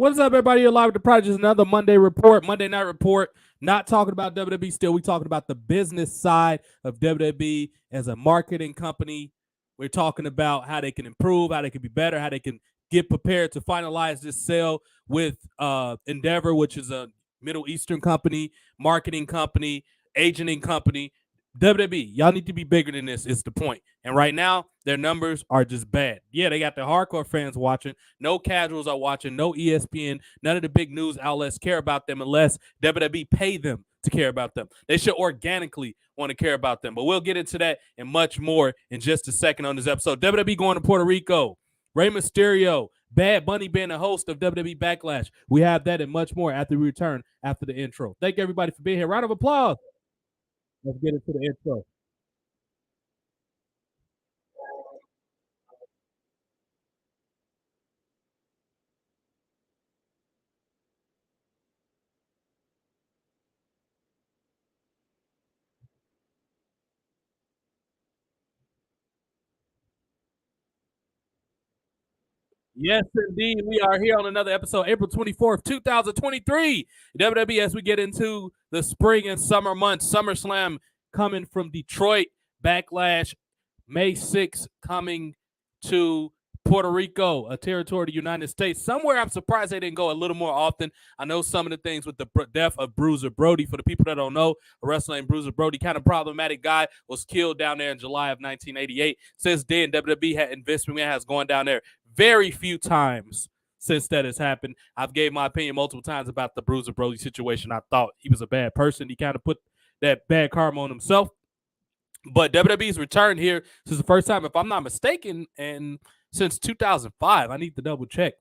What's up, everybody? You're live with the Project. Another Monday Night Report. Not talking about WWE still. We talking about the business side of WWE as a marketing company. We're talking about how they can improve, how they can be better, how they can get prepared to finalize this sale with Endeavor, which is a Middle Eastern company, marketing company, agenting company. WWE, y'all need to be bigger than this, is the point. And right now, their numbers are just bad. Yeah, they got the hardcore fans watching. No casuals are watching. No ESPN. None of the big news outlets care about them unless WWE pay them to care about them. They should organically want to care about them. But we'll get into that and much more in just a second on this episode. WWE going to Puerto Rico. Rey Mysterio. Bad Bunny being a host of WWE Backlash. We have that and much more after we return after the intro. Thank you, everybody, for being here. Round of applause. Let's get into the intro. Yes, indeed. We are here on another episode, April 24th, 2023. WWE, as we get into the spring and summer months, Summerslam coming from Detroit, Backlash, May 6th coming to Puerto Rico, a territory of the United States. Somewhere I'm surprised they didn't go a little more often. I know some of the things with the death of Bruiser Brody. For the people that don't know, a wrestler named Bruiser Brody, kind of problematic guy, was killed down there in July of 1988. Since then, WWE had investment has gone down there very few times since that has happened. I've gave my opinion multiple times about the Bruiser Brody situation. I thought he was a bad person. He kind of put that bad karma on himself. But WWE's returned here. This is the first time, if I'm not mistaken, and since 2005. I need to double check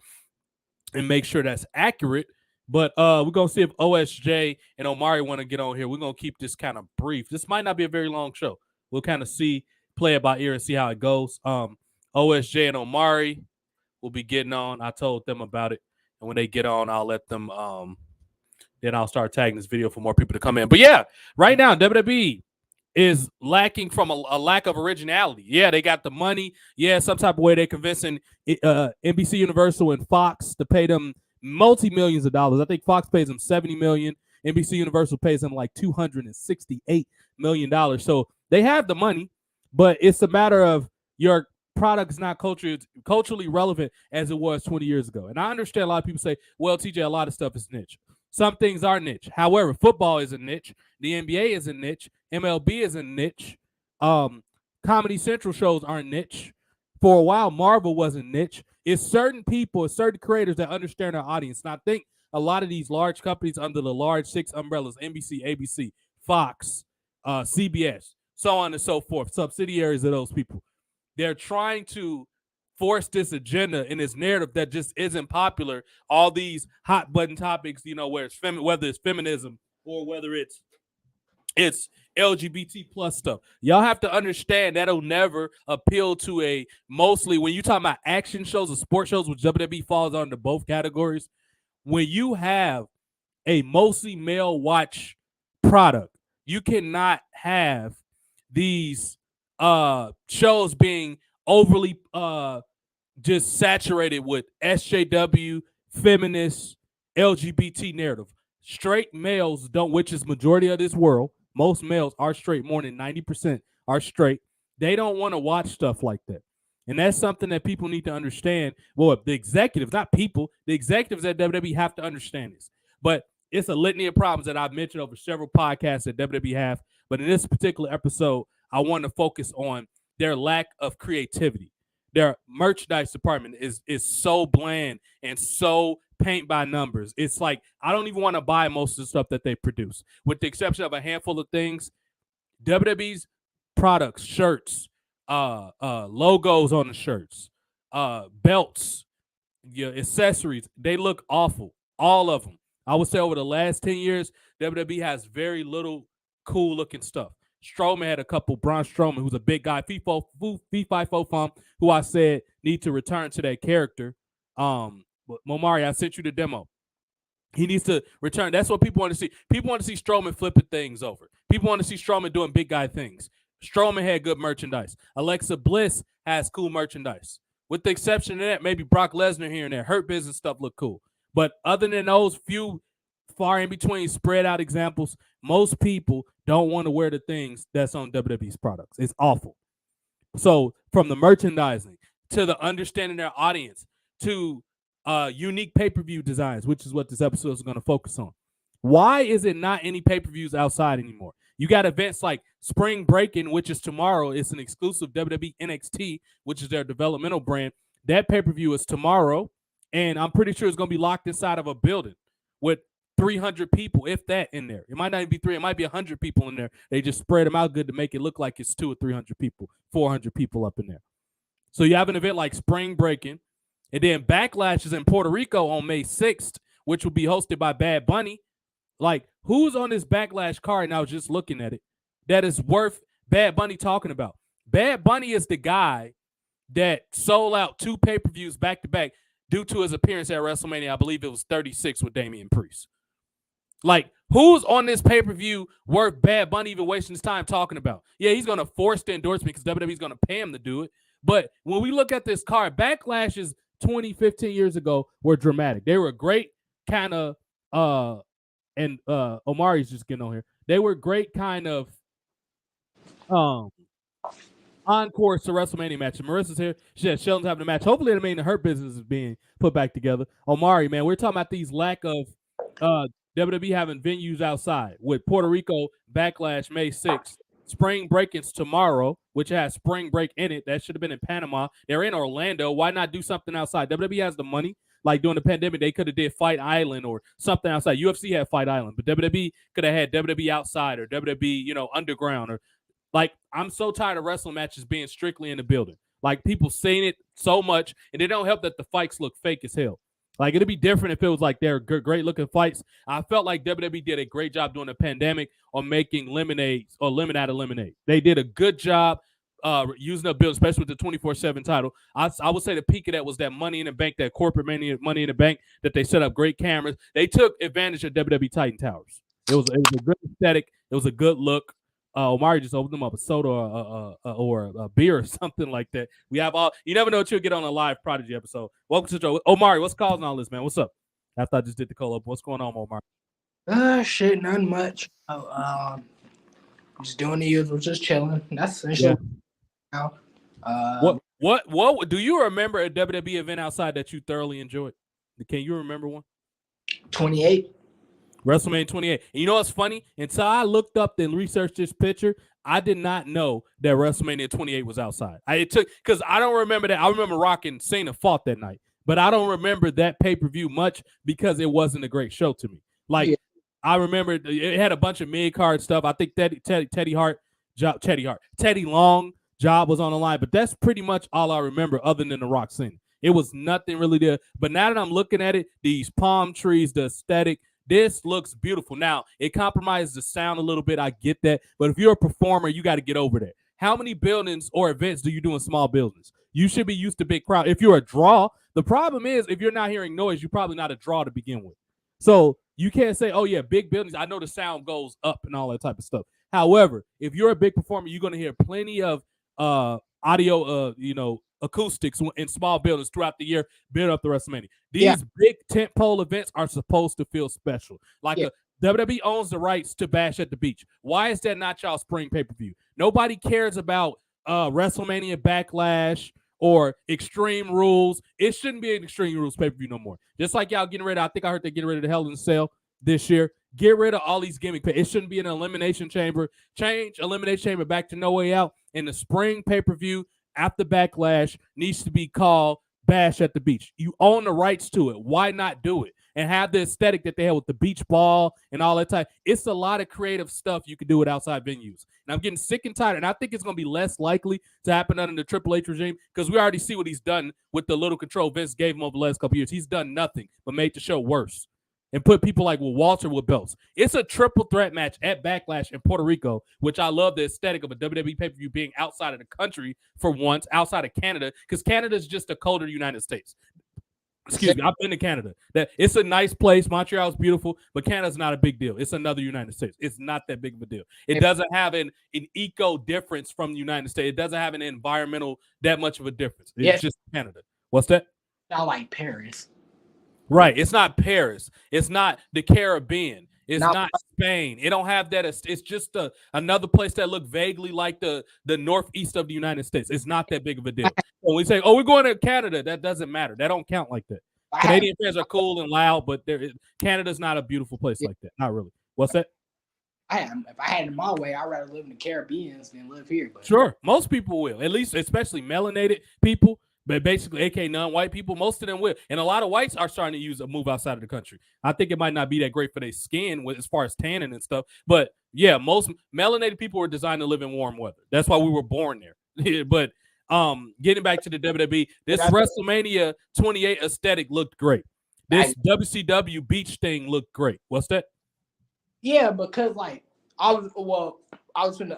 and make sure that's accurate. But we're going to see if OSJ and Omari want to get on here. We're going to keep this kind of brief. This might not be a very long show. We'll kind of play it by ear and see how it goes. OSJ and Omari will be getting on. I told them about it. And when they get on, I'll let them, then I'll start tagging this video for more people to come in. But yeah, right now, WWE is lacking from a lack of originality. Yeah, they got the money. Yeah, some type of way they're convincing NBC Universal and Fox to pay them multi-millions of dollars. I think Fox pays them $70 million. NBC Universal pays them like $268 million. So they have the money, but it's a matter of your product is not culturally relevant as it was 20 years ago. And I understand a lot of people say, well, TJ, a lot of stuff is niche. Some things are niche. However, football is a niche. The NBA is a niche. MLB is a niche. Comedy Central shows aren't niche. For a while, Marvel wasn't niche. It's certain people, it's certain creators that understand their audience. And I think a lot of these large companies under the large six umbrellas, NBC, ABC, Fox, CBS, so on and so forth, subsidiaries of those people, they're trying to force this agenda and this narrative that just isn't popular. All these hot button topics, where it's whether it's feminism or whether it's LGBT plus stuff. Y'all have to understand that'll never appeal to mostly when you talk about action shows or sports shows, which WWE falls under both categories. When you have a mostly male watch product, you cannot have these shows being overly just saturated with SJW, feminist, LGBT narrative. Straight males don't, which is majority of this world. Most males are straight. More than 90% are straight. They don't want to watch stuff like that. And that's something that people need to understand. Well, the executives, not people, the executives at WWE have to understand this. But it's a litany of problems that I've mentioned over several podcasts that WWE have. But in this particular episode, I want to focus on their lack of creativity. Their merchandise department is so bland and so paint by numbers. It's like I don't even want to buy most of the stuff that they produce, with the exception of a handful of things. WWE's products, shirts, logos on the shirts, belts, accessories, they look awful. All of them. I would say over the last 10 years, WWE has very little cool looking stuff. Strowman had a couple. Braun Strowman, who's a big guy, Fee-Fi-Fo-Fum, who I said need to return to that character. But Momari, I sent you the demo. He needs to return. That's what people want to see. People want to see Strowman flipping things over. People want to see Strowman doing big guy things. Strowman had good merchandise. Alexa Bliss has cool merchandise. With the exception of that, maybe Brock Lesnar here and there. Hurt Business stuff look cool. But other than those few far in between spread out examples, most people don't want to wear the things that's on WWE's products. It's awful. So from the merchandising to the understanding their audience to unique pay-per-view designs, which is what this episode is going to focus on. Why is it not any pay-per-views outside anymore? You got events like Spring Breakin, which is tomorrow. It's an exclusive WWE NXT, which is their developmental brand. That pay-per-view is tomorrow, and I'm pretty sure it's going to be locked inside of a building with 300 people, if that, in there. It might not even be 3. It might be 100 people in there. They just spread them out good to make it look like it's 200 or 300 people, 400 people up in there. So you have an event like Spring Breakin, and then Backlash is in Puerto Rico on May 6th, which will be hosted by Bad Bunny. Like, who's on this Backlash card? And I was just looking at it. That is worth Bad Bunny talking about. Bad Bunny is the guy that sold out 2 pay-per-views back-to-back due to his appearance at WrestleMania. I believe it was 36 with Damian Priest. Like, who's on this pay-per-view worth Bad Bunny even wasting his time talking about? Yeah, he's going to force the endorsement because WWE's going to pay him to do it. But when we look at this card, Backlashes 20, 15 years ago were dramatic. They were great kind of, and Omari's just getting on here. They were great kind of encores to WrestleMania matches. Marissa's here. She said Sheldon's having a match. Hopefully, that means her business is being put back together. Omari, man, we're talking about these lack of WWE having venues outside with Puerto Rico Backlash May 6th. Spring Breakins tomorrow, which has Spring Break in it. That should have been in Panama. They're in Orlando. Why not do something outside? WWE has the money. Like during the pandemic, they could have did Fight Island or something outside. UFC had Fight Island, but WWE could have had WWE outside or WWE, underground. Or like, I'm so tired of wrestling matches being strictly in the building. Like, people saying it so much, and it don't help that the fights look fake as hell. Like, it'd be different if it was like they're great looking fights. I felt like WWE did a great job during the pandemic on making lemonades or lemon out of lemonade. They did a good job using the bill, especially with the 24/7 title. I would say the peak of that was that Money in the Bank, that corporate Money in the Bank, that they set up great cameras. They took advantage of WWE Titan Towers. It was a good aesthetic. It was a good look. Omari just opened them up a soda or a beer or something like that. We have all. You never know what you'll get on a live Prodigy episode. Welcome to the show, Omari. What's causing all this, man? What's up? After I just did the call up, what's going on, Omari? Shit, nothing much. Just doing the usual, just chilling. That's essentially now. What do you remember a WWE event outside that you thoroughly enjoyed? Can you remember one? 28. WrestleMania 28. And you know what's funny? Until I looked up and researched this picture, I did not know that WrestleMania 28 was outside. Because I don't remember that. I remember Rock and Cena fought that night, but I don't remember that pay-per-view much because it wasn't a great show to me. Like, yeah. I remember it had a bunch of mid-card stuff. I think Teddy Long job was on the line, but that's pretty much all I remember other than the Rock Cena. It was nothing really there. But now that I'm looking at it, these palm trees, the aesthetic, this looks beautiful. Now, it compromises the sound a little bit. I get that. But if you're a performer, you got to get over that. How many buildings or events do you do in small buildings? You should be used to big crowd. If you're a draw, the problem is if you're not hearing noise, you're probably not a draw to begin with. So you can't say, oh, yeah, big buildings. I know the sound goes up and all that type of stuff. However, if you're a big performer, you're going to hear plenty of audio, acoustics in small buildings throughout the year, build up the WrestleMania. These big tentpole events are supposed to feel special. Like WWE owns the rights to Bash at the Beach. Why is that not y'all spring pay-per-view? Nobody cares about WrestleMania Backlash or Extreme Rules. It shouldn't be an Extreme Rules pay-per-view no more. Just like y'all getting rid of, I think I heard they're getting rid of the Hell in a Cell this year. Get rid of all these gimmick. It shouldn't be an Elimination Chamber. Change Elimination Chamber back to No Way Out. In the spring pay-per-view after Backlash needs to be called Bash at the Beach. You own the rights to it. Why not do it? And have the aesthetic that they have with the beach ball and all that type. It's a lot of creative stuff you can do with outside venues. And I'm getting sick and tired. And I think it's going to be less likely to happen under the Triple H regime because we already see what he's done with the little control Vince gave him over the last couple years. He's done nothing but made the show worse and put people like Walter with belts. It's a triple threat match at Backlash in Puerto Rico, which I love the aesthetic of a WWE pay-per-view being outside of the country for once, outside of Canada, because Canada is just a colder United States. Excuse me, I've been to Canada. It's a nice place. Montreal's beautiful, but Canada's not a big deal. It's another United States. It's not that big of a deal. It doesn't have an eco difference from the United States. It doesn't have an environmental that much of a difference. It's just Canada. What's that? I like Paris. Right. It's not Paris. It's not the Caribbean. It's Not not Spain. It don't have that. It's just another place that look vaguely like the northeast of the United States. It's not that big of a deal. When we say, "Oh, we're going to Canada," that doesn't matter. That don't count like that. Canadian fans are cool and loud, but Canada's not a beautiful place like that. Not really. What's that? If I had it my way, I'd rather live in the Caribbean than live here. But Sure, most people will. At least, especially melanated people, but basically, aka non-white people, most of them will. And a lot of whites are starting to use a move outside of the country. I think it might not be that great for their skin as far as tanning and stuff. But yeah, most melanated people were designed to live in warm weather. That's why we were born there. But getting back to the WWE, this WrestleMania 28 aesthetic looked great. This WCW beach thing looked great. What's that? Yeah, because like I was going to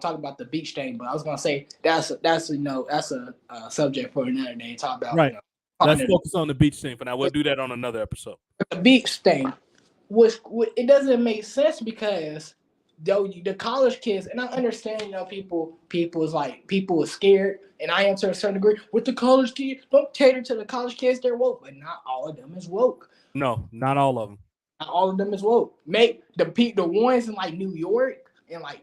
talk about the beach thing, but I was going to say that's a subject for another day. Talk about right. Let's focus on the beach thing for now. We'll do that on another episode. The beach thing it doesn't make sense because the college kids, and I understand, people are scared, and I am to a certain degree with the college kids. Don't cater to the college kids; they're woke, but not all of them is woke. No, not all of them. Not all of them is woke. Make the ones in like New York and like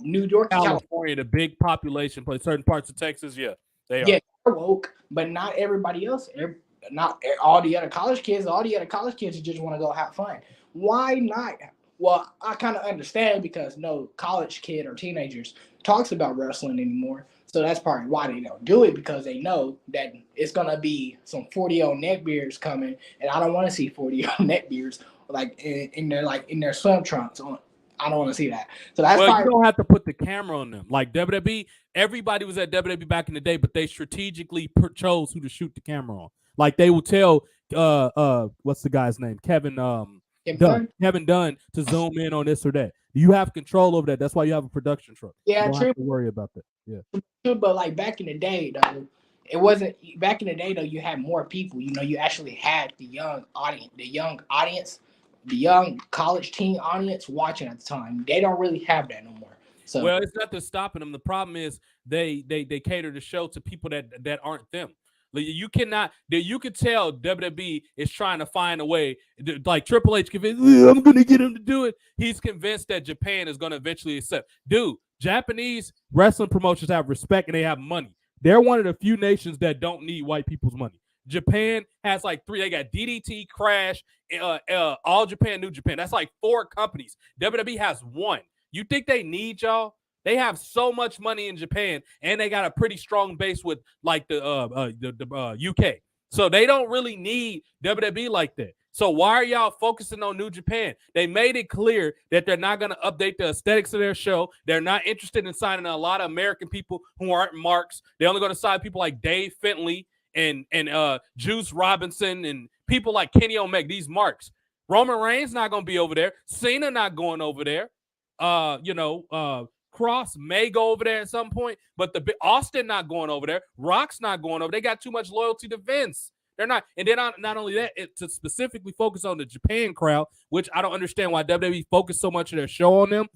New York, California, the big population place, certain parts of Texas, yeah, they are. Yeah, they're woke, but not everybody else. Not all the other college kids. All the other college kids just want to go have fun. Why not? Well, I kind of understand because no college kid or teenagers talks about wrestling anymore. So that's probably why they don't do it, because they know that it's going to be some 40-year-old neckbeards coming, and I don't want to see 40-year-old neckbeards like in their swim trunks. I don't want to see that. So that's you don't have to put the camera on them. Like WWE, everybody was at WWE back in the day, but they strategically chose who to shoot the camera on. Like they will tell what's the guy's name? Kevin Dunn to zoom in on this or that. You have control over that. That's why you have a production truck. Yeah, you don't have to worry about that. Yeah. True, but like back in the day though, it wasn't back in the day though, you had more people. You actually had the young audience, the young college teen audience watching at the time. They don't really have that no more. So well, it's nothing stopping them. The problem is they cater the show to people that aren't them. You cannot. You could tell WWE is trying to find a way. Like Triple H convinced, I'm going to get him to do it. He's convinced that Japan is going to eventually accept. Dude, Japanese wrestling promotions have respect and they have money. They're one of the few nations that don't need white people's money. Japan has like 3. They got DDT, Crash, All Japan, New Japan. That's like 4 companies. WWE has 1. You think they need y'all? They have so much money in Japan, and they got a pretty strong base with like the UK. So they don't really need WWE like that. So why are y'all focusing on New Japan? They made it clear that they're not going to update the aesthetics of their show. They're not interested in signing a lot of American people who aren't marks. They're only going to sign people like Dave Finley and Juice Robinson and people like Kenny Omega, these marks. Roman Reigns not going to be over there. Cena not going over there. Cross may go over there at some point, but Austin not going over there. Rock's not going over. They got too much loyalty to Vince. They're not, and then not only that, to specifically focus on the Japan crowd, which I don't understand why WWE focused so much of their show on them.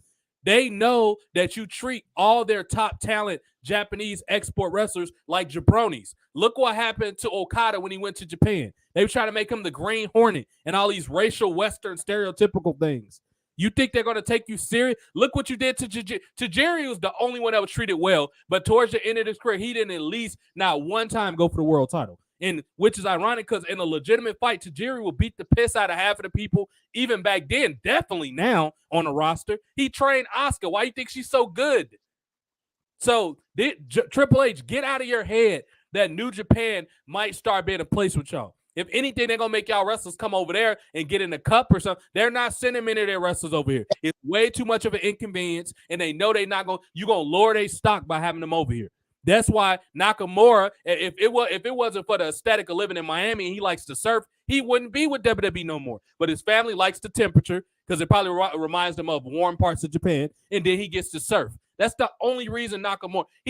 They know that you treat all their top talent Japanese export wrestlers like jabronis. Look what happened to Okada when he went to Japan. They were trying to make him the Green Hornet and all these racial Western stereotypical things. You think they're going to take you serious? Look what you did to Tajiri. Was the only one that was treated well, but towards the end of his career, he didn't at least not one time go for the world title. And which is ironic because in a legitimate fight, Tajiri will beat the piss out of half of the people, even back then, definitely now on the roster. He trained Asuka. Why you think she's so good? So Triple H, get out of your head that New Japan might start being a place with y'all. If anything, they're going to make y'all wrestlers come over there and get in the cup or something. They're not sending many of their wrestlers over here. It's way too much of an inconvenience, and they know they're not going – you're going to lower their stock by having them over here. That's why Nakamura, if it wasn't for the aesthetic of living in Miami and he likes to surf, he wouldn't be with WWE no more. But his family likes the temperature because it probably reminds them of warm parts of Japan, and then he gets to surf. That's the only reason Nakamura –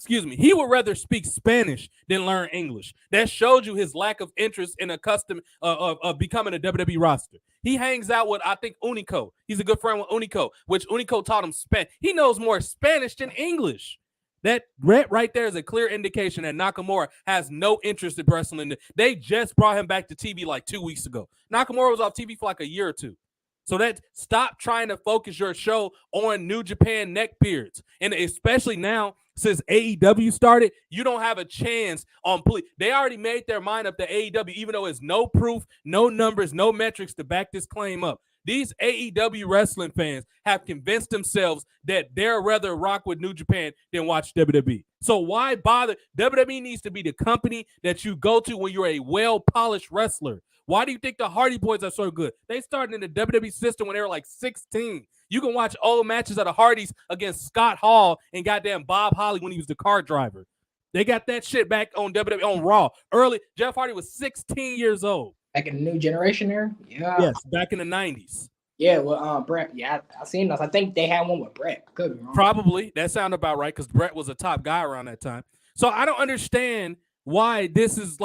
he would rather speak Spanish than learn English. That showed you his lack of interest in a custom of becoming a WWE roster. He hangs out with, I think, Unico. He's a good friend with Unico, which Unico taught him Spanish. He knows more Spanish than English. That right there is a clear indication that Nakamura has no interest in wrestling. They just brought him back to TV like 2 weeks ago. Nakamura was off TV for like a year or two. So that stop trying to focus your show on New Japan neckbeards. And especially now, since AEW started, you don't have a chance on they already made their mind up to AEW, even though it's no proof, no numbers, no metrics to back this claim up. These AEW wrestling fans have convinced themselves that they'd rather rock with New Japan than watch WWE. So why bother? WWE needs to be the company that you go to when you're a well-polished wrestler. Why do you think the Hardy Boys are so good? They started in the WWE system when they were like 16. You can watch old matches of the Hardys against Scott Hall and goddamn Bob Holly when he was the car driver. They got that shit back on WWE on Raw. Early, Jeff Hardy was 16 years old. Back in the new generation there? Yeah. Yes, back in the 90s. Yeah, well, Brett, yeah, I seen those. I think they had one with Brett. Could be wrong. Probably. That sounded about right because Brett was a top guy around that time. So I don't understand why this is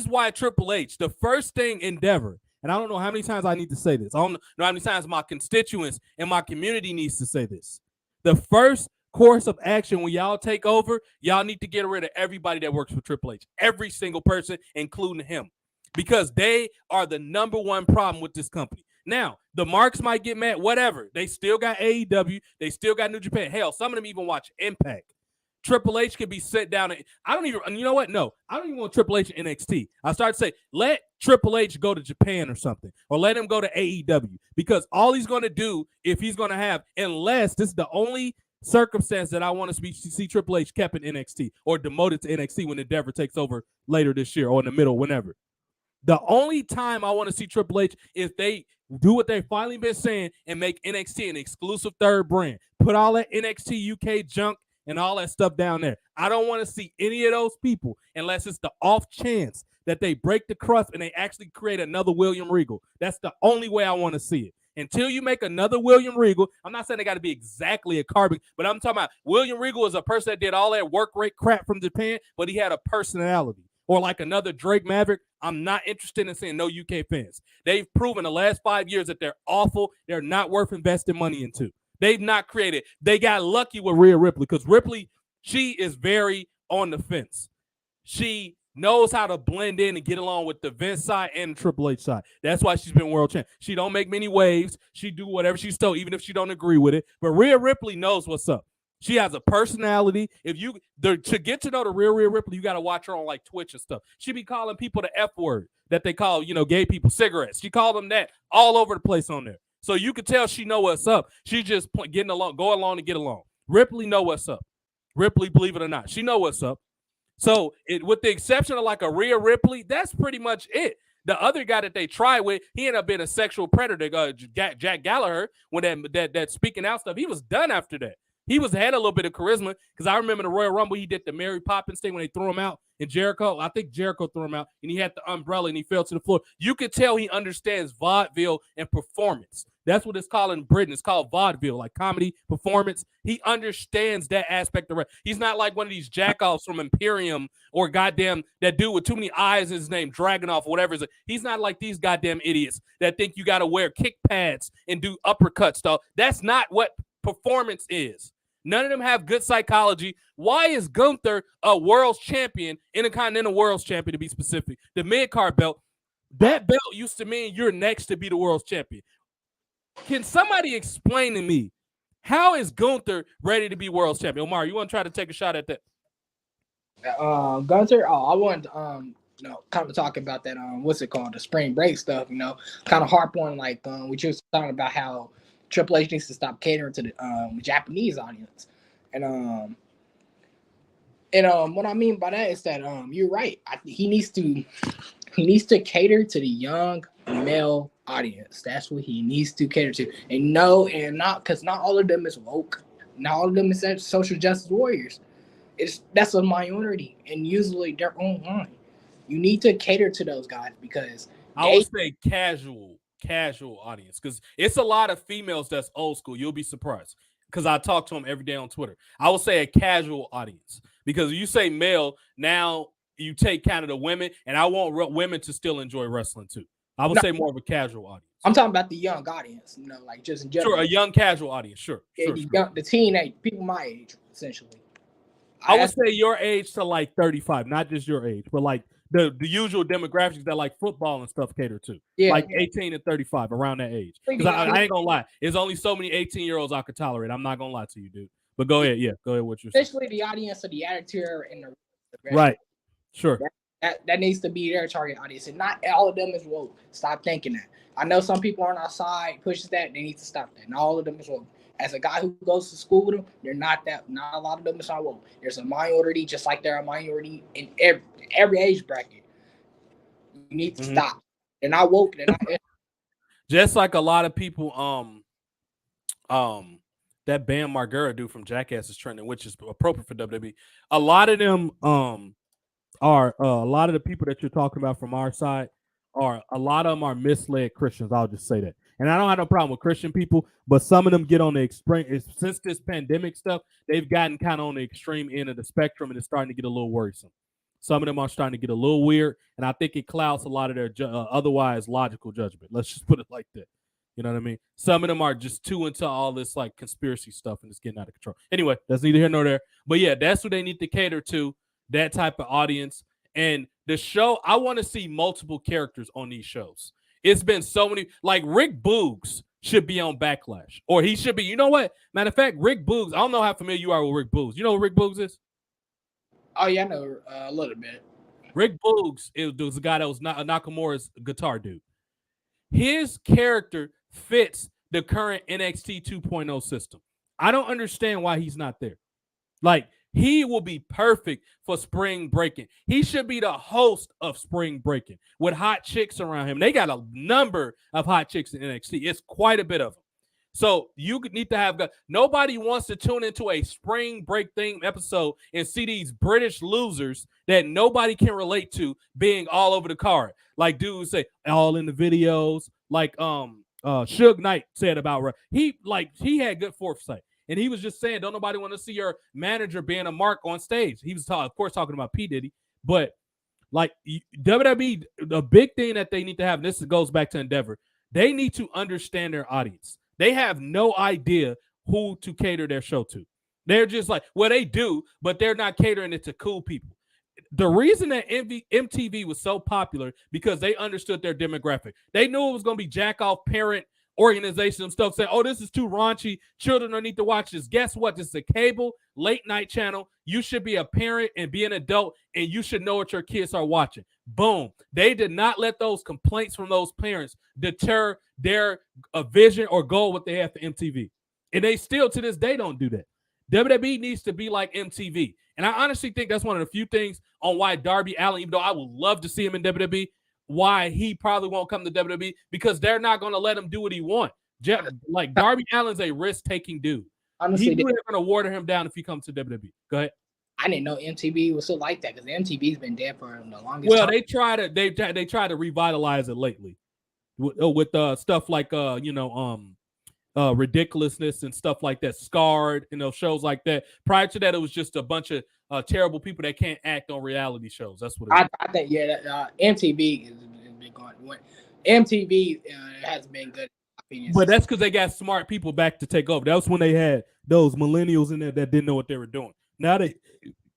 why Triple H, the first thing Endeavor, and I don't know how many times I need to say this. I don't know how many times my constituents and my community needs to say this. The first course of action when y'all take over, y'all need to get rid of everybody that works for Triple H. Every single person, including him. Because they are the number one problem with this company. Now, the marks might get mad, whatever. They still got AEW. They still got New Japan. Hell, some of them even watch Impact. Triple H can be set down. I don't even, you know what? No, I don't even want Triple H in NXT. I start to say, let Triple H go to Japan or something, or let him go to AEW, because all he's going to do, if he's going to have, unless this is the only circumstance that I want to see Triple H kept in NXT or demoted to NXT when Endeavor takes over later this year or in the middle, whenever. The only time I want to see Triple H is they do what they've finally been saying and make NXT an exclusive third brand. Put all that NXT UK junk and all that stuff down there. I don't want to see any of those people unless it's the off chance that they break the crust and they actually create another William Regal. That's the only way I want to see it. Until you make another William Regal, I'm not saying they got to be exactly a carbon, but I'm talking about William Regal is a person that did all that work rate crap from Japan, but he had a personality. Or like another Drake Maverick, I'm not interested in seeing no UK fans. They've proven the last 5 years that they're awful. They're not worth investing money into. They've not created. They got lucky with Rhea Ripley because Ripley, she is very on the fence. She knows how to blend in and get along with the Vince side and the Triple H side. That's why she's been world champ. She don't make many waves. She do whatever she's told, even if she don't agree with it. But Rhea Ripley knows what's up. She has a personality. If you to get to know the real Rhea Ripley, you got to watch her on like Twitch and stuff. She be calling people the F word that they call, gay people cigarettes. She called them that all over the place on there. So you could tell she know what's up. She just getting along, go along to get along. Ripley know what's up. Ripley, believe it or not, she know what's up. So with the exception of like a Rhea Ripley, that's pretty much it. The other guy that they tried with, he ended up being a sexual predator, Jack Gallagher, when that speaking out stuff, he was done after that. He had a little bit of charisma because I remember the Royal Rumble, he did the Mary Poppins thing when they threw him out in Jericho. I think Jericho threw him out and he had the umbrella and he fell to the floor. You could tell he understands vaudeville and performance. That's what it's called in Britain. It's called vaudeville, like comedy performance. He understands that aspect of it. He's not like one of these jackoffs from Imperium or goddamn that dude with too many eyes in his name, Dragunov or whatever. He's not like these goddamn idiots that think you got to wear kick pads and do uppercut stuff. That's not what performance is. None of them have good psychology. Why is Gunther a world's champion, Intercontinental World's champion to be specific? The mid-card belt, that belt used to mean you're next to be the world's champion. Can somebody explain to me how is Gunther ready to be world's champion? Omar, you want to try to take a shot at that? Gunther, I wanted to, kind of talk about that, what's it called, the spring break stuff, kind of harp on like we just talking about how Triple H needs to stop catering to the Japanese audience, and what I mean by that is that you're right. He needs to cater to the young male audience. That's what he needs to cater to, and not because not all of them is woke, not all of them is social justice warriors. That's a minority, and usually they're online. You need to cater to those guys because I would say casual audience, because it's a lot of females that's old school. You'll be surprised because I talk to them every day on Twitter. I would say a casual audience, because you say male, now you take kind of the women, and I want women to still enjoy wrestling too. I would say more of a casual audience. I'm talking about the young audience, like just in general. Sure, a young casual audience, sure. The teenage people my age, essentially. I would say your age to like 35, not just your age, but like the usual demographics that like football and stuff cater to. Yeah. Like 18 and 35, around that age. Because I ain't gonna lie, there's only so many 18-year-olds I could tolerate. I'm not gonna lie to you, dude. But go ahead, go ahead. What you're saying? Especially the audience of the Attitude and the right. Sure. That needs to be their target audience, and not all of them is woke. Stop thinking that. I know some people on our side pushes that. They need to stop that. Not all of them is woke. As a guy who goes to school with them, they're not that. Not a lot of them is not woke. There's a minority, just like there are a minority in every age bracket. You need to stop. They're not woke. They're not. Just like a lot of people, that Bam Margera dude from Jackass is trending, which is appropriate for WWE. A lot of them, are a lot of the people that you're talking about from our side a lot of them are misled Christians. I'll just say that. And I don't have no problem with Christian people, but some of them get on the extreme. Since this pandemic stuff, they've gotten kind of on the extreme end of the spectrum, and it's starting to get a little worrisome. Some of them are starting to get a little weird, and I think it clouds a lot of their otherwise logical judgment. Let's just put it like that. You know what I mean? Some of them are just too into all this like conspiracy stuff, and it's getting out of control. Anyway, that's neither here nor there. But yeah, that's what they need to cater to, that type of audience. And the show, I want to see multiple characters on these shows. It's been so many, like Rick Boogs should be on Backlash, or he should be. You know what? Matter of fact, Rick Boogs, I don't know how familiar you are with Rick Boogs. You know what Rick Boogs is? Oh yeah, I know a little bit. Rick Boogs was a guy that was Nakamura's guitar dude. His character fits the current NXT 2.0 system. I don't understand why he's not there. Like, he will be perfect for Spring Breakin. He should be the host of Spring Breakin with hot chicks around him. They got a number of hot chicks in NXT. It's quite a bit of them. So you need to have nobody wants to tune into a Spring Break theme episode and see these British losers that nobody can relate to being all over the card. Like dudes say, all in the videos. Like Suge Knight said about he had good foresight. And he was just saying, don't nobody want to see your manager being a mark on stage. He was, of course, talking about P. Diddy. But, like, WWE, the big thing that they need to have, and this goes back to Endeavor, they need to understand their audience. They have no idea who to cater their show to. They're just like, well, they do, but they're not catering it to cool people. The reason that MTV was so popular because they understood their demographic. They knew it was going to be jack-off parent organization and stuff saying, oh, this is too raunchy. Children don't need to watch this. Guess what? This is a cable late night channel. You should be a parent and be an adult, and you should know what your kids are watching. Boom. They did not let those complaints from those parents deter their vision or goal what they have for MTV. And they still to this day don't do that. WWE needs to be like MTV. And I honestly think that's one of the few things on why Darby Allin, even though I would love to see him in WWE, why he probably won't come to WWE, because they're not going to let him do what he wants. Like Darby Allin's a risk-taking dude. Honestly, they're going to water him down if he comes to WWE. Go ahead. I didn't know MTV was so like that because MTV's been dead for the longest time. Well, they try to revitalize it lately with stuff like ridiculousness and stuff like that, Scarred, shows like that. Prior to that, it was just a bunch of terrible people that can't act on reality shows. That's what it is. I think MTV has been going. MTV has been good. But that's because they got smart people back to take over. That was when they had those millennials in there that didn't know what they were doing. Now they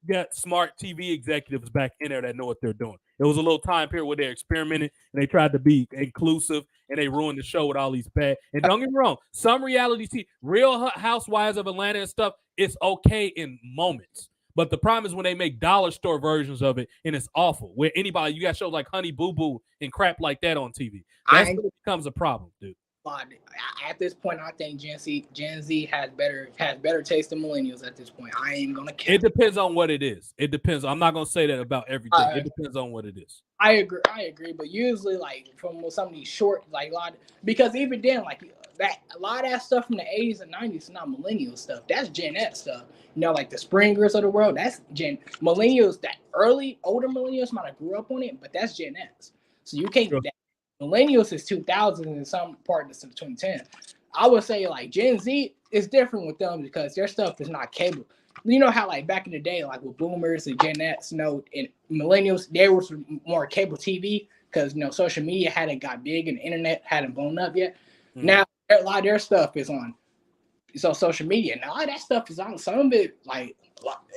got smart TV executives back in there that know what they're doing. It was a little time period where they experimented and they tried to be inclusive and they ruined the show with all these bad. And don't get me wrong, some reality TV, Real Housewives of Atlanta and stuff, it's okay in moments. But the problem is when they make dollar store versions of it and it's awful. Where you got shows like Honey Boo Boo and crap like that on TV. That's when it becomes a problem, dude. At this point, I think Gen Z has better taste than millennials at this point. I ain't gonna care. It depends on what it is. It depends. I'm not gonna say that about everything. It depends on what it is. I agree. But usually, like from some of these short, like because even then, like that a lot of that stuff from the 80s and 90s is not millennial stuff. That's Gen X stuff. Like the Springers of the world. That's millennials. That older millennials might have grew up on it, but that's Gen X. So you can't. Sure. Millennials is 2000 and some part of 2010. I would say like Gen Z is different with them because their stuff is not cable. You know how like back in the day, like with boomers and Gen X, and millennials, there was more cable TV because social media hadn't got big and the internet hadn't blown up yet. Mm-hmm. Now a lot of their stuff is on So social media, now all that stuff is on. Some of it, like,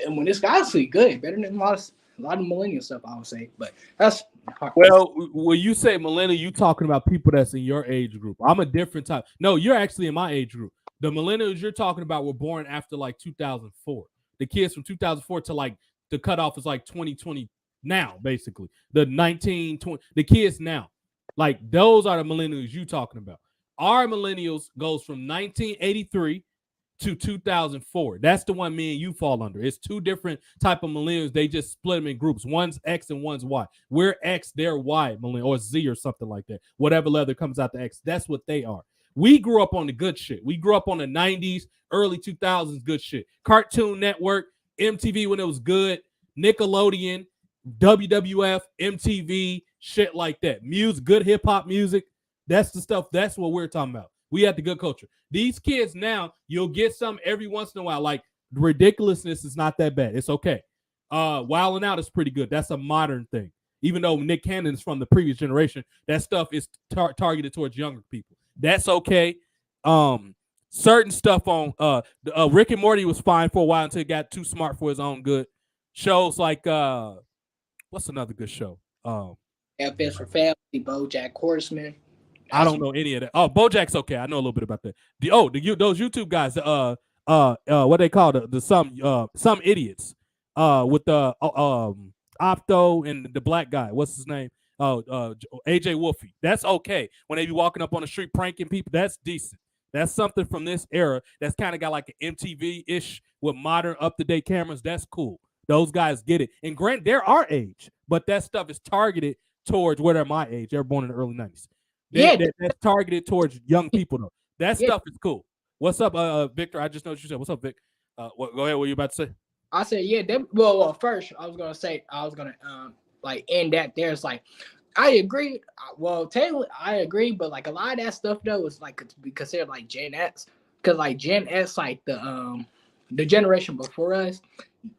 and when it's actually good, better than a lot of millennial stuff, I would say. But that's hard. Well, when you say millennial, you talking about people that's in your age group. I'm a different type. No, you're actually in my age group. The millennials you're talking about were born after like 2004. The kids from 2004 to like the cutoff is like 2020 now, basically. The 1920, the kids now. Like those are the millennials you talking about. Our millennials goes from 1983 to 2004. That's the one me and you fall under. It's two different type of millennials. They just split them in groups. One's X and one's Y. We're X, they're Y millennial or Z or something like that. Whatever letter comes out the X, that's what they are. We grew up on the good shit. We grew up on the 90s, early 2000s good shit. Cartoon Network, MTV when it was good, Nickelodeon, WWF, MTV, shit like that. Music, good hip hop music. That's the stuff. That's what we're talking about. We had the good culture. These kids now, you'll get some every once in a while. Like ridiculousness is not that bad. It's okay. Wilding Out is pretty good. That's a modern thing. Even though Nick Cannon is from the previous generation, that stuff is targeted towards younger people. That's okay. Certain stuff on Rick and Morty was fine for a while until it got too smart for his own good. Shows like what's another good show? FS for Family, BoJack Horseman. I don't know any of that. Oh, BoJack's okay. I know a little bit about that. Those YouTube guys. What they call the some idiots. With the Opto and the black guy. What's his name? AJ Wolfie. That's okay. When they be walking up on the street pranking people, that's decent. That's something from this era that's kind of got like an MTV-ish with modern up-to-date cameras. That's cool. Those guys get it. And grant they're our age, but that stuff is targeted towards where they're my age. They're born in the early 90s. That's targeted towards young people though. That stuff is cool. What's up, Victor? I just know what you said. What's up, Vic? Go ahead. What are you about to say? I said, yeah. Well, first I was gonna like end that. There's like, I agree. Well, technically I agree, but like a lot of that stuff though is like could be considered like Gen X, because like Gen X, like the generation before us.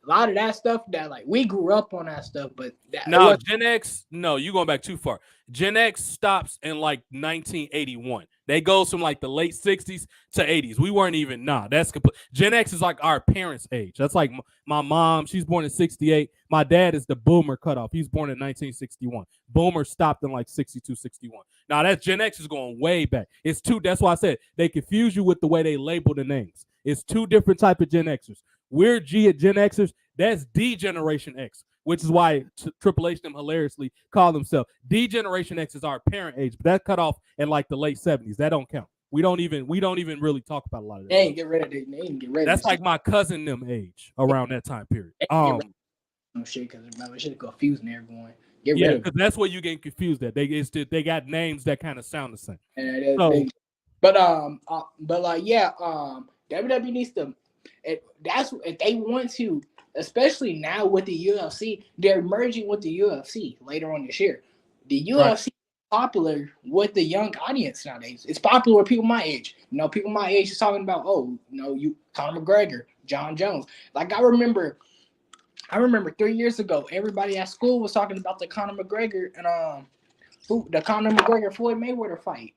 A lot of that stuff that like we grew up on that stuff, but no, Gen X, no, you going back too far. Gen X stops in like 1981. They goes from like the late 60s to 80s. We weren't even that's complete. Gen X is like our parents' age. That's like my mom. She's born in 68. My dad is the boomer cutoff. He's born in 1961. Boomer stopped in like 62, 61. Now that Gen X is going way back. It's two. That's why I said they confuse you with the way they label the names. It's two different type of Gen Xers. We're Gen Xers. That's D Generation X, which is why Triple H them hilariously call themselves D Generation X is our parent age, but that cut off in like the late 70s. That don't count. We don't even really talk about a lot of that. They ain't get rid of it. They ain't get rid of it. That's like my cousin them age around that time period. No shit, because remember shit confusing everyone. Get rid of it. Because that's where you get confused at. They got names that kind of sound the same. WWE needs to. That's if they want to, especially now with the UFC, they're merging with the UFC later on this year. The UFC is popular with the young audience nowadays. It's popular with people my age. People my age is talking about, you Conor McGregor, John Jones. Like I remember 3 years ago, everybody at school was talking about the Conor McGregor and the Conor McGregor Floyd Mayweather fight.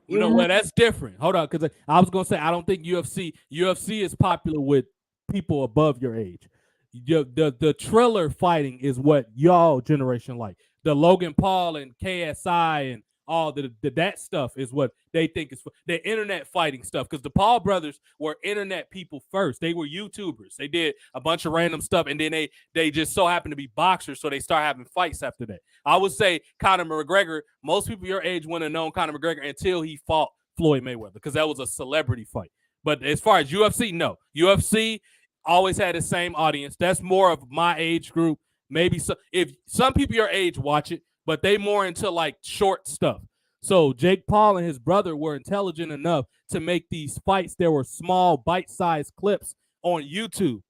You know what? That's different. Hold on, because I was gonna say I don't think UFC is popular with people above your age. The Triller fighting is what y'all generation like. The Logan Paul and KSI and all that stuff is what they think is the internet fighting stuff. Because the Paul brothers were internet people first. They were YouTubers. They did a bunch of random stuff, and then they just so happened to be boxers, so they start having fights after that. I would say Conor McGregor. Most people your age wouldn't have known Conor McGregor until he fought Floyd Mayweather, because that was a celebrity fight. But as far as UFC, no. UFC always had the same audience. That's more of my age group. Maybe if some people your age watch it, but they more into like short stuff. So Jake Paul and his brother were intelligent enough to make these fights. There were small bite-sized clips on YouTube.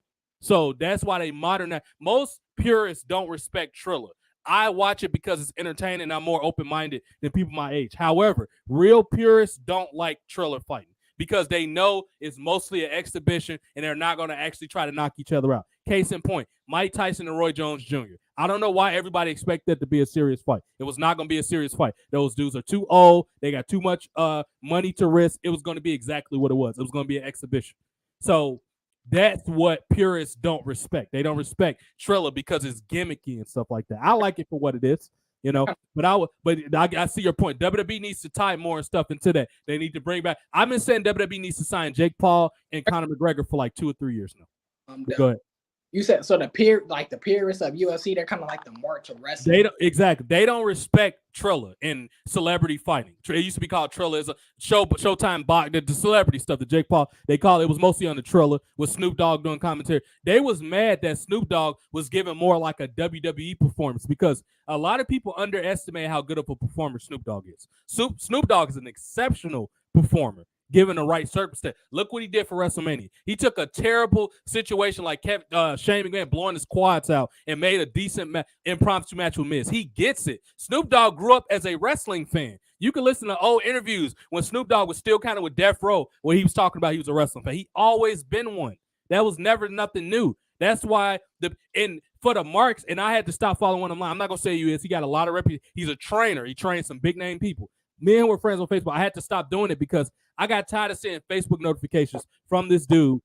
So that's why they modernize. Most purists don't respect Triller. I watch it because it's entertaining and I'm more open-minded than people my age. However, real purists don't like Triller fighting because they know it's mostly an exhibition and they're not going to actually try to knock each other out. Case in point, Mike Tyson and Roy Jones Jr. I don't know why everybody expected that to be a serious fight. It was not going to be a serious fight. Those dudes are too old. They got too much money to risk. It was going to be exactly what it was. It was going to be an exhibition. So that's what purists don't respect. They don't respect Triller because it's gimmicky and stuff like that. I like it for what it is, you know. But I see your point. WWE needs to tie more stuff into that. They need to bring back. I've been saying WWE needs to sign Jake Paul and Conor McGregor for like 2 or 3 years now. Go ahead. You said so the purists of UFC, they're kind of like the march of wrestling. They don't respect Triller in celebrity fighting. It used to be called Triller as a Showtime box. The celebrity stuff that Jake Paul they call it was mostly on the Triller with Snoop Dogg doing commentary. They was mad that Snoop Dogg was given more like a WWE performance because a lot of people underestimate how good of a performer Snoop Dogg is. Snoop Dogg is an exceptional performer. Given the right circumstance. Look what he did for WrestleMania. He took a terrible situation like Shane McMahon blowing his quads out and made a decent impromptu match with Miz. He gets it. Snoop Dogg grew up as a wrestling fan. You can listen to old interviews when Snoop Dogg was still kind of with Death Row where he was talking about he was a wrestling fan. He always been one. That was never nothing new. That's why for the marks, and I had to stop following him. I'm not going to say he is. He got a lot of reputation. He's a trainer. He trains some big name people. Me and him were friends on Facebook. I had to stop doing it because I got tired of seeing Facebook notifications from this dude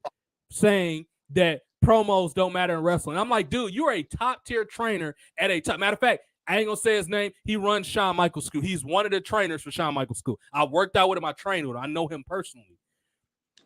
saying that promos don't matter in wrestling. I'm like, dude, you're a top tier trainer at a top. Matter of fact, I ain't gonna say his name. He runs Shawn Michaels School. He's one of the trainers for Shawn Michaels School. I worked out with him. I trained with him. I know him personally.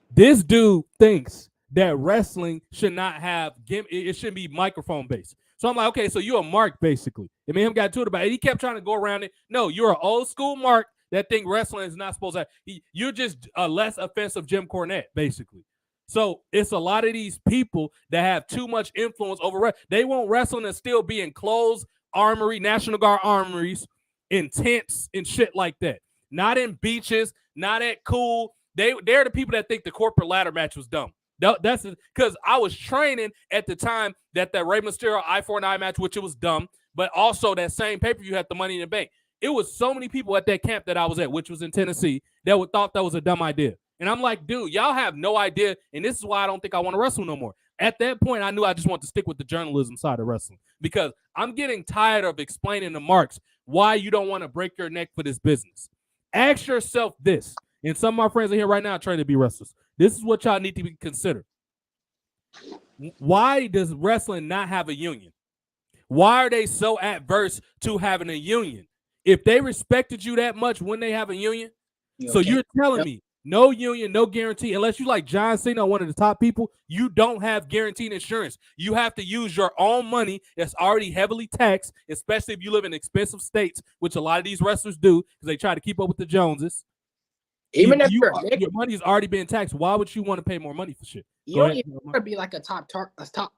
This dude thinks that wrestling should not have it shouldn't be microphone based. So I'm like, okay, so you're a mark basically. And me and him got to it about it. He kept trying to go around it. No, you're an old school mark. That thing wrestling is not supposed to have. You're just a less offensive Jim Cornette, basically. So it's a lot of these people that have too much influence over. They want wrestling to still be in closed armory, National Guard armories, in tents and shit like that. Not in beaches, not at cool. They're the people that think the corporate ladder match was dumb. That's because I was training at the time that Rey Mysterio I-4 and I match, which it was dumb, but also that same pay-per-view had the Money in the Bank. It was so many people at that camp that I was at, which was in Tennessee, that thought that was a dumb idea. And I'm like, dude, y'all have no idea. And this is why I don't think I want to wrestle no more. At that point, I knew I just want to stick with the journalism side of wrestling because I'm getting tired of explaining to marks why you don't want to break your neck for this business. Ask yourself this, and some of my friends are here right now trying to be wrestlers. This is what y'all need to consider. Why does wrestling not have a union? Why are they so adverse to having a union? If they respected you that much, wouldn't they have a union? So you're telling me no union, no guarantee, unless you like John Cena, one of the top people, you don't have guaranteed insurance. You have to use your own money that's already heavily taxed, especially if you live in expensive states, which a lot of these wrestlers do because they try to keep up with the Joneses. Even if your money is already being taxed, why would you want to pay more money for shit? You don't even want to be like a top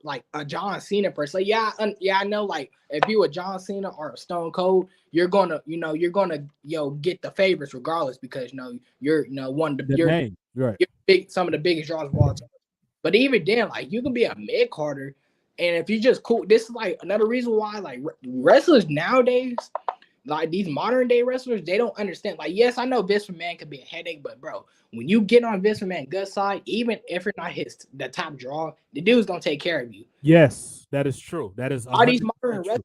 like a John Cena person. Like, I know. Like, if you a John Cena or a Stone Cold, you're gonna get the favorites regardless because you're one of the you're big, some of the biggest draws of all time. But even then, like, you can be a mid carder, and if you just cool, this is like another reason why like wrestlers nowadays. Like these modern day wrestlers, they don't understand. Like, yes, I know Vince McMahon could be a headache, but bro, when you get on Vince McMahon's good side, even if you're not the top draw, the dude's gonna take care of you. Yes, that is true. That is all these modern wrestlers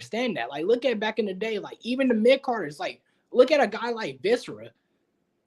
understand that. Like, look at back in the day, like even the mid carders. Like, look at a guy like Viscera.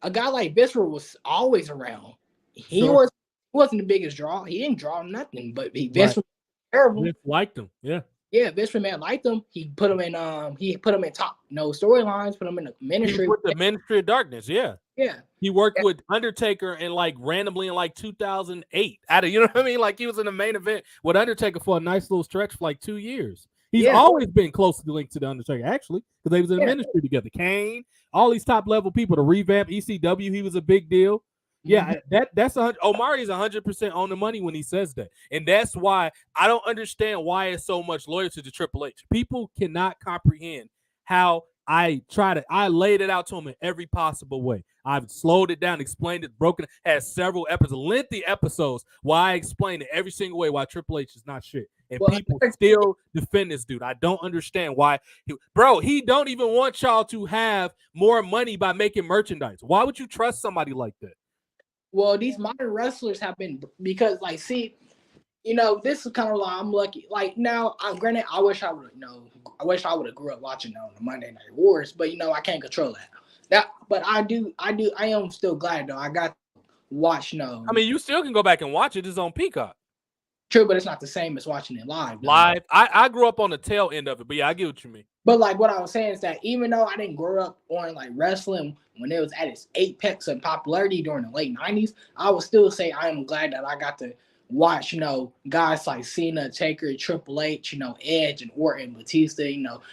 A guy like Viscera was always around. He wasn't the biggest draw. He didn't draw nothing, but Vince was terrible. Vince liked him, yeah. Yeah, Vince McMahon liked him. He put him in top storylines, put him in the ministry. With the Ministry of Darkness, yeah. Yeah. He worked with Undertaker and like randomly in like 2008. You know what I mean? Like he was in the main event with Undertaker for a nice little stretch for like 2 years. He's always been closely linked to the Undertaker, actually, because they was in the ministry together. Kane, all these top level people to revamp ECW, he was a big deal. Yeah, that's Omari's 100% on the money when he says that, and that's why I don't understand why it's so much loyalty to Triple H. People cannot comprehend how I laid it out to them in every possible way. I've slowed it down, explained it, broken it, had several lengthy episodes why I explained it every single way why Triple H is not shit, and people still defend this dude. I don't understand why, he don't even want y'all to have more money by making merchandise. Why would you trust somebody like that? Well, these modern wrestlers have been because, like, see, This is kind of like I'm lucky. Like now, granted, I wish I would have grew up watching on the Monday Night Wars, but I can't control that. But I am still glad though. I got to watch. I mean, you still can go back and watch it. It's on Peacock. True, but it's not the same as watching it live. Live, I grew up on the tail end of it, but yeah, I get what you mean. But like what I was saying is that even though I didn't grow up on like wrestling when it was at its apex of popularity during the late 90s, I would still say I am glad that I got to watch, guys like Cena, Taker, Triple H, Edge and Orton, Batista,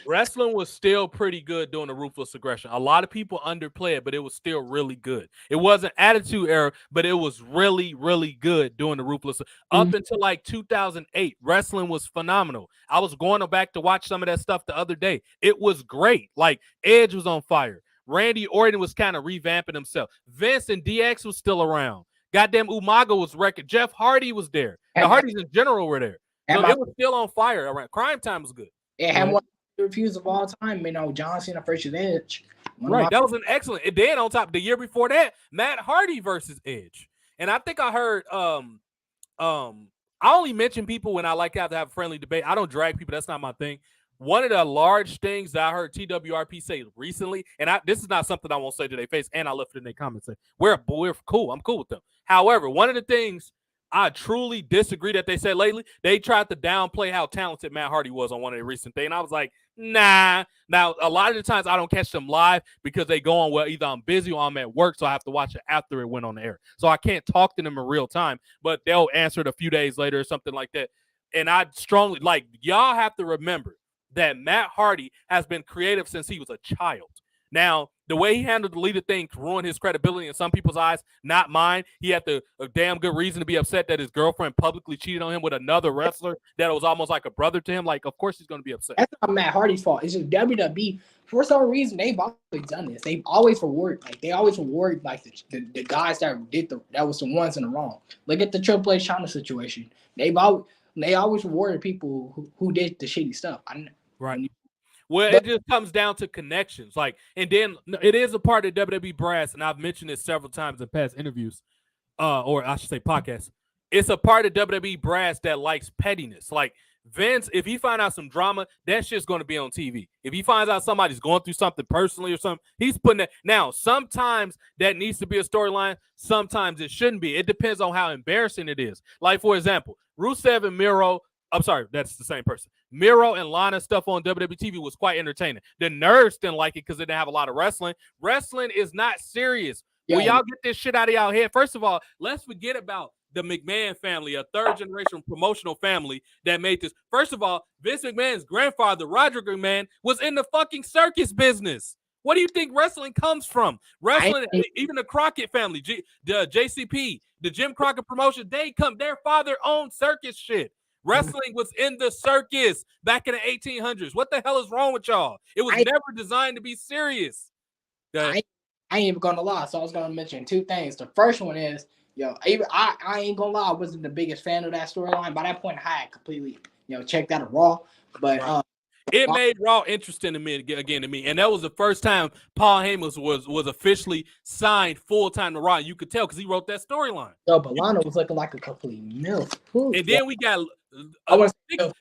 Wrestling was still pretty good during the Ruthless Aggression. A lot of people underplay it, but it was still really good. It wasn't Attitude Era, but it was really, really good during the Ruthless. Up until like 2008, wrestling was phenomenal. I was going back to watch some of that stuff the other day. It was great. Like Edge was on fire. Randy Orton was kind of revamping himself. Vince and DX was still around. Goddamn Umaga was wrecking. Jeff Hardy was there. The Hardys in general were there. So it was still on fire around. Crime Time was good. It had one of the reviews of all time. John Cena versus Edge. Right. That was an excellent. And then on top, the year before that, Matt Hardy versus Edge. And I think I heard I only mention people when I like to have a friendly debate. I don't drag people. That's not my thing. One of the large things that I heard TWRP say recently, and this is not something I won't say to their face, and I left it in their comments. Say, we're cool. I'm cool with them. However, one of the things I truly disagree that they said lately, they tried to downplay how talented Matt Hardy was on one of the recent things. And I was like, nah. Now, a lot of the times I don't catch them live because they go on, well, either I'm busy or I'm at work, so I have to watch it after it went on the air. So I can't talk to them in real time, but they'll answer it a few days later or something like that. And I strongly, y'all have to remember that Matt Hardy has been creative since he was a child. Now, the way he handled the leader thing ruined his credibility in some people's eyes, not mine. He had a damn good reason to be upset that his girlfriend publicly cheated on him with another wrestler that was almost like a brother to him. Like, of course he's going to be upset. That's not Matt Hardy's fault. It's just WWE. For some reason, they've always done this. They've always reward the guys that was the ones in the wrong. Look at the Triple H China situation. They always rewarded people who did the shitty stuff. Right. Well, it just comes down to connections. And then it is a part of WWE brass, and I've mentioned this several times in past interviews, or I should say podcasts. It's a part of WWE brass that likes pettiness. Like Vince, if he find out some drama, that shit's going to be on TV. If he finds out somebody's going through something personally or something, he's putting that. Now, sometimes that needs to be a storyline. Sometimes it shouldn't be. It depends on how embarrassing it is. Like, for example, Rusev and Miro. I'm sorry, that's the same person. Miro and Lana stuff on WWE TV was quite entertaining. The nerds didn't like it because they didn't have a lot of wrestling. Wrestling is not serious. Yeah. Will y'all get this shit out of y'all head? First of all, let's forget about the McMahon family, a third-generation promotional family that made this. First of all, Vince McMahon's grandfather, Roderick McMahon, was in the fucking circus business. What do you think wrestling comes from? Wrestling, even the Crockett family, the JCP, the Jim Crockett promotion, their father owned circus shit. Wrestling was in the circus back in the 1800s. What the hell is wrong with y'all? It was never designed to be serious. I ain't even gonna lie. So I was gonna mention two things. The first one is, I ain't gonna lie. I wasn't the biggest fan of that storyline. By that point, I had completely, checked out of Raw. But it made Raw interesting to me, and that was the first time Paul Heyman was officially signed full time to Raw. You could tell because he wrote that storyline. No, but Lana was looking like a complete milf. And then we got.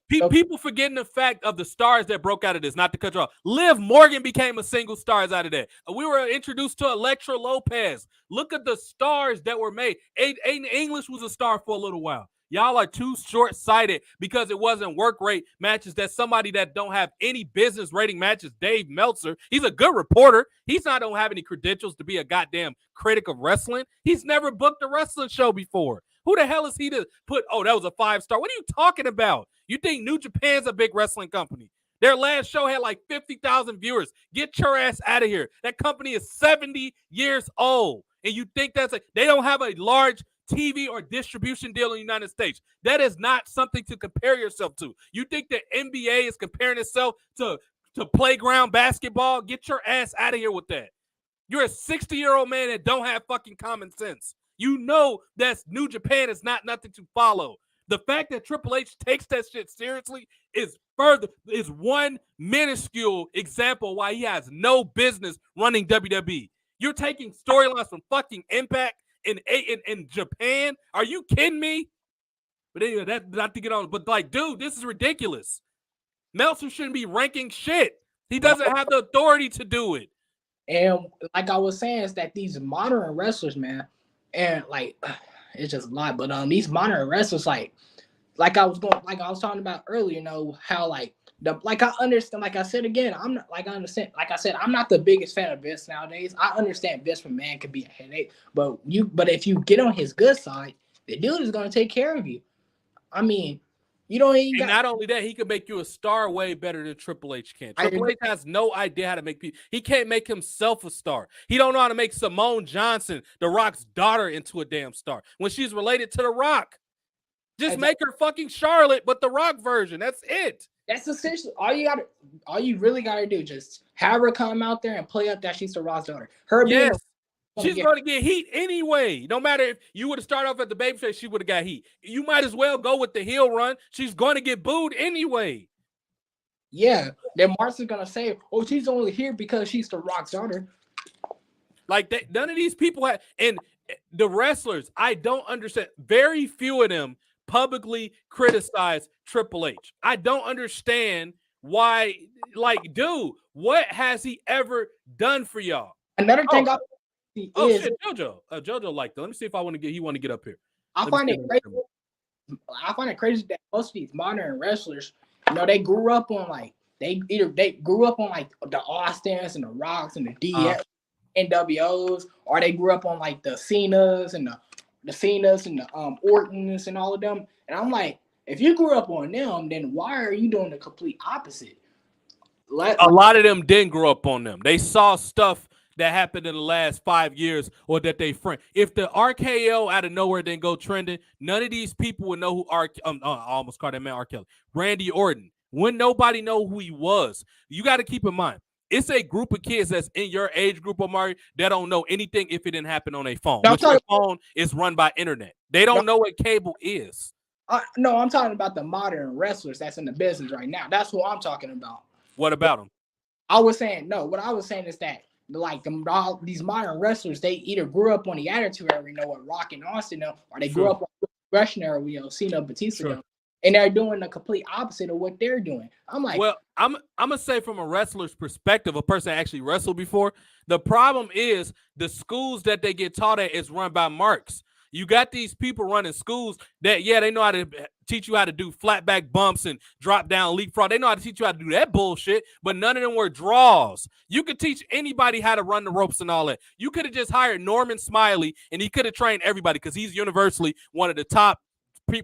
People forgetting the fact of the stars that broke out of this, not to cut you off. Liv Morgan became a single stars out of that. We were introduced to Elektra Lopez. Look at the stars that were made. Aiden English was a star for a little while. Y'all are too short-sighted because it wasn't work rate matches that somebody that don't have any business rating matches, Dave Meltzer, he's a good reporter. He's not don't have any credentials to be a goddamn critic of wrestling. He's never booked a wrestling show before. Who the hell is he to put, that was a 5-star? What are you talking about? You think New Japan's a big wrestling company? Their last show had like 50,000 viewers. Get your ass out of here. That company is 70 years old. And you think they don't have a large TV or distribution deal in the United States. That is not something to compare yourself to. You think the NBA is comparing itself to playground basketball? Get your ass out of here with that. You're a 60-year-old man that don't have fucking common sense. You know that New Japan is not nothing to follow. The fact that Triple H takes that shit seriously is one minuscule example why he has no business running WWE. You're taking storylines from fucking Impact in Japan? Are you kidding me? But anyway, that not to get on. But like, dude, this is ridiculous. Meltzer shouldn't be ranking shit. He doesn't have the authority to do it. And like I was saying, is that these modern wrestlers, man, and like it's just a lot. But these modern wrestlers, like I was talking about earlier, you know, how like I understand, like I said again, I'm not like I understand, like I said, I'm not the biggest fan of Vince nowadays. I understand Vince McMahon could be a headache, but if you get on his good side, the dude is gonna take care of you. I mean, you don't even not only that, he could make you a star way better than Triple H can. Triple H has no idea how to make people. He can't make himself a star. He don't know how to make Simone Johnson, The Rock's daughter, into a damn star when she's related to The Rock. Just make her fucking Charlotte, but the Rock version. That's it. That's essentially all you really gotta do. Just have her come out there and play up that she's the Rock's daughter. She's going to get heat anyway. No matter if you would have started off at the babyface, she would have got heat. You might as well go with the heel run. She's going to get booed anyway. Yeah. Then Martha's going to say, oh, she's only here because she's the Rock's daughter. Like, none of these people have. And the wrestlers, I don't understand. Very few of them publicly criticize Triple H. I don't understand why. Like, dude, what has he ever done for y'all? Another thing shit, JoJo liked it. Let me see if he want to get up here. I find it crazy that most of these modern wrestlers, you know, they grew up on like they grew up on like the Austins and the Rocks and the DX, NWOs, or they grew up on like the Cenas and the Ortons and all of them. And I'm like, if you grew up on them, then why are you doing the complete opposite? A lot of them didn't grow up on them. They saw stuff that happened in the last 5 years, or that they friend. If the RKO out of nowhere didn't go trending, none of these people would know who I almost called that man R. Kelly. Randy Orton. Wouldn't nobody know who he was? You got to keep in mind, it's a group of kids that's in your age group, Omari, that don't know anything if it didn't happen on a phone. Which their phone is run by internet. They don't know what cable is. No, I'm talking about the modern wrestlers that's in the business right now. That's what I'm talking about. What about them? What I was saying is that like these modern wrestlers, they either grew up on the Attitude Era, you know, what Rock and Austin know, or they grew up on the Progression Era, you know, Cena, Batista, and they're doing the complete opposite of what they're doing. I'm like, well, I'm gonna say from a wrestler's perspective, a person that actually wrestled before, the problem is the schools that they get taught at is run by marks. You got these people running schools that, they know how to teach you how to do flat back bumps and drop down leapfrog. They know how to teach you how to do that bullshit, but none of them were draws. You could teach anybody how to run the ropes and all that. You could have just hired Norman Smiley, and he could have trained everybody because he's universally one of the top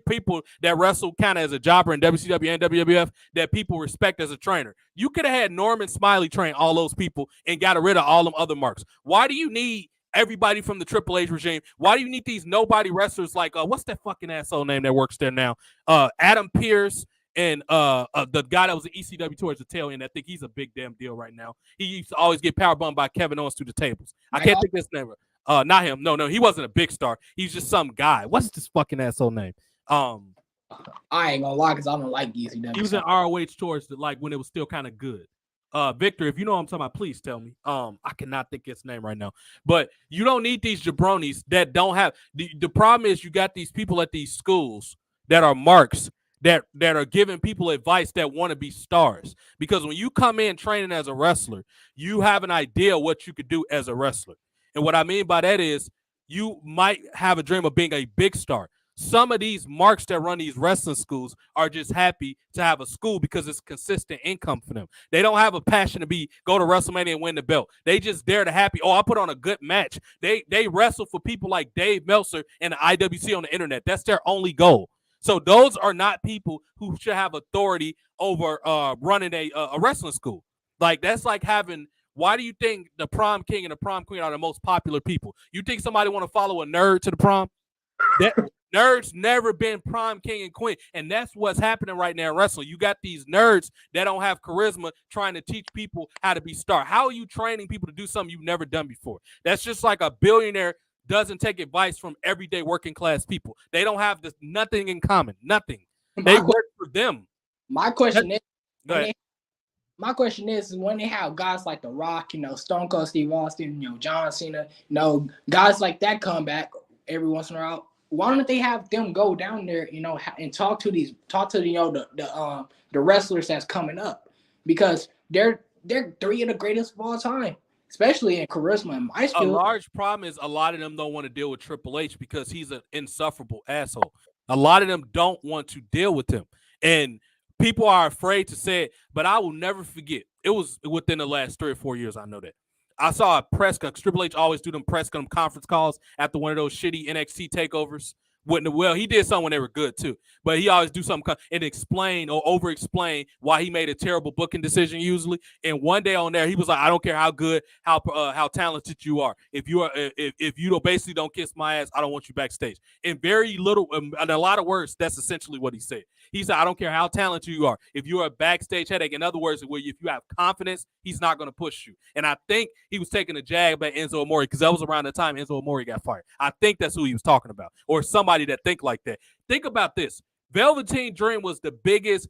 people that wrestle kind of as a jobber in WCW and WWF that people respect as a trainer. You could have had Norman Smiley train all those people and got rid of all them other marks. Why do you need everybody from the Triple H regime? Why do you need these nobody wrestlers like what's that fucking asshole name that works there now? Adam Pearce and the guy that was the ECW towards the tail end. I think he's a big damn deal right now. He used to always get power bombed by Kevin Owens through the tables. I can't think his name. Not him. No, he wasn't a big star. He's just some guy. What's this fucking asshole name? I ain't gonna lie because I don't like ECW. He was in ROH towards like when it was still kind of good. Victor, if you know what I'm talking about, please tell me. I cannot think his name right now. But you don't need these jabronis that don't have the problem is you got these people at these schools that are marks that are giving people advice that want to be stars. Because when you come in training as a wrestler, you have an idea what you could do as a wrestler. And what I mean by that is you might have a dream of being a big star. Some of these marks that run these wrestling schools are just happy to have a school because it's consistent income for them. They don't have a passion to go to WrestleMania and win the belt. They just there to happy. Oh, I put on a good match. They wrestle for people like Dave Meltzer and the IWC on the internet. That's their only goal. So those are not people who should have authority over running a wrestling school. Like that's like having. Why do you think the prom king and the prom queen are the most popular people? You think somebody want to follow a nerd to the prom? That nerds never been prom king and queen, and that's what's happening right now in wrestling. You got these nerds that don't have charisma trying to teach people how to be star. How are you training people to do something you've never done before? That's just like a billionaire doesn't take advice from everyday working class people. They don't have nothing in common. Nothing. They work for them. My question is when they have guys like The Rock, you know, Stone Cold Steve Austin, you know, John Cena, you know, guys like that come back every once in a while. why don't they have them go down there, and talk to the wrestlers that's coming up, because they're three of the greatest of all time, especially in charisma and my A skill. large problem is a lot of them don't want to deal with Triple H because he's an insufferable asshole. A lot of them don't want to deal with him. And people are afraid to say it, but I will never forget. It was within the last 3 or 4 years, I know that. I saw a press conference. Triple H always do them conference calls after one of those shitty NXT takeovers. Well, he did some when they were good too, but he always do something and explain or over explain why he made a terrible booking decision usually. And one day on there, he was like, "I don't care how good, how talented you are. If you are, if you don't basically don't kiss my ass, I don't want you backstage." In very little, in a lot of words, that's essentially what he said. He said, "I don't care how talented you are. If you're a backstage headache," in other words, if you have confidence, he's not going to push you. And I think he was taking a jab at Enzo Amore because that was around the time Enzo Amore got fired. I think that's who he was talking about, or somebody that think like that. Think about this. Velveteen Dream was the biggest,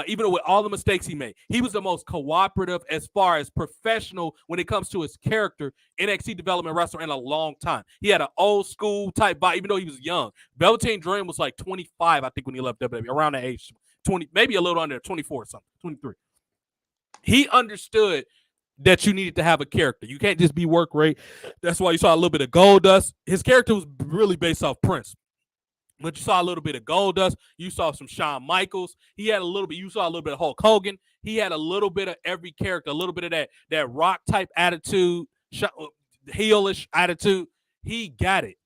even with all the mistakes he made, he was the most cooperative as far as professional when it comes to his character NXT development wrestler in a long time. He had an old school type body, even though he was young. Velveteen Dream was like 25, I think, when he left WWE, around that age, 20, maybe a little under 24 or something, 23. He understood that you needed to have a character. You can't just be work rate. That's why you saw a little bit of Goldust. His character was really based off Prince. But you saw a little bit of Goldust. You saw some Shawn Michaels. He had a little bit. You saw a little bit of Hulk Hogan. He had a little bit of every character, a little bit of that rock type attitude, heelish attitude. He got it.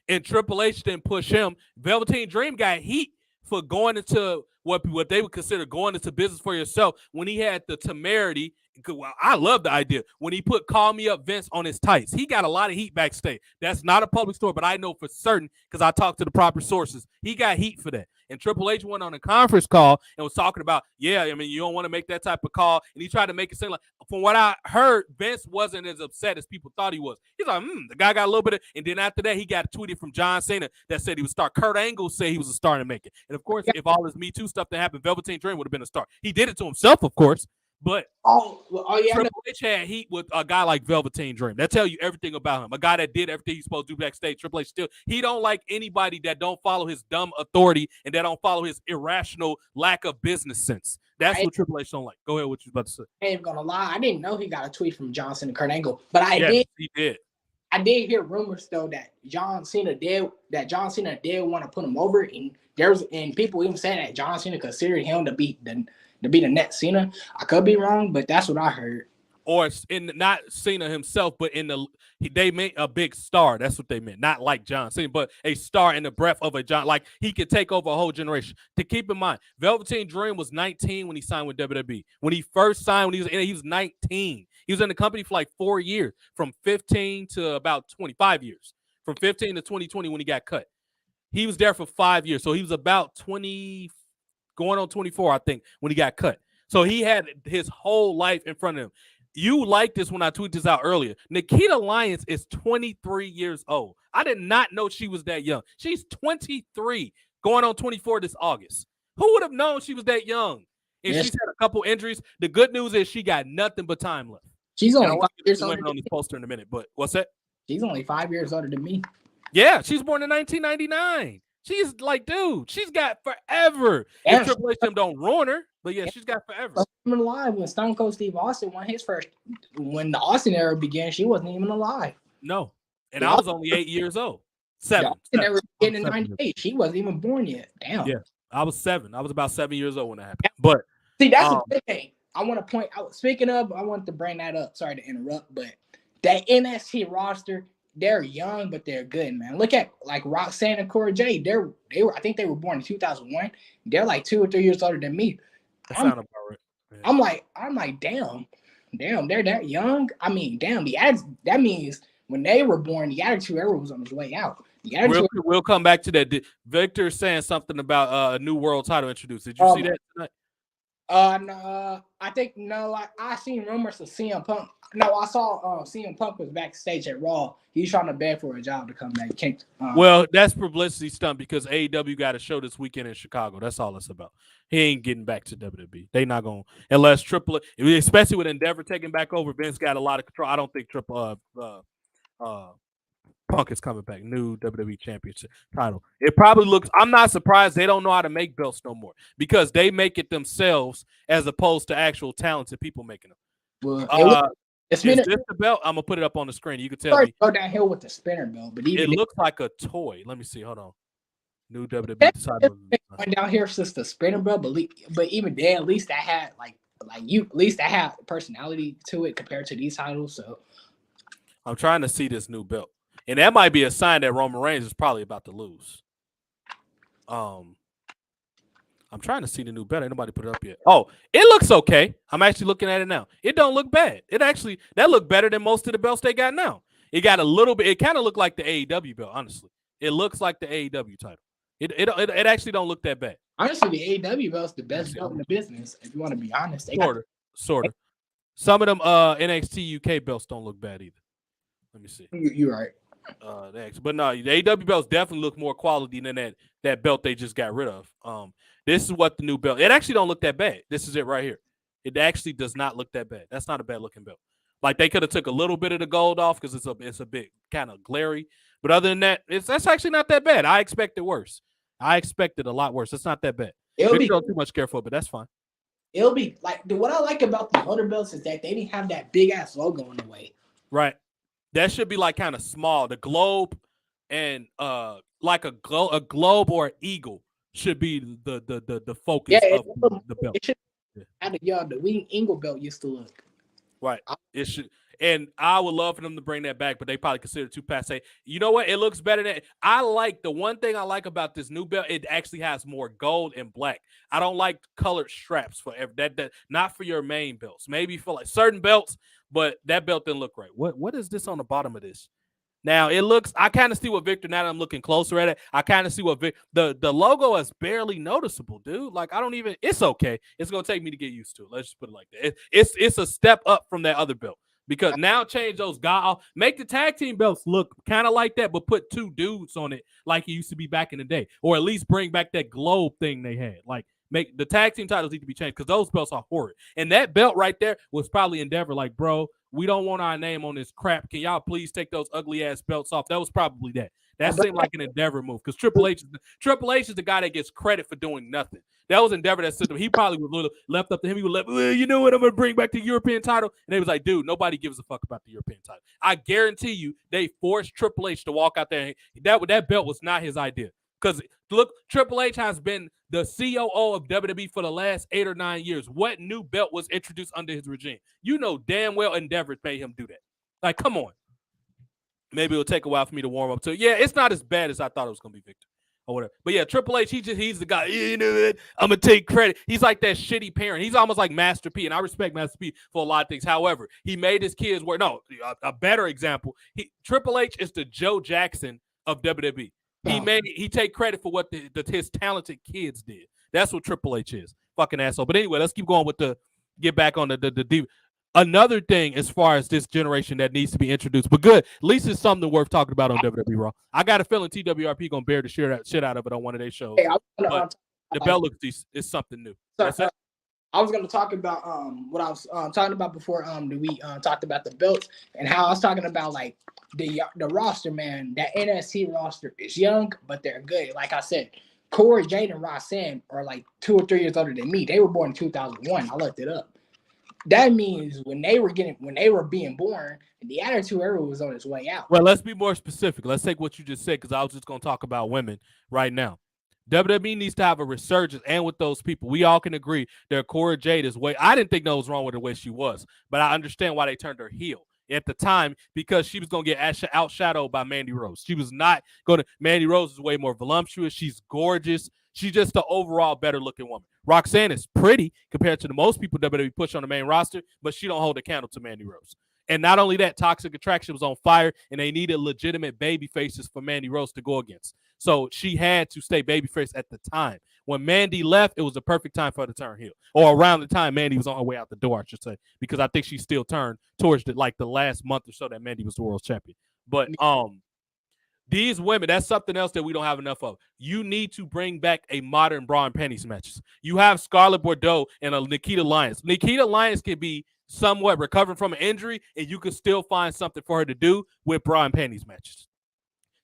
And Triple H didn't push him. Velveteen Dream got heat for going into what they would consider going into business for yourself when he had the temerity. I love the idea when he put "Call Me Up Vince" on his tights. He got a lot of heat backstage. That's not a public story, but I know for certain because I talked to the proper sources. He got heat for that. And Triple H went on a conference call and was talking about, yeah, I mean, you don't want to make that type of call. And he tried to make it seem like, from what I heard, Vince wasn't as upset as people thought he was. He's like, the guy got a little bit of, and then after that, he got tweeted from John Cena that said he was a star. Kurt Angle said he was a star to make it. And of course, if all this Me Too stuff that happened, Velveteen Dream would have been a star. He did it to himself, of course. But Triple H had heat with a guy like Velveteen Dream. That tell you everything about him. A guy that did everything he's supposed to do backstage. Triple H still, he don't like anybody that don't follow his dumb authority and that don't follow his irrational lack of business sense. That's what Triple H don't like. Go ahead, what you about to say. I ain't gonna lie, I didn't know he got a tweet from Johnson and Kurt Angle, but He did. I did hear rumors though that John Cena did want to put him over, and people even saying that John Cena considered him to be the next Cena. I could be wrong, but that's what I heard. Or in not Cena himself, but they meant a big star. That's what they meant. Not like John Cena, but a star in the breath of a John. Like he could take over a whole generation. To keep in mind, Velveteen Dream was 19 when he signed with WWE. When he first signed, he was 19. He was in the company for like 4 years, from 15 to about 25 years. From 15 to 2020 when he got cut. He was there for 5 years. So he was about 20, going on 24, I think, when he got cut. So he had his whole life in front of him. You liked this when I tweeted this out earlier. Nikita Lyons is 23 years old. I did not know she was that young. She's 23, going on 24 this August. Who would have known she was that young? And she's had a couple injuries. The good news is she got nothing but time left. She's only 5 years older on this poster in a minute, but what's that? She's only 5 years older than me. Yeah, she's born in 1999. She's like, dude, she's got forever. If Triple H don't ruin her, but yeah, she's got forever. Even alive when Stone Cold Steve Austin won his first, when the Austin era began, she wasn't even alive. No, and I was only 8 years old. 7. Never began in '98. She wasn't even born yet. Damn. Yeah, I was 7. I was about 7 years old when that happened. But see, that's the big thing. I want to point out. Speaking of, I want to bring that up. Sorry to interrupt, but that NXT roster. They're young, but they're good, man. Look at like Roxanne and Cora Jade. They were. I think they were born in 2001. They're like 2 or 3 years older than me. That sounds about right. Yeah. I'm like, damn, they're that young. I mean, damn, that means when they were born, the Attitude Era was on its way out. We'll come back to that. Victor saying something about a new world title introduced. Did you see that tonight? No, I think no. I seen rumors of CM Punk. No, I saw CM Punk was backstage at Raw. He's trying to beg for a job to come back. Well, that's publicity stunt because AEW got a show this weekend in Chicago. That's all it's about. He ain't getting back to WWE. They not going unless Triple, especially with Endeavor taking back over. Vince got a lot of control. I don't think Punk is coming back, new WWE Championship title. It probably looks. I'm not surprised they don't know how to make belts no more because they make it themselves as opposed to actual talented people making them. Well, is this the belt? I'm gonna put it up on the screen. You can tell me. Go downhill with the spinner belt, but even it looks like a toy. Let me see. Hold on. New WWE title. Went down here since the spinner belt, but even then, at least I had at least I had personality to it compared to these titles. So I'm trying to see this new belt. And that might be a sign that Roman Reigns is probably about to lose. I'm trying to see the new belt. Ain't nobody put it up yet. Oh, it looks okay. I'm actually looking at it now. It don't look bad. That look better than most of the belts they got now. It got a little bit. It kind of looked like the AEW belt, honestly. It looks like the AEW title. It actually don't look that bad. Honestly, the AEW belt's the best belt in the business. If you want to be honest, sort of. Some of them NXT UK belts don't look bad either. Let me see. You're right. But no, the AEW belts definitely look more quality than that belt they just got rid of. This is what the new belt. It actually don't look that bad. This is it right here. It actually does not look that bad. That's not a bad looking belt. Like they could have took a little bit of the gold off because it's a bit kind of glary. But other than that, that's actually not that bad. I expected worse. I expected a lot worse. It's not that bad. It'll be too much careful, but that's fine. It'll be like what I like about the other belts is that they didn't have that big ass logo in the way. Right. That should be like kind of small. The globe and like a globe or an eagle should be the focus of the belt. It should how the Wing Eagle belt used to look. Right. It should. And I would love for them to bring that back, but they probably consider it too passe. You know what? It looks better than I like. The one thing I like about this new belt, it actually has more gold and black. I don't like colored straps for that. Not for your main belts. Maybe for like certain belts, but that belt didn't look right. What is this on the bottom of this? Now it looks. I kind of see what Victor. Now that I'm looking closer at it, I kind of see what the logo is barely noticeable, dude. Like I don't even. It's okay. It's gonna take me to get used to it. Let's just put it like that. It's a step up from that other belt. Because now change those guys, make the tag team belts look kind of like that, but put two dudes on it like it used to be back in the day, or at least bring back that globe thing they had. Like make the tag team titles need to be changed because those belts are horrid. And that belt right there was probably Endeavor. Like, bro, we don't want our name on this crap. Can y'all please take those ugly ass belts off? That was probably that. That seemed like an Endeavor move because Triple H is the guy that gets credit for doing nothing. That was Endeavor that said he probably was left up to him. He was like, well, you know what? I'm going to bring back the European title. And they was like, dude, nobody gives a fuck about the European title. I guarantee you they forced Triple H to walk out there. That belt was not his idea. Because, look, Triple H has been the COO of WWE for the last 8 or 9 years. What new belt was introduced under his regime? You know damn well Endeavor made him do that. Like, come on. Maybe it'll take a while for me to warm up to it. Yeah, it's not as bad as I thought it was going to be, Victor. Or whatever. But yeah, Triple H, he's the guy, you know what? I'm going to take credit. He's like that shitty parent. He's almost like Master P, and I respect Master P for a lot of things. However, he made his kids work. No, a better example. Triple H is the Joe Jackson of WWE. He take credit for what his talented kids did. That's what Triple H is. Fucking asshole. But anyway, let's keep going with get back on the another thing as far as this generation that needs to be introduced, but good. At least it's something worth talking about on WWE Raw. I got a feeling TWRP gonna bear the shit out of it on one of their shows. Hey, the belt looks decent. It's something new. So, I was gonna talk about what I was talking about before we talked about the belts and how I was talking about like the roster, man. That NXT roster is young, but they're good. Like I said, Corey, Jade, and Roxanne are like 2 or 3 years older than me. They were born in 2001. I looked it up. That means when they were being born, the Attitude Era was on its way out. Well, let's be more specific. Let's take what you just said because I was just going to talk about women right now. WWE needs to have a resurgence, and with those people, we all can agree that Cora Jade is way. I didn't think that was wrong with the way she was, but I understand why they turned her heel at the time because she was going to get outshadowed by Mandy Rose. She was not going to. Mandy Rose is way more voluptuous. She's gorgeous. She's just the overall better looking woman. Roxanne is pretty compared to the most people WWE push on the main roster, but she don't hold a candle to Mandy Rose. And not only that, Toxic Attraction was on fire, and they needed legitimate baby faces for Mandy Rose to go against. So she had to stay babyface at the time. When Mandy left, it was the perfect time for her to turn heel. Or around the time Mandy was on her way out the door, I should say, because I think she still turned towards the last month or so that Mandy was the world champion. But these women, that's something else that we don't have enough of. You need to bring back a modern bra and panties matches. You have Scarlett Bordeaux and a Nikita Lyons. Nikita Lyons can be somewhat recovering from an injury, and you can still find something for her to do with bra and panties matches.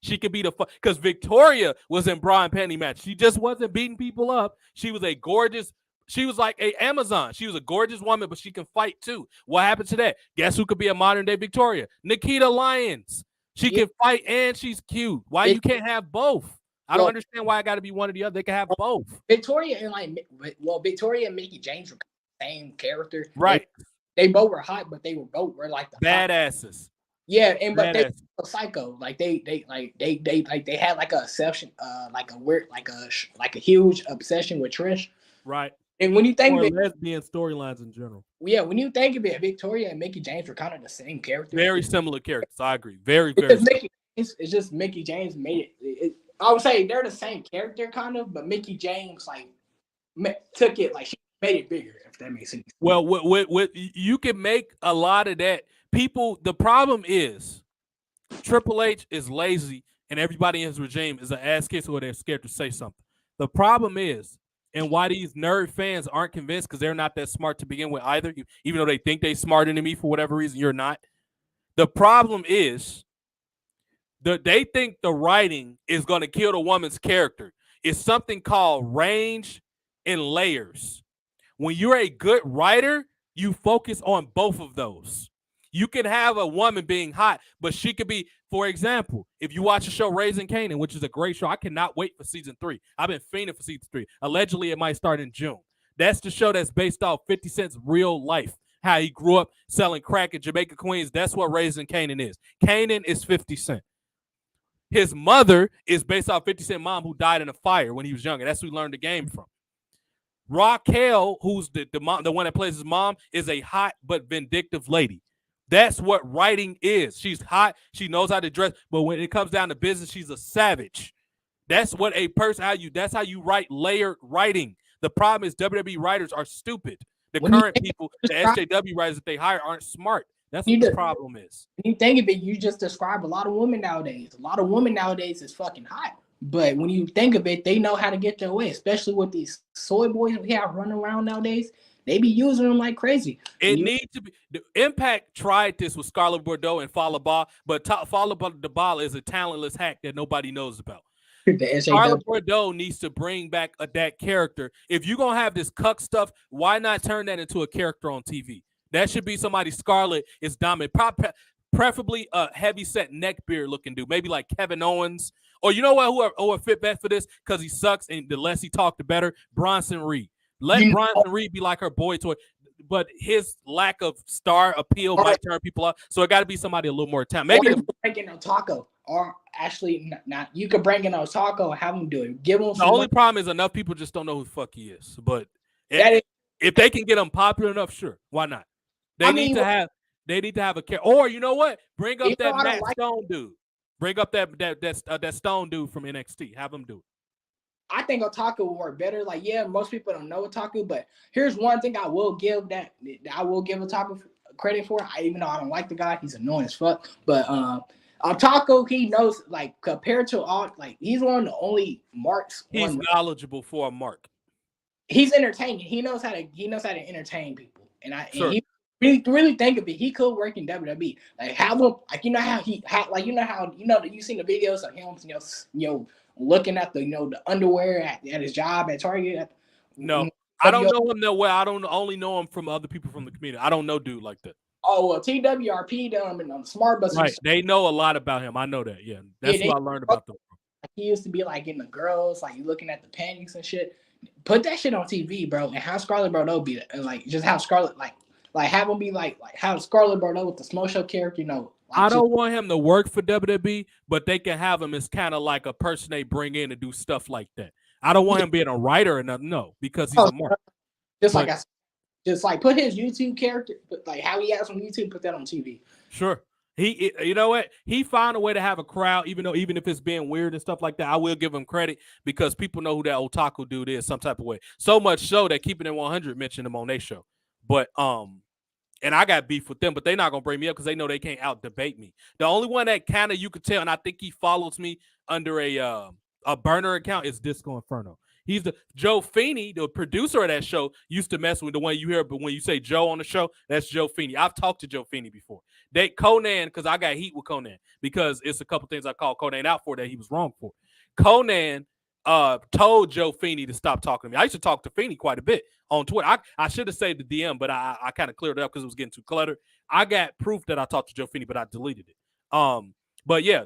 She could be the because Victoria was in bra and panty match. She just wasn't beating people up. She was a gorgeous. She was like a Amazon. She was a gorgeous woman, but she can fight too. What happened to that? Guess who could be a modern day Victoria? Nikita Lyons. She can fight and she's cute. Why you can't have both? I don't understand why I got to be one or the other. They can have both. Victoria and Victoria and Mickie James were the same character. Right. They both were hot, but they were both like the badasses. Yeah, and but they were psycho. Like they had like a obsession, like a huge obsession with Trish. Right. And when you think of lesbian storylines in general. Yeah, when you think of it, Victoria and Mickie James were kind of the same character. Very similar characters. I agree. Very similar. It's just Mickie James made it. I would say they're the same character, kind of, but Mickie James took it she made it bigger. If that makes sense. Well, with you can make a lot of that. People, the problem is Triple H is lazy, and everybody in his regime is an ass kiss or they're scared to say something. The problem is, and why these nerd fans aren't convinced because they're not that smart to begin with either, even though they think they're smarter than me for whatever reason, you're not. The problem is they think the writing is going to kill the woman's character. It's something called range and layers. When you're a good writer, you focus on both of those. You can have a woman being hot, but she could be, for example, if you watch the show Raising Kanan, which is a great show, I cannot wait for season 3. I've been fiending for season 3. Allegedly, it might start in June. That's the show that's based off 50 Cent's real life, how he grew up selling crack in Jamaica, Queens. That's what Raising Kanan is. Kanan is 50 Cent. His mother is based off 50 Cent mom who died in a fire when he was younger. That's who he learned the game from. Raquel, who's the one that plays his mom, is a hot but vindictive lady. That's what writing is. She's hot. She knows how to dress. But when it comes down to business, she's a savage. That's what a person, that's how you write layered writing. The problem is WWE writers are stupid. The current people, the SJW writers that they hire aren't smart. That's what the problem is. When you think of it, you just describe a lot of women nowadays. A lot of women nowadays is fucking hot. But when you think of it, they know how to get their way, especially with these soy boys we have running around nowadays. They be using them like crazy. It needs to be. The Impact tried this with Scarlett Bordeaux and Fallah Bahh, but Fallah Bahh is a talentless hack that nobody knows about. Scarlett Bordeaux needs to bring back that character. If you're going to have this cuck stuff, why not turn that into a character on TV? That should be somebody Scarlett is dominant. Preferably a heavy-set neckbeard looking dude. Maybe like Kevin Owens. Or you know what? Who would fit best for this? Because he sucks, and the less he talked, the better. Bronson Reed. Let Bronson Reed be like her boy toy. But his lack of star appeal might turn people off. So it got to be somebody a little more talented. Maybe bring in Otako, or actually not. You could bring in Otako and have him do it. Give him. The only problem is enough people just don't know who the fuck he is. But if they can get him popular enough, sure, why not? They need to have a character. Or you know what? Bring up that Matt Stone dude. Bring up that Stone dude from NXT. Have him do it. I think Otaku will work better. Like, yeah, most people don't know Otaku, but here's one thing I will give Otaku credit for. Even though I don't like the guy, he's annoying as fuck. But Otaku, he knows, like, compared to all, like, he's one of the only marks. He's knowledgeable for a mark. He's entertaining. He knows how to entertain people. And he really think of it, he could work in WWE. Like, have him, like, you've seen the videos of him, looking at the underwear at his job at Target. No, I don't know him that well. I don't only know him from other people from the community. I don't know dude like that. Oh, well, TWRP them and on the Smart Bus. Right, they know a lot about him. I know that. Yeah, that's what I learned about them. He used to be like in the girls, like looking at the panties and shit. Put that shit on TV, bro, and have Scarlett Bordeaux be like, just have Scarlett like have him be like have Scarlett Bordeaux with the Smoke Show character, I don't want him to work for WWE, but they can have him as kind of like a person they bring in to do stuff like that. I don't want him being a writer or nothing, no, because he's a mark. Just like put his YouTube character, like how he has on YouTube, put that on TV. Sure. You know what? He found a way to have a crowd, even if it's being weird and stuff like that. I will give him credit because people know who that Otaku dude is some type of way. So much so that Keeping It 100 mentioned him on their show. But and I got beef with them, but they're not gonna bring me up because they know they can't out debate me. The only one that kind of you could tell, and I think he follows me under a burner account, is Disco Inferno. He's the Joe Feeney, the producer of that show, used to mess with the one you hear, but when you say Joe on the show, that's Joe Feeney. I've talked to Joe Feeney before. Conan, because I got heat with Conan because it's a couple things I called Conan out for that he was wrong for. Conan told Joe Feeney to stop talking to me. I used to talk to Feeney quite a bit on Twitter. I should have saved the DM, but I kind of cleared it up because it was getting too cluttered. I got proof that I talked to Joe Feeney, but I deleted it. But yeah,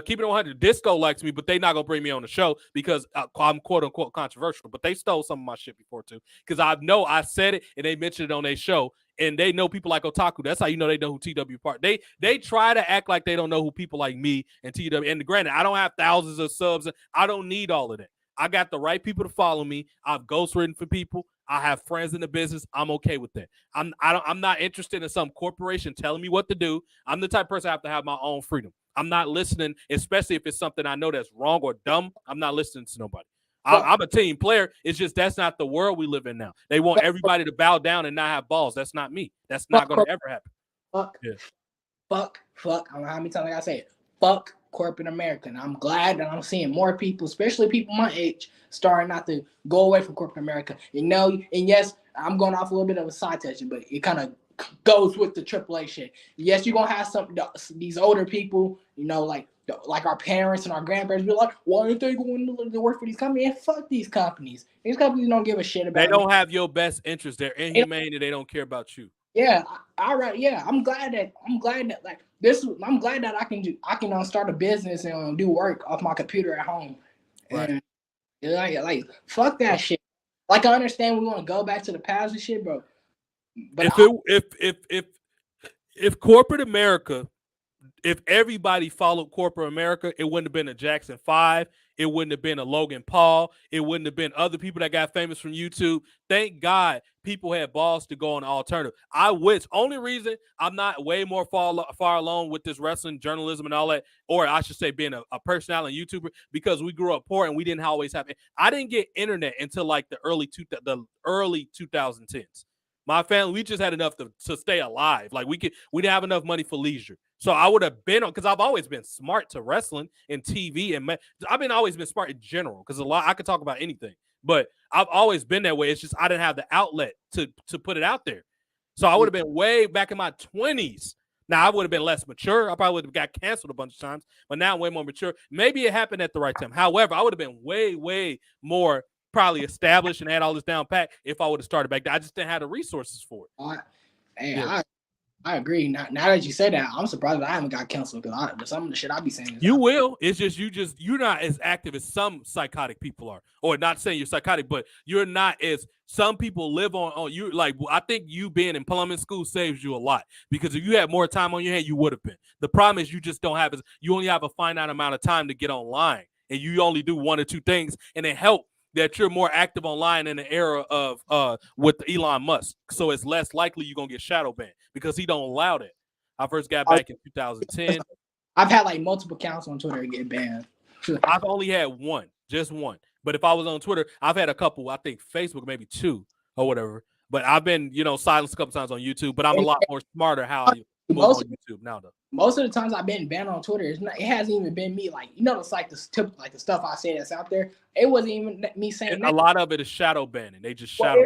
keep it 100. Disco likes me, but they not gonna bring me on the show because I'm quote unquote controversial. But they stole some of my shit before too, because I said it and they mentioned it on their show, and they know people like Otaku. That's how you know they know who TW part. They try to act like they don't know who people like me and TW. And granted, I don't have thousands of subs. I don't need all of that. I got the right people to follow me. I've ghostwritten for people. I have friends in the business. I'm okay with that. I'm not interested in some corporation telling me what to do. I'm the type of person I have to have my own freedom. I'm not listening, especially if it's something I know that's wrong or dumb. I'm not listening to nobody. I'm a team player. It's just that's not the world we live in now. They want everybody to bow down and not have balls. That's not me. That's not going to ever happen. Fuck. I don't know how many times I say it. Fuck corporate America. And I'm glad that I'm seeing more people, especially people my age, starting not to go away from corporate America. And yes, I'm going off a little bit of a side tangent, but it kind of goes with the AAA shit. Yes, you're gonna have these older people, like our parents and our grandparents, be like, why aren't they going to work for these companies? And fuck these companies. These companies don't give a shit about. They don't have your best interest. They're inhumane and they don't care about you. Yeah, all right. Yeah, I'm glad that like this. I'm glad that I can start a business and do work off my computer at home. Right. And like fuck that shit. Like I understand we want to go back to the past and shit, bro. But if corporate America, if everybody followed corporate America, it wouldn't have been a Jackson 5. It wouldn't have been a Logan Paul. It wouldn't have been other people that got famous from YouTube. Thank God people had balls to go on alternative. Only reason I'm not way more far along with this wrestling journalism and all that, or I should say being a personality and YouTuber, because we grew up poor and we didn't always have it. I didn't get internet until like the early 2010s. My family, we just had enough to stay alive. Like we didn't have enough money for leisure. So I would have been on, because I've always been smart to wrestling and TV, and I've always been smart in general, because I could talk about anything. But I've always been that way. It's just I didn't have the outlet to put it out there. So I would have been way back in my 20s. Now I would have been less mature. I probably would have got canceled a bunch of times, but now I'm way more mature. Maybe it happened at the right time. However, I would have been way, way more probably established and had all this down pat if I would have started back then. I just didn't have the resources for it. I agree. Now that you say that, I'm surprised that I haven't got canceled, because some of the shit I be saying. You will. It's just you're not as active as some psychotic people are. Or not saying you're psychotic, but you're not as some people live on you. Like, I think you being in plumbing school saves you a lot, because if you had more time on your hand, you would have been. The problem is you just don't have you only have a finite amount of time to get online, and you only do one or two things, and it helps that you're more active online in the era of with Elon Musk. So it's less likely you're going to get shadow banned, because he don't allow that. I first got back in 2010. I've had like multiple accounts on Twitter get banned. I've only had just one. But if I was on Twitter, I've had a couple, I think Facebook, maybe two or whatever. But I've been, silenced a couple times on YouTube, but I'm a lot more smarter how I move on YouTube now, though. Most of the times I've been banned on Twitter, it hasn't even been me. Like, it's like the stuff I say that's out there. It wasn't even me saying that. A lot of it is shadow banning. They just shadow.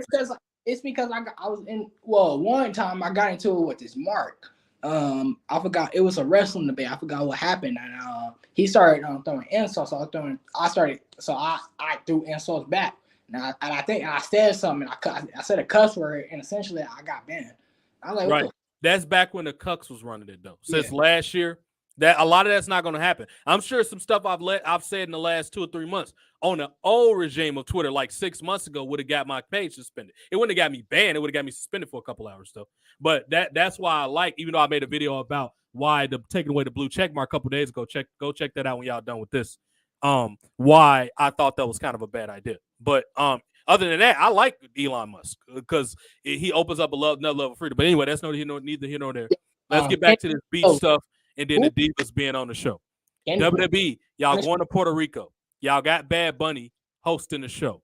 It's because I was in. Well, one time I got into it with this Mark. I forgot, it was a wrestling debate. I forgot what happened, and he started throwing insults. So I threw insults back. Now, and I think I said something. I said a cuss word, and essentially I got banned. I was like, right. That's back when the Cucks was running it, though. Since last year, that a lot of that's not going to happen. I'm sure some stuff I've said in the last 2 or 3 months on the old regime of Twitter, like 6 months ago, would have got my page suspended. It wouldn't have got me banned. It would have got me suspended for a couple hours, though. But that's why even though I made a video about why taking away the blue check mark a couple days ago, go check that out when y'all done with this. Why I thought that was kind of a bad idea. But other than that, I like Elon Musk because he opens up another level of freedom. But anyway, that's neither here nor there. Let's get back to this beach stuff and then the Divas being on the show. WWE, y'all going to Puerto Rico. Y'all got Bad Bunny hosting the show.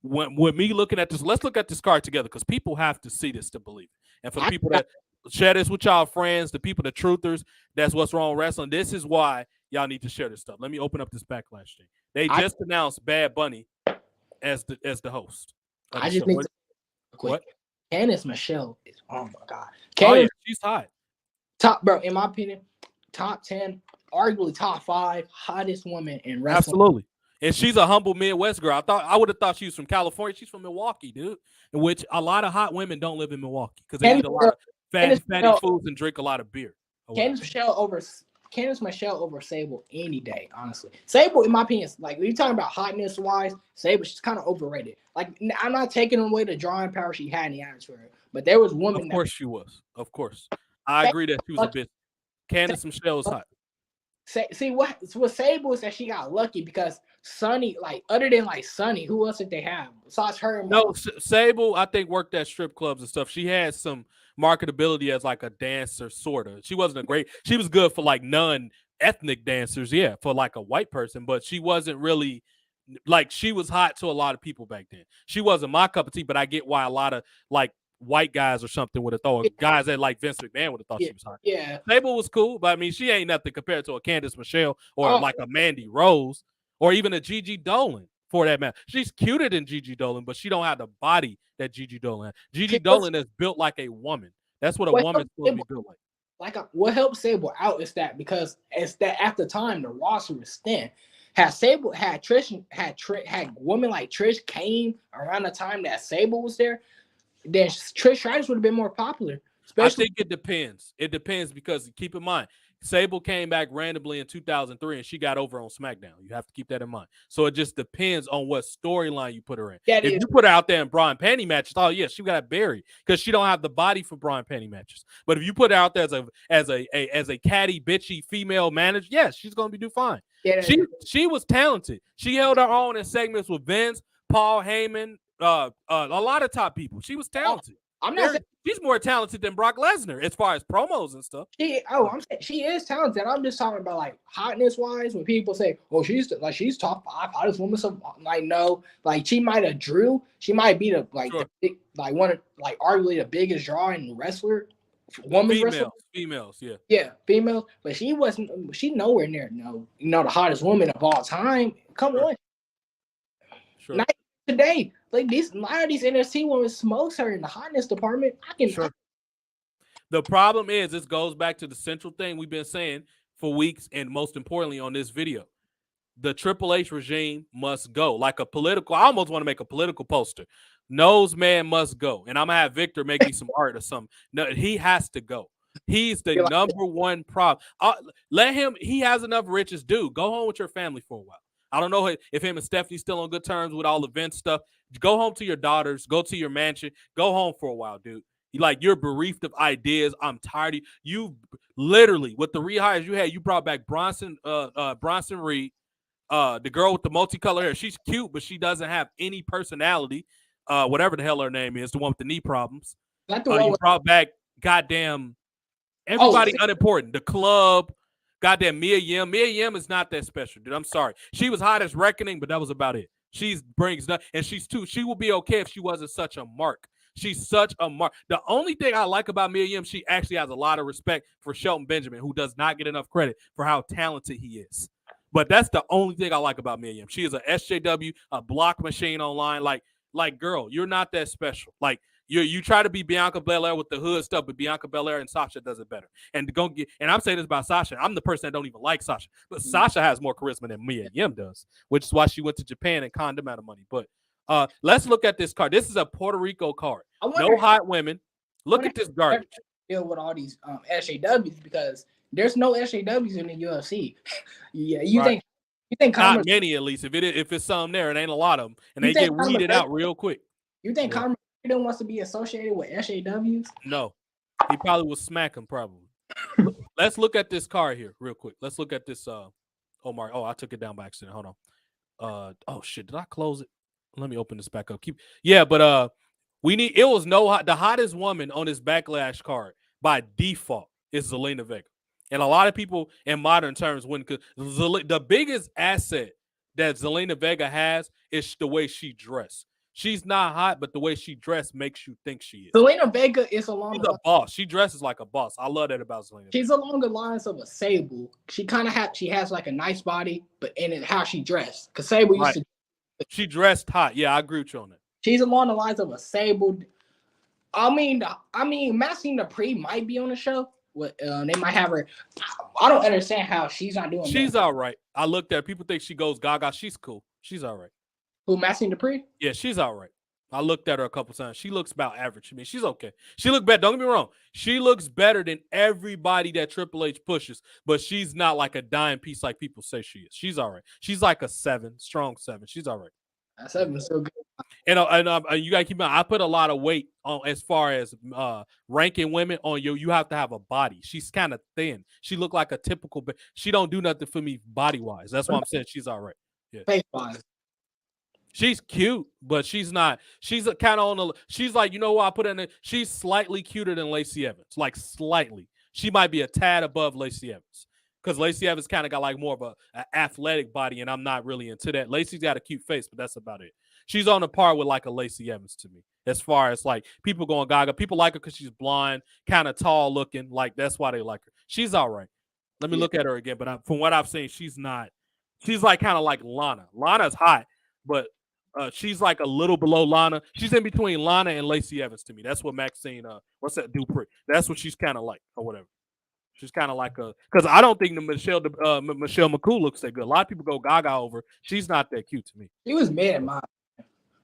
With me looking at this, let's look at this card together, because people have to see this to believe it. And for the people that share this with y'all friends, the people, the truthers, that's what's wrong with wrestling. This is why y'all need to share this stuff. Let me open up this Backlash thing. They just announced Bad Bunny as the host. I just need to quick. What? Candice Michelle is, oh my God. Oh yeah, Candice, she's hot. top, bro, in my opinion, top 10, arguably top 5 hottest woman in wrestling. Absolutely. And she's a humble Midwest girl. I would have thought she was from California. She's from Milwaukee, dude. In which a lot of hot women don't live in Milwaukee because they eat a lot of fatty foods and drink a lot of beer. Candice Michelle over Sable any day, honestly. Sable, in my opinion, like when you're talking about hotness wise, Sable, she's kind of overrated. Like I'm not taking away the drawing power she had in the atmosphere, but there was women. Of course she was. Of course, I agree that she was a bitch. Candice Michelle is hot. See what Sable is that she got lucky because Sunny, like other than like Sunny, who else did they have besides her? No, Sable, I think worked at strip clubs and stuff. She had some marketability as like a dancer, sorta. She wasn't a great. She was good for like non-ethnic dancers, yeah, for like a white person, but she wasn't really like she was hot to a lot of people back then. She wasn't my cup of tea, but I get why a lot of like white guys or something would have thought, guys that like Vince McMahon would have thought she was hot. Yeah, Sable was cool, but I mean, she ain't nothing compared to a Candice Michelle or like a Mandy Rose or even a Gigi Dolan for that matter. She's cuter than Gigi Dolan, but she don't have the body that Gigi Dolan has. Gigi Dolan is built like a woman. That's what a woman's supposed to be built like. What helped Sable out is that because it's that at the time the roster was thin. Had Sable had Trish had women like Trish came around the time that Sable was there, then Trish Stratus would have been more popular. I think it depends. It depends because keep in mind, Sable came back randomly in 2003 and she got over on SmackDown. You have to keep that in mind. So it just depends on what storyline you put her in. If you put her out there in bra and panty matches, oh yeah, she got buried because she don't have the body for bra and panty matches. But if you put her out there as a catty, bitchy female manager, yes, she's gonna do fine. Yeah, she was talented. She held her own in segments with Vince, Paul Heyman, a lot of top people. She was talented. I'm not saying she's more talented than Brock Lesnar as far as promos and stuff. I'm saying she is talented. I'm just talking about like hotness wise. When people say, "Oh, she's top 5 hottest woman," so like no, like she might have drew. She might be the one of like arguably the biggest drawing wrestler. Females, yeah. Yeah, females. But she wasn't. She nowhere near the hottest woman of all time. Come on. Sure. Not today. Like a lot of these NXT women smokes her in the hotness department. The problem is this goes back to the central thing we've been saying for weeks, and most importantly on this video. The Triple H regime must go. Like a political, I almost want to make a political poster. Nose man must go. And I'm gonna have Victor make me some art or something. No, he has to go. He's the number one problem. Let him, he has enough riches, dude. Go home with your family for a while. I don't know if him and Stephanie's still on good terms with all the Vince stuff. Go home to your daughters. Go to your mansion. Go home for a while, dude. You're bereaved of ideas. I'm tired of you. Literally, with the rehires you had, you brought back Bronson Reed, the girl with the multicolored hair. She's cute, but she doesn't have any personality. Whatever the hell her name is, the one with the knee problems. You brought back goddamn everybody unimportant. The Club. Goddamn Mia Yim. Mia Yim is not that special, dude. I'm sorry. She was hot as Reckoning, but that was about it. She brings nothing, and she will be okay if she wasn't such a mark. She's such a mark. The only thing I like about Mia Yim, she actually has a lot of respect for Shelton Benjamin, who does not get enough credit for how talented he is. But that's the only thing I like about Mia Yim. She is a SJW, a block machine online. Like girl, you're not that special. Like you try to be Bianca Belair with the hood stuff, but Bianca Belair and Sasha does it better. And I'm saying this about Sasha. I'm the person that don't even like Sasha, but Sasha has more charisma than Mia Yim does, which is why she went to Japan and conned them out of money. But let's look at this card. This is a Puerto Rico card. No hot women. Look at this garbage. Deal with all these SJWs because there's no SJWs in the UFC. Yeah, you think not many at least. If it's some there, it ain't a lot of them, and they get weeded out real quick. You think Conor McGregor wants to be associated with SJWs? No, he probably will smack him. Probably. Let's look at this card here real quick. Let's look at this. Omar. Oh, I took it down by accident. Hold on. Oh shit, did I close it? Let me open this back up. But it was the hottest woman on this Backlash card by default is Zelina Vega. And a lot of people in modern terms wouldn't, because the biggest asset that Zelina Vega has is the way she dressed. She's not hot, but the way she dressed makes you think she is. Zelina Vega is She's a boss. She dresses like a boss. I love that about Zelina. She's along the lines of a Sable. She has like a nice body, but in how she dressed. Because Sable used to She dressed hot. Yeah, I agree with you on that. She's along the lines of a Sable. I mean, Maxine Dupree might be on the show. They might have her. I don't understand how she's not doing. She's all right. I looked at her. People think she goes gaga. She's cool. She's all right. Who, Maxine Dupree? Yeah, she's all right. I looked at her a couple times. She looks about average to me. She's okay. She looked better. Don't get me wrong. She looks better than everybody that Triple H pushes, but she's not like a dime piece like people say she is. She's all right. She's like a 7, strong 7. She's all right. 7 is so good. And you gotta keep in mind, I put a lot of weight on as far as ranking women on you. You have to have a body. She's kind of thin. She looked like a typical. She don't do nothing for me body wise. That's why I'm saying she's all right. Yeah. Face wise. She's cute, but she's not. She's kind of on the. She's like, you know what I put in there? She's slightly cuter than Lacey Evans, like slightly. She might be a tad above Lacey Evans because Lacey Evans kind of got like more of a athletic body, and I'm not really into that. Lacey's got a cute face, but that's about it. She's on the par with like a Lacey Evans to me, as far as like people going gaga. People like her because she's blonde, kind of tall looking. Like that's why they like her. She's all right. Let me look at her again, but from what I've seen, she's not. She's like kind of like Lana. Lana's hot, but she's like a little below Lana. She's in between Lana and Lacey Evans to me. That's what Maxine, what's that, Dupree? That's what she's kind of like, or whatever. She's kind of like because I don't think the Michelle McCool looks that good. A lot of people go gaga over. She's not that cute to me. She was mad at mine.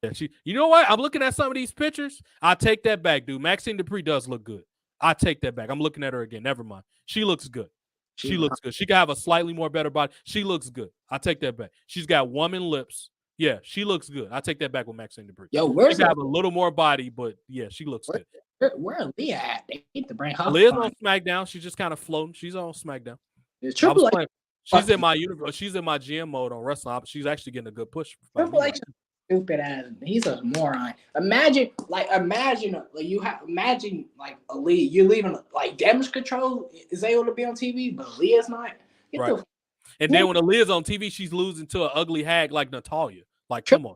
Yeah, you know what? I'm looking at some of these pictures. I take that back, dude. Maxine Dupree does look good. I take that back. I'm looking at her again. Never mind. She looks good. She looks good. She can have a slightly more better body. She looks good. I take that back. She's got woman lips. Yeah, she looks good. I take that back with Maxine Dupree. Yo, where's she have a little more body, but yeah, she looks good. Where Leah at? They need to bring her. Leah's on SmackDown. She's just kind of floating. She's on SmackDown. She's in my universe. She's in my GM mode on wrestling. She's actually getting a good push. Triple H, stupid ass. He's a moron. Imagine like Aaliyah. You're leaving like Damage Control is able to be on TV, but Aaliyah's not. Right. And then when Aaliyah's on TV, she's losing to an ugly hag like Natalya. Like, come on.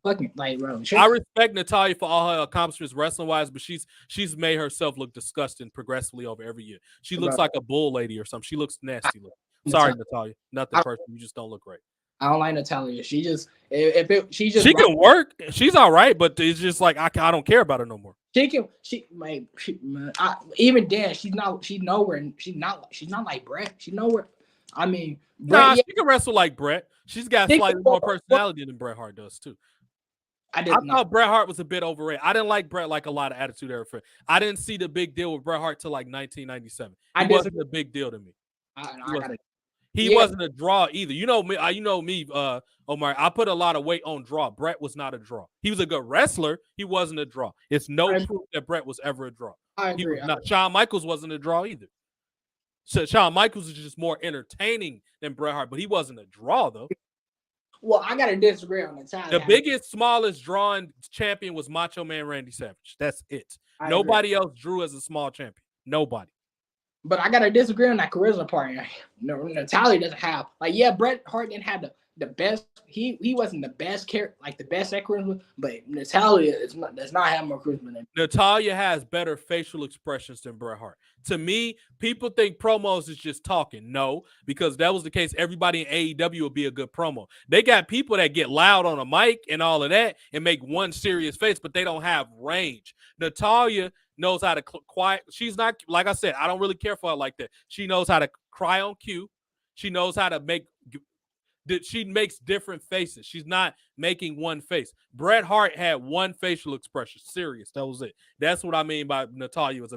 Fucking like, bro. I respect Natalya for all her accomplishments wrestling wise, but she's made herself look disgusting progressively over every year. She looks like a bull lady or something. She looks nasty. Sorry, Natalya. Nothing personal. You just don't look great. I don't like Natalya. She can work. She's all right, but it's just like I don't care about her no more. Even then she's nowhere. She's not like Brett. She's nowhere. I mean, Brett, she can wrestle like Brett. She's got slightly more personality than Bret Hart does too. I thought Bret Hart was a bit overrated. I didn't like Bret like a lot of Attitude Era fans. I didn't see the big deal with Bret Hart till like 1997. He wasn't a big deal to me. He wasn't a draw either. You know me, Omar. I put a lot of weight on draw. Bret was not a draw. He was a good wrestler. He wasn't a draw. It's no proof that Bret was ever a draw. I agree. Shawn Michaels wasn't a draw either. So Shawn Michaels is just more entertaining than Bret Hart, but he wasn't a draw though. Well, I gotta disagree on that. The biggest, smallest drawing champion was Macho Man Randy Savage. That's it. Nobody else drew as a small champion. Nobody. But I gotta disagree on that charisma part. No, Natalya doesn't have Bret Hart didn't have the best. He wasn't the best character, like the best at charisma. But Natalya does not have more charisma than Natalya has better facial expressions than Bret Hart. To me, people think promos is just talking. No, because that was the case. Everybody in AEW would be a good promo. They got people that get loud on a mic and all of that and make one serious face, but they don't have range. Natalya knows how to quiet. She's not, like I said, I don't really care for her like that. She knows how to cry on cue. She knows how to she makes different faces. She's not making one face. Bret Hart had one facial expression. Serious. That was it. That's what I mean by Natalya was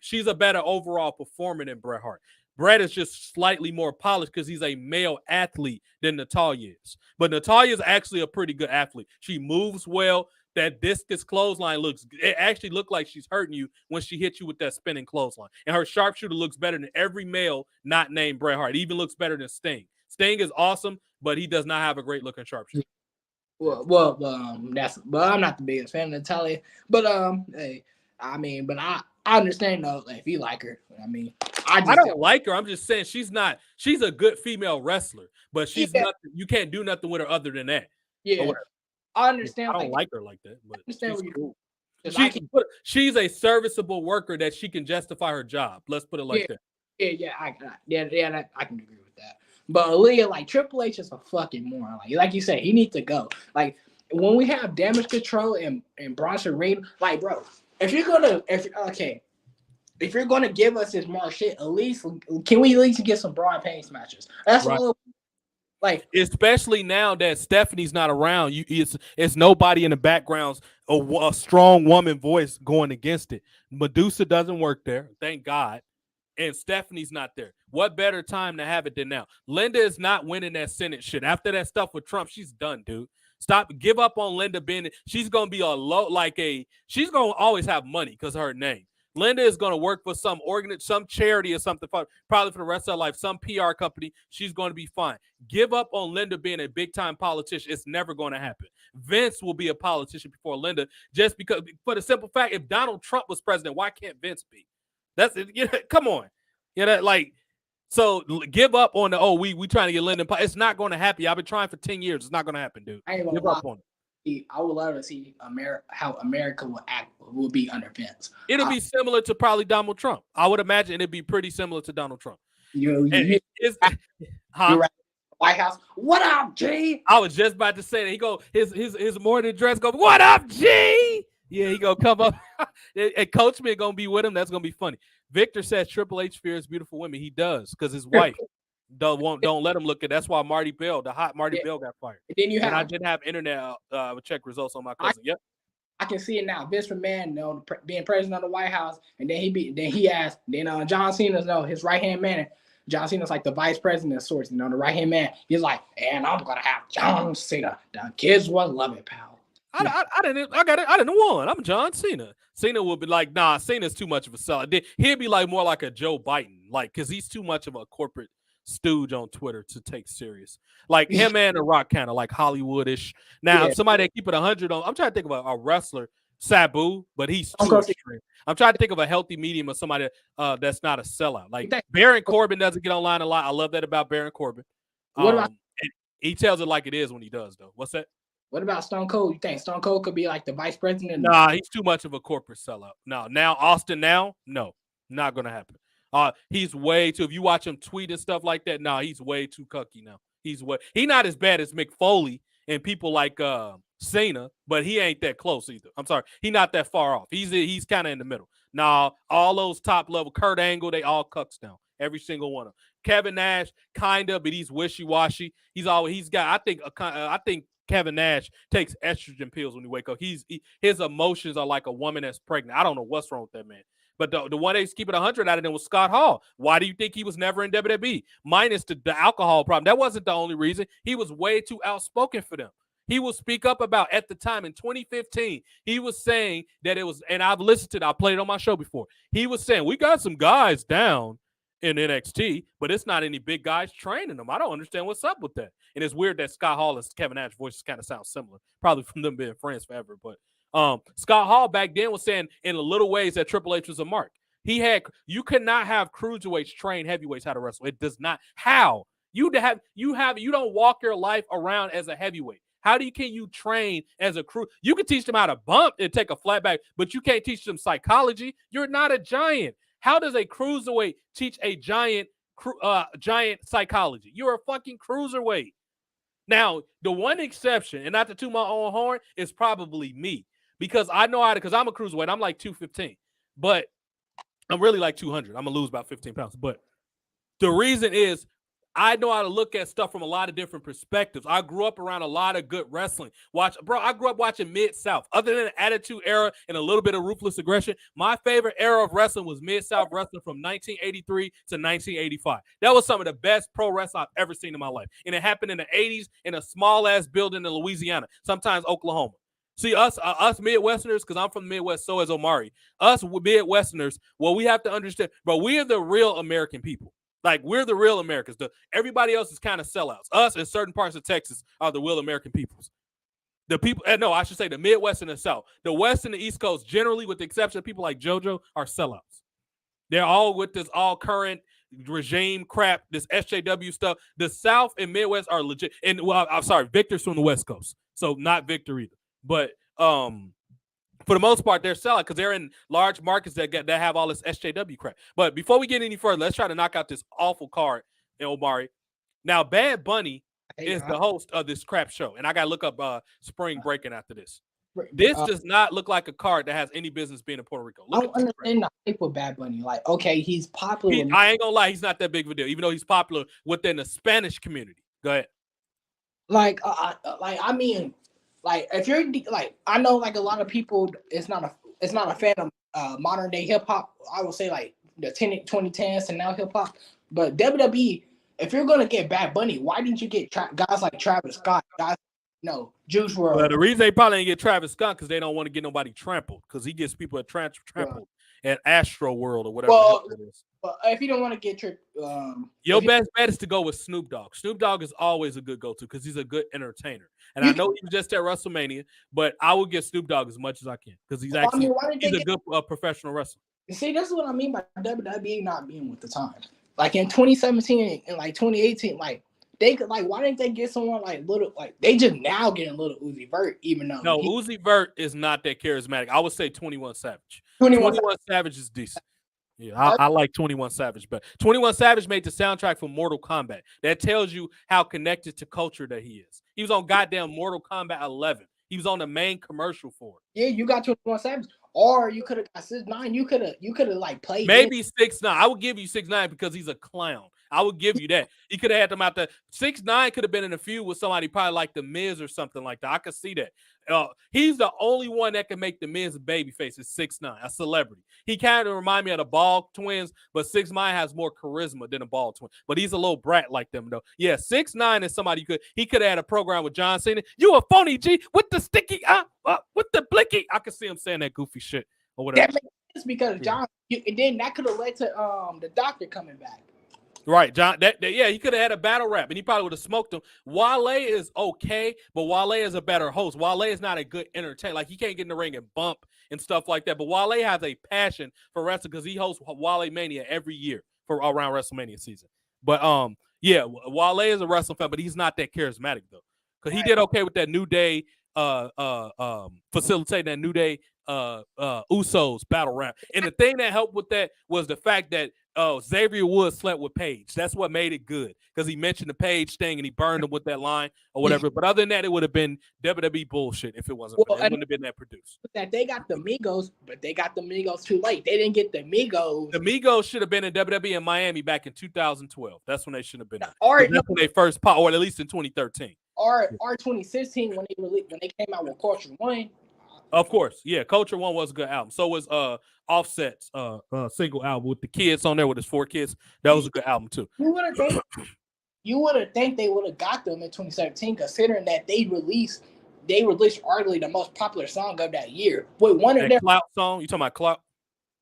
she's a better overall performer than Bret Hart. Bret is just slightly more polished because he's a male athlete than Natalya is. But Natalya is actually a pretty good athlete. She moves well. That discus clothesline it actually looked like she's hurting you when she hit you with that spinning clothesline. And her sharpshooter looks better than every male not named Bret Hart. It even looks better than Sting. Sting is awesome, but he does not have a great looking sharpshooter. Well, I'm not the biggest fan of Natalya. But I understand though if you like her. I don't like her. I'm just saying she's a good female wrestler, but she's nothing. You can't do nothing with her other than that. Yeah. I understand. I don't like her like that, but cool. She's a serviceable worker that she can justify her job. Let's put it like that. I can agree with that. But Aaliyah, like Triple H is a fucking moron. Like you said, he needs to go. Like when we have Damage Control and Bronson Reed, like bro, if you're gonna give us this more shit, at least can we at least get some Braun Pace matches? That's Right. all. Like especially now that Stephanie's not around, it's nobody in the backgrounds, a strong woman voice going against it. Medusa doesn't work there, thank God, and Stephanie's not there. What better time to have it than now? Linda is not winning that Senate shit. After that stuff with Trump, she's done, dude. Give up on Linda being. She's gonna be she's gonna always have money because of her name. Linda is going to work for some charity or something, probably for the rest of her life, some PR company. She's going to be fine. Give up on Linda being a big-time politician. It's never going to happen. Vince will be a politician before Linda, just because, for the simple fact, if Donald Trump was president, why can't Vince be? That's it. Come on. So give up on we trying to get Linda. It's not going to happen. I've been trying for 10 years. It's not going to happen, dude. Give up on it. I would love to see how America will be under Vince. It'll be similar to probably Donald Trump. I would imagine it'd be pretty similar to Donald Trump. You're right. White House. What up, G? I was just about to say that. He go his morning dress go. What up, G? Yeah, he gonna come up. And Coach Man gonna be with him. That's gonna be funny. Victor says Triple H fears beautiful women. He does because his wife. Don't let him look at. That's why the hot Marty Bell got fired. And then I didn't have internet. I would check results on my cousin. Yep. I can see it now. Vince McMahon, being president of the White House, and then John Cena's his right hand man. John Cena's like the vice president of sorts. The right hand man. He's like, and I'm gonna have John Cena. The kids will love it, pal. I didn't want. I'm John Cena. Cena would be like, nah, Cena's too much of a seller. He'd be like more like a Joe Biden, like because he's too much of a corporate stooge on Twitter to take serious. Like him and The Rock, kind of like Hollywoodish. Now, somebody that keep it 100 on. I'm trying to think of a wrestler, Sabu, but he's too extreme. I'm trying to think of a healthy medium of somebody that's not a sellout. Like Baron Corbin doesn't get online a lot. I love that about Baron Corbin. What about? He tells it like it is when he does, though. What's that? What about Stone Cold? You think Stone Cold could be like the vice president? Nah, he's too much of a corporate sellout. Now Austin, no, not gonna happen. He's way too. If you watch him tweet and stuff like that, he's way too cucky now. He's not as bad as Mick Foley and people like Cena, but he ain't that close either. I'm sorry, he's not that far off. He's kind of in the middle. Now all those top level, Kurt Angle, they all cucks now. Every single one of them. Kevin Nash, kinda, but he's wishy washy. I think Kevin Nash takes estrogen pills when he wake up. His emotions are like a woman that's pregnant. I don't know what's wrong with that man. But the one that's keeping 100 out of them was Scott Hall. Why do you think he was never in WWE? Minus the alcohol problem. That wasn't the only reason. He was way too outspoken for them. He will speak up about, at the time in 2015, he was saying that it was, and I've listened to it, I played it on my show before. He was saying, we got some guys down in NXT, but it's not any big guys training them. I don't understand what's up with that. And it's weird that Scott Hall and Kevin Nash voices kind of sound similar, probably from them being friends forever, but Scott Hall back then was saying in little ways that Triple H was a mark. You cannot have cruiserweights train heavyweights how to wrestle. It does not. How? You don't walk your life around as a heavyweight. Can you train as a crew? You can teach them how to bump and take a flat back, but you can't teach them psychology. You're not a giant. How does a cruiserweight teach a giant psychology? You're a fucking cruiserweight. Now, the one exception, and not to toot my own horn, is probably me. Because I know because I'm a cruiserweight. I'm like 215. But I'm really like 200. I'm going to lose about 15 pounds. But the reason is I know how to look at stuff from a lot of different perspectives. I grew up around a lot of good wrestling. I grew up watching Mid-South. Other than the Attitude Era and a little bit of Ruthless Aggression, my favorite era of wrestling was Mid-South wrestling from 1983 to 1985. That was some of the best pro wrestling I've ever seen in my life. And it happened in the 80s in a small-ass building in Louisiana, sometimes Oklahoma. See, us Midwesterners, because I'm from the Midwest, so is Omari. Us Midwesterners, we have to understand, we are the real American people. Like, we're the real Americans. Everybody else is kind of sellouts. Us in certain parts of Texas are the real American peoples. The people, I should say the Midwest and the South. The West and the East Coast, generally, with the exception of people like JoJo, are sellouts. They're all with this all current regime crap, this SJW stuff. The South and Midwest are legit. And, I'm sorry, Victor's from the West Coast. So, not Victor either. But, for the most part, they're selling because they're in large markets that have all this SJW crap. But before we get any further, let's try to knock out this awful card in Omari. Now, Bad Bunny is the host of this crap show, and I gotta look up Spring Breakin' after this. This does not look like a card that has any business being in Puerto Rico. I don't understand the hype with Bad Bunny. Like, okay, he's popular. I ain't gonna lie, he's not that big of a deal, even though he's popular within the Spanish community. Go ahead. Like, I mean, like if you're like, I know like a lot of people, it's not a fan of modern day hip hop. I would say like the 2010s and now hip hop. But WWE, if you're gonna get Bad Bunny, why didn't you get guys like Travis Scott, guys? No, Juice WRLD. Well, the reason they probably didn't get Travis Scott because they don't want to get nobody trampled, because he gets people trampled at Astro World or whatever it is. But if you don't want to get your best bet is to go with Snoop Dogg. Snoop Dogg is always a good go-to because he's a good entertainer. And I know he was just at WrestleMania, but I will get Snoop Dogg as much as I can because he's actually he's a good professional wrestler. See, this is what I mean by WWE not being with the times. Like in 2017 and like 2018, like they could why didn't they get someone like they just now getting Little Uzi Vert, even though Uzi Vert is not that charismatic. I would say 21 Savage. 21 Savage is decent. Yeah, I like 21 Savage, but 21 Savage made the soundtrack for Mortal Kombat. That tells you how connected to culture that he is. He was on goddamn Mortal Kombat 11. He was on the main commercial for it. Yeah, you got 21 Savage, or you could have got 6ix9ine. You could have like played. Maybe 6ix9ine. I would give you 6ix9ine because he's a clown. I would give you that. He could have had them out there. 6ix9ine could have been in a feud with somebody probably like The Miz or something like that. I could see that. He's the only one that can make The Miz a babyface is 6ix9ine, a celebrity. He kind of remind me of the Ball twins, but 6ix9ine has more charisma than a Ball twin. But he's a little brat like them, though. Yeah, 6ix9ine is somebody he could have had a program with John Cena. You a phony G with the sticky, with the blicky. I could see him saying that goofy shit or whatever. That makes sense because John, and then that could have led to the Doctor coming back. Right, John. He could have had a battle rap, and he probably would have smoked him. Wale is okay, but Wale is a better host. Wale is not a good entertainer. Like, he can't get in the ring and bump and stuff like that. But Wale has a passion for wrestling because he hosts Wale Mania every year for around WrestleMania season. But Wale is a wrestling fan, but he's not that charismatic though, because he did okay with that New Day, facilitating that New Day Usos battle rap. And the thing that helped with that was the fact that Xavier Woods slept with Paige. That's what made it good, because he mentioned the Paige thing and he burned him with that line or whatever. But other than that, it would have been WWE bullshit if it wasn't. It wouldn't have been that produced. That they got the Migos, but they got the Migos too late. They didn't get the Migos. The Migos should have been in WWE in Miami back in 2012. That's when they should have been. That's when they first popped, or at least in 2013. Or 2016 when they came out with Culture 1. Of course, yeah. Culture 1 was a good album. So was Offset's single album with the kids on there with his 4 kids. That was a good album too. You would have think they would have got them in 2017, considering that they released arguably the most popular song of that year with one of their Clout song. You talking about Clout?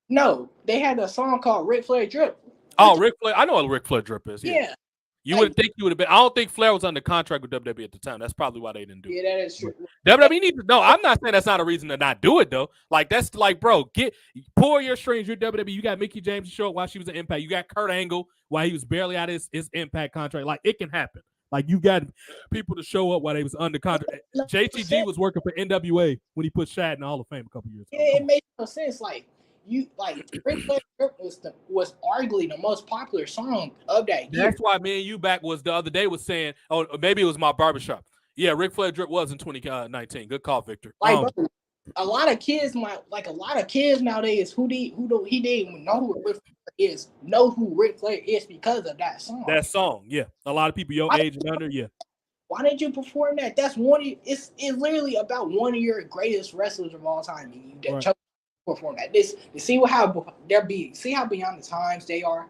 No, they had a song called Ric Flair Drip. Oh, Ric Flair. I know what Ric Flair Drip is. Yeah. You would think you would have been. I don't think Flair was under contract with WWE at the time. That's probably why they didn't do it. Yeah, that is true. WWE needs to know. I'm not saying that's not a reason to not do it though. Like, that's like, bro, pull your strings. You're WWE. You got Mickie James to show up while she was in Impact. You got Kurt Angle while he was barely out of his Impact contract. Like, it can happen. Like, you got people to show up while they was under contract. JTG was working for NWA when he put Shad in the Hall of Fame a couple years ago. Yeah, it made no sense. Ric Flair Drip was arguably the most popular song of that year. That's why me and you back was the other day was saying, oh, maybe it was my barbershop. Yeah, Ric Flair Drip was in 2019. Good call, Victor. Bro, a lot of kids nowadays he didn't even know who Ric Flair is. Know who Ric Flair is because of that song. That song, yeah. A lot of people your age and under, yeah. Why didn't you perform that? That's it's literally about one of your greatest wrestlers of all time. And you chose perform that. See how beyond the times they are.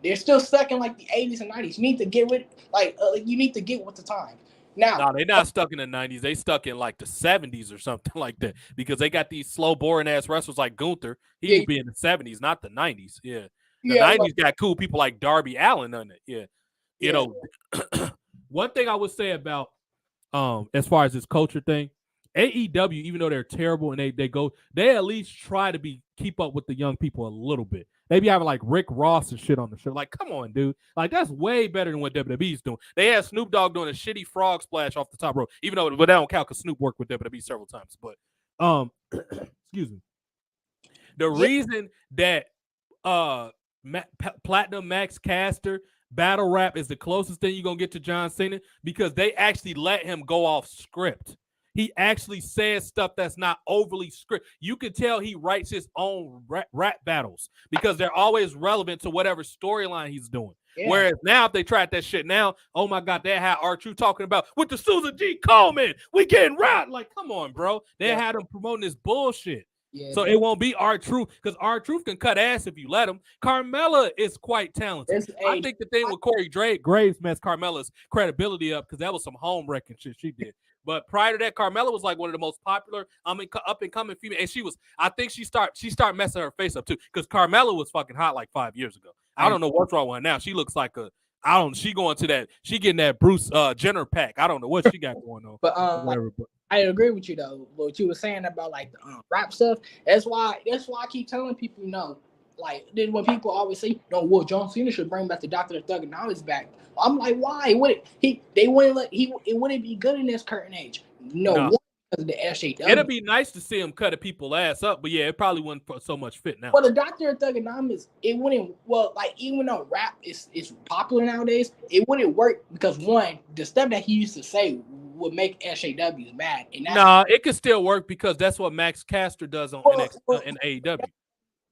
They're still stuck in like the 80s and 90s. You need to get with you need to get with the times. Now, they're not stuck in the 90s. They stuck in like the 70s or something like that, because they got these slow, boring ass wrestlers like Gunther. He would be in the 70s, not the 90s. Yeah, the 90s got cool people like Darby Allin on it. Yeah, you know. One thing I would say about as far as this culture thing, AEW, even though they're terrible and they at least try to keep up with the young people a little bit. They be having like Rick Ross and shit on the show. Like, come on, dude. Like, that's way better than what WWE's doing. They had Snoop Dogg doing a shitty frog splash off the top rope, even though that don't count because Snoop worked with WWE several times. But excuse me. The reason that Platinum Max Caster battle rap is the closest thing you're going to get to John Cena because they actually let him go off script. He actually says stuff that's not overly script. You can tell he writes his own rap battles because they're always relevant to whatever storyline he's doing. Yeah. Whereas now, if they tried that shit now, oh my God, they had R-Truth talking about with the Susan G. Coleman, we getting right. Like, come on, bro. They had him promoting this bullshit. Yeah, so it won't be R-Truth because R-Truth can cut ass if you let him. Carmella is quite talented. I think the thing with Corey Graves messed Carmella's credibility up because that was some home wrecking shit she did. But prior to that, Carmella was like one of the most popular up and coming female, and I think she start messing her face up too because Carmella was fucking hot like 5 years ago. I don't know what's wrong with her now. She looks like she going to that, she getting that Bruce Jenner pack. I don't know what she got going on. But I agree with you though. What you were saying about like the rap stuff. That's why I keep telling people, like then when people always say, no, well, John Cena should bring back the Dr. Thugonomics back. I'm like, why? It wouldn't be good in this current age. No. Because of the SJW. It'd be nice to see him cut people's ass up, but yeah, it probably wouldn't put so much fit now. Well, the Dr. Thugonomics, it wouldn't. Well, like even though rap is popular nowadays, it wouldn't work because one, the stuff that he used to say would make SJWs mad. It could still work because that's what Max Caster does on in AEW.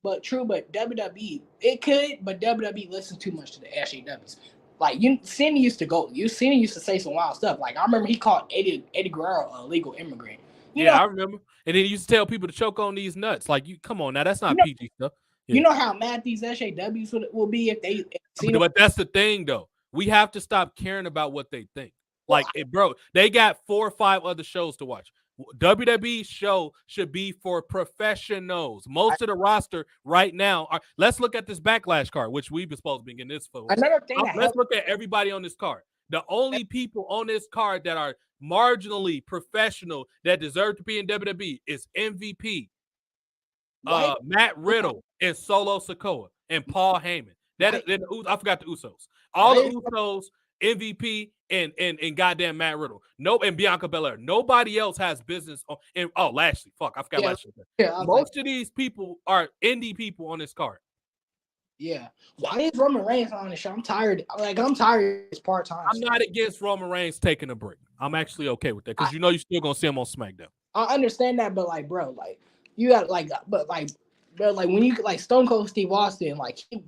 But WWE, it could, but WWE listens too much to the SJWs. Like Cena used to say some wild stuff. Like I remember he called Eddie Guerrero a illegal immigrant. I remember. And then he used to tell people to choke on these nuts. Like come on now, that's not PG stuff. Yeah. You know how mad these SJWs will be if they. But that's the thing though. We have to stop caring about what they think. Like bro, they got 4 or 5 other shows to watch. WWE show should be for professionals. Most of the roster right now are. Let's look at this Backlash card, which we've been supposed to be getting this for. Another thing. Let's look at everybody on this card. The only people on this card that are marginally professional that deserve to be in WWE is MVP, Matt Riddle, and Solo Sikoa, and Paul Heyman. I forgot the Usos. All the Usos, MVP, and goddamn Matt Riddle. And Bianca Belair. Nobody else has business on. And Lashley. Fuck, I forgot Lashley. Yeah, most of these people are indie people on this card. Yeah. Why is Roman Reigns on the show? I'm tired. I'm tired. It's part-time. I'm not against Roman Reigns taking a break. I'm actually okay with that because you're still gonna see him on SmackDown. I understand that, but you got when you Stone Cold Steve Austin,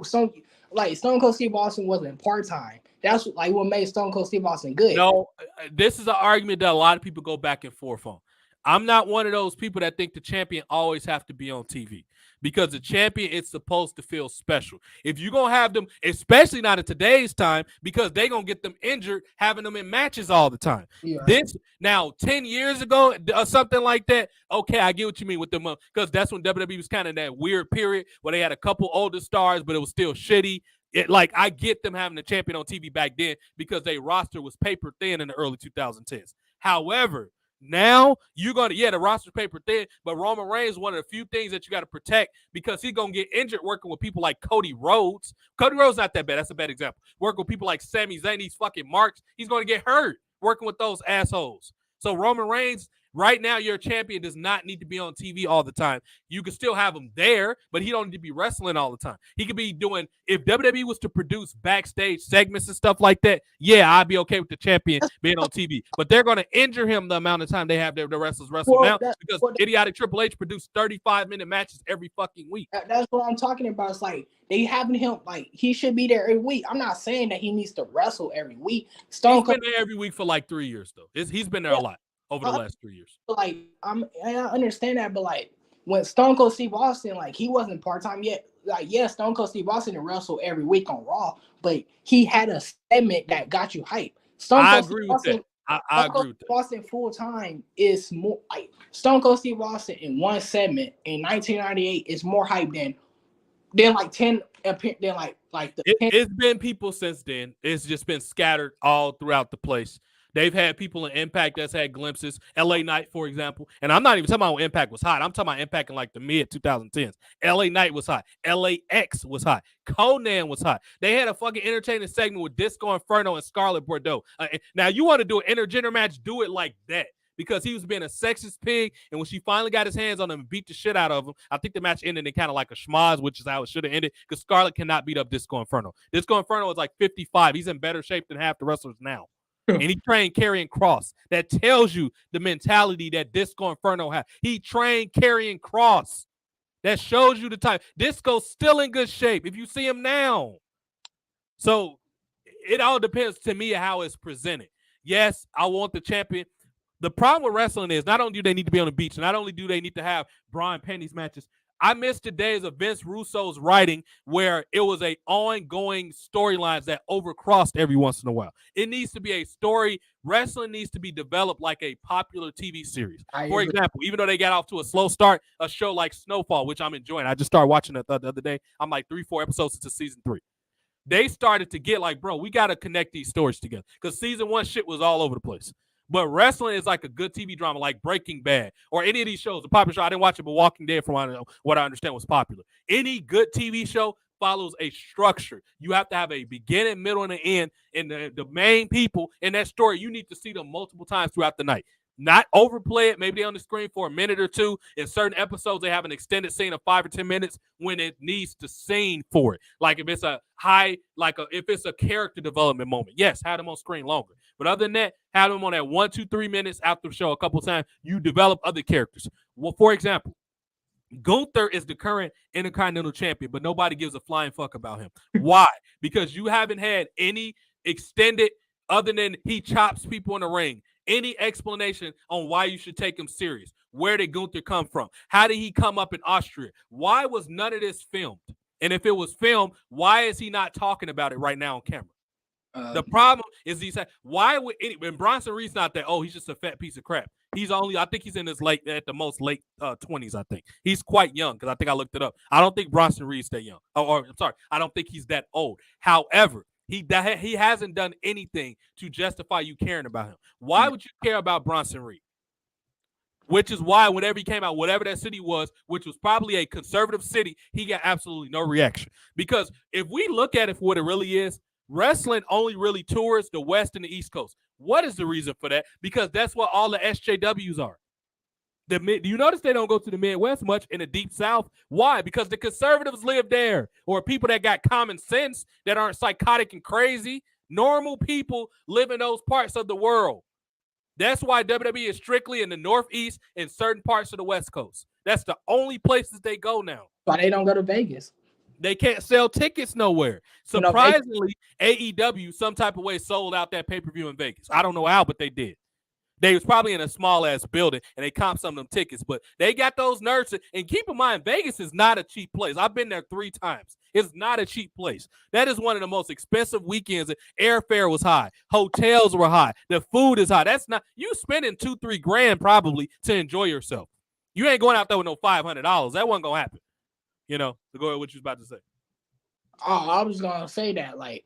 Stone Cold Steve Austin wasn't part-time. That's what made Stone Cold Steve Austin good. No, this is an argument that a lot of people go back and forth on. I'm not one of those people that think the champion always have to be on TV because the champion is supposed to feel special. If you're going to have them, especially not in today's time, because they're going to get them injured having them in matches all the time. Yeah. Now, 10 years ago or something like that, okay, I get what you mean with them because that's when WWE was kind of that weird period where they had a couple older stars, but it was still shitty. I get them having a champion on TV back then because their roster was paper thin in the early 2010s. However, now you're the roster paper thin, but Roman Reigns is one of the few things that you got to protect because he's gonna get injured working with people like Cody Rhodes. Cody Rhodes not that bad. That's a bad example. Working with people like Sami Zayn, these fucking marks, he's gonna get hurt working with those assholes. So Roman Reigns, right now, your champion does not need to be on TV all the time. You can still have him there, but he don't need to be wrestling all the time. He could be doing, if WWE was to produce backstage segments and stuff like that, yeah, I'd be okay with the champion being on TV. But they're going to injure him the amount of time they have the wrestlers wrestle now because idiotic Triple H produced 35-minute matches every fucking week. That's what I'm talking about. It's like they having him, he should be there every week. I'm not saying that he needs to wrestle every week. He's been there every week for 3 years, though. He's been there a lot over the last 3 years. I understand that, but when Stone Cold Steve Austin, he wasn't part-time yet. Stone Cold Steve Austin didn't wrestle every week on Raw, but he had a segment that got you hype. I agree with that. I agree with that. Austin full-time is more Stone Cold Steve Austin in one segment in 1998 is more hype than 10 It's been people since then. It's just been scattered all throughout the place. They've had people in Impact that's had glimpses. LA Knight, for example. And I'm not even talking about when Impact was hot. I'm talking about Impact in the mid-2010s. LA Knight was hot. LAX was hot. Conan was hot. They had a fucking entertaining segment with Disco Inferno and Scarlett Bordeaux. Now, you want to do an intergender match, do it like that. because he was being a sexist pig. And when she finally got his hands on him and beat the shit out of him, I think the match ended in kind of like a schmoz, which is how it should have ended, because Scarlett cannot beat up Disco Inferno. Disco Inferno is like 55. He's in better shape than half the wrestlers now. And he trained Karrion Kross. That tells you the mentality that Disco Inferno has. He trained Karrion Kross. That shows you the type. Disco's still in good shape if you see him now. So it all depends to me how it's presented. Yes, I want the champion. The problem with wrestling is not only do they need to be on the beach, not only do they need to have bra and panties matches. I miss the days of Vince Russo's writing where it was a ongoing storylines that overcrossed every once in a while. It needs to be a story. Wrestling needs to be developed like a popular TV series. For example, even though they got off to a slow start, a show like Snowfall, which I'm enjoying. I just started watching it the other day. I'm like 3-4 episodes into season 3. They started to get like, bro, we got to connect these stories together, because season 1 shit was all over the place. But wrestling is like a good TV drama, like Breaking Bad or any of these shows. The popular show, I didn't watch it, but Walking Dead, from what I understand, was popular. Any good TV show follows a structure. You have to have a beginning, middle, and an end. And the main people in that story, you need to see them multiple times throughout the night. Not overplay it. Maybe they're on the screen for a minute or two. In certain episodes, they have an extended scene of 5 or 10 minutes when it needs the scene for it. Like if it's a if it's a character development moment, yes, have them on screen longer. But other than that, have them on that 1, 2, 3 minutes after the show a couple of times. You develop other characters. Well, for example, Gunther is the current Intercontinental Champion, but nobody gives a flying fuck about him. Why? Because you haven't had any extended, other than he chops people in the ring, any explanation on why you should take him serious. Where did Gunther come from? How did he come up in Austria? Why was none of this filmed? And if it was filmed, why is he not talking about it right now on camera? The problem is why would when Bronson Reed's not that, he's just a fat piece of crap. He's I think he's in his late 20s, I think. He's quite young, because I think I looked it up. I don't think Bronson Reed's that young. I'm sorry, I don't think he's that old. However, he hasn't done anything to justify you caring about him. Why would you care about Bronson Reed? Which is why whenever he came out, whatever that city was, which was probably a conservative city, he got absolutely no reaction. Because if we look at it for what it really is, wrestling only really tours the West and the East Coast. What is the reason for that? Because that's what all the SJWs are. Do you notice they don't go to the Midwest much in the Deep South? Why? Because the conservatives live there, or people that got common sense, that aren't psychotic and crazy. Normal people live in those parts of the world. That's why WWE is strictly in the Northeast and certain parts of the West Coast. That's the only places they go now. Why they don't go to Vegas? They can't sell tickets nowhere. Surprisingly, AEW some type of way sold out that pay-per-view in Vegas. I don't know how, but they did. They was probably in a small-ass building, and they comped some of them tickets. But they got those nerds. And keep in mind, Vegas is not a cheap place. I've been there 3 times. It's not a cheap place. That is one of the most expensive weekends. Airfare was high. Hotels were high. The food is high. That's not – you spending $2-3 grand probably to enjoy yourself. You ain't going out there with no $500. That wasn't going to happen. To go ahead, what you was about to say. Oh, I was going to say that, like,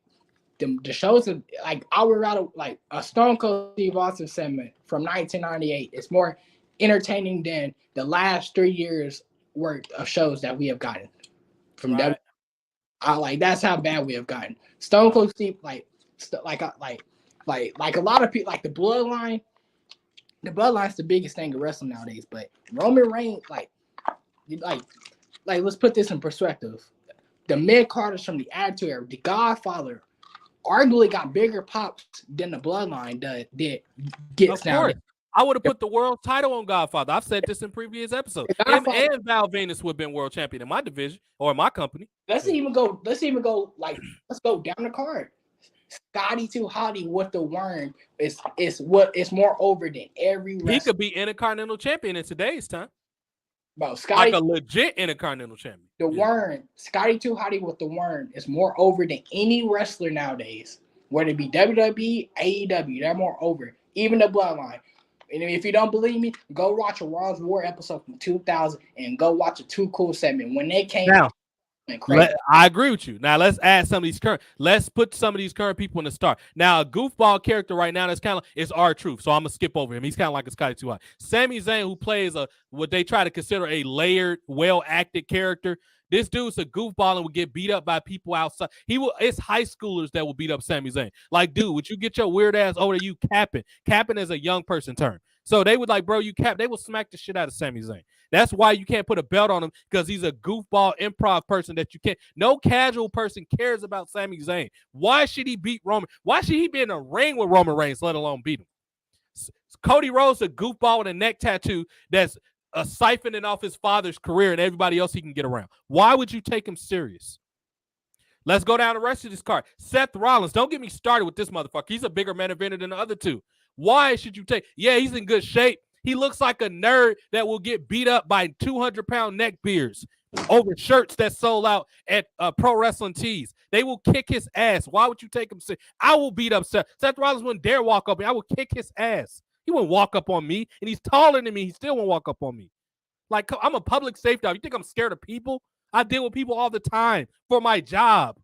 the shows are like, I would rather like a Stone Cold Steve Austin segment from 1998 is more entertaining than the last 3 years worth of shows that we have gotten from right. That's how bad we have gotten. Stone Cold Steve like a lot of people, like the Bloodline. The Bloodline's the biggest thing in wrestling nowadays, but Roman Reigns, like let's put this in perspective. The mid-carders from the Attitude Era, the Godfather, arguably got bigger pops than the Bloodline gets now. I would have put the world title on Godfather. I've said this in previous episodes. Him and Val Venus would have been world champion in my division or in my company. Let's go down the card. Scotty Too Hotty with the worm is more over than every wrestler. He could be Intercontinental Champion in today's time. Bro, Scotty, like a legit Intercontinental Champion. The worm, Scotty Too Hotty with the worm is more over than any wrestler nowadays. Whether it be WWE, AEW, they're more over. Even the Bloodline. And if you don't believe me, go watch a Raw's War episode from 2000 and go watch a Too Cool segment. When they came out. I agree with you. Now let's add some of these let's put some of these current people in the start. Now a goofball character right now that's kind of is R-Truth, so I'm gonna skip over him. He's kind of like a Scotty Too Hotty. Sami Zayn, who plays what they try to consider a layered, well-acted character. This dude's a goofball and will get beat up by people outside. It's high schoolers that will beat up Sami Zayn. Like, dude, would you get your weird ass over there? You capping? Capping is a young person term. So they would like, bro, you cap. They will smack the shit out of Sami Zayn. That's why you can't put a belt on him, because he's a goofball improv person that you can't. No casual person cares about Sami Zayn. Why should he beat Roman? Why should he be in a ring with Roman Reigns, let alone beat him? Cody Rhodes, a goofball with a neck tattoo that's siphoning off his father's career and everybody else he can get around. Why would you take him serious? Let's go down the rest of this card. Seth Rollins. Don't get me started with this motherfucker. He's a bigger man eventer than the other two. Why should you take? Yeah, he's in good shape. He looks like a nerd that will get beat up by 200-pound neck beards over shirts that sold out at Pro Wrestling Tees. They will kick his ass. Why would you take him serious? I will beat up Seth. Seth Rollins wouldn't dare walk up me. I will kick his ass. He wouldn't walk up on me, and he's taller than me. He still won't walk up on me. Like, I'm a public safety dog. You think I'm scared of people? I deal with people all the time for my job.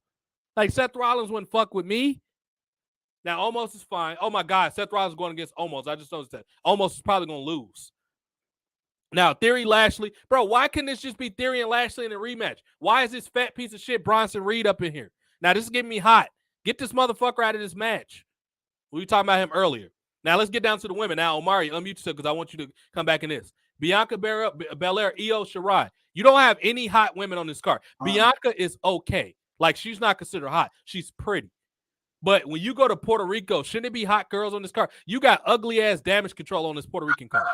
Like, Seth Rollins wouldn't fuck with me. Now, Omos is fine. Oh, my God. Seth Rollins is going against Omos. I just noticed that. Omos is probably going to lose. Now, Theory Lashley. Bro, why couldn't this just be Theory and Lashley in a rematch? Why is this fat piece of shit Bronson Reed up in here? Now, this is getting me hot. Get this motherfucker out of this match. We were talking about him earlier. Now, let's get down to the women. Now, Omari, unmute yourself because I want you to come back in this. Bianca Belair, Io Shirai. You don't have any hot women on this card. Bianca is okay. Like, she's not considered hot. She's pretty. But when you go to Puerto Rico, shouldn't it be hot girls on this card? You got ugly-ass Damage Control on this Puerto Rican card.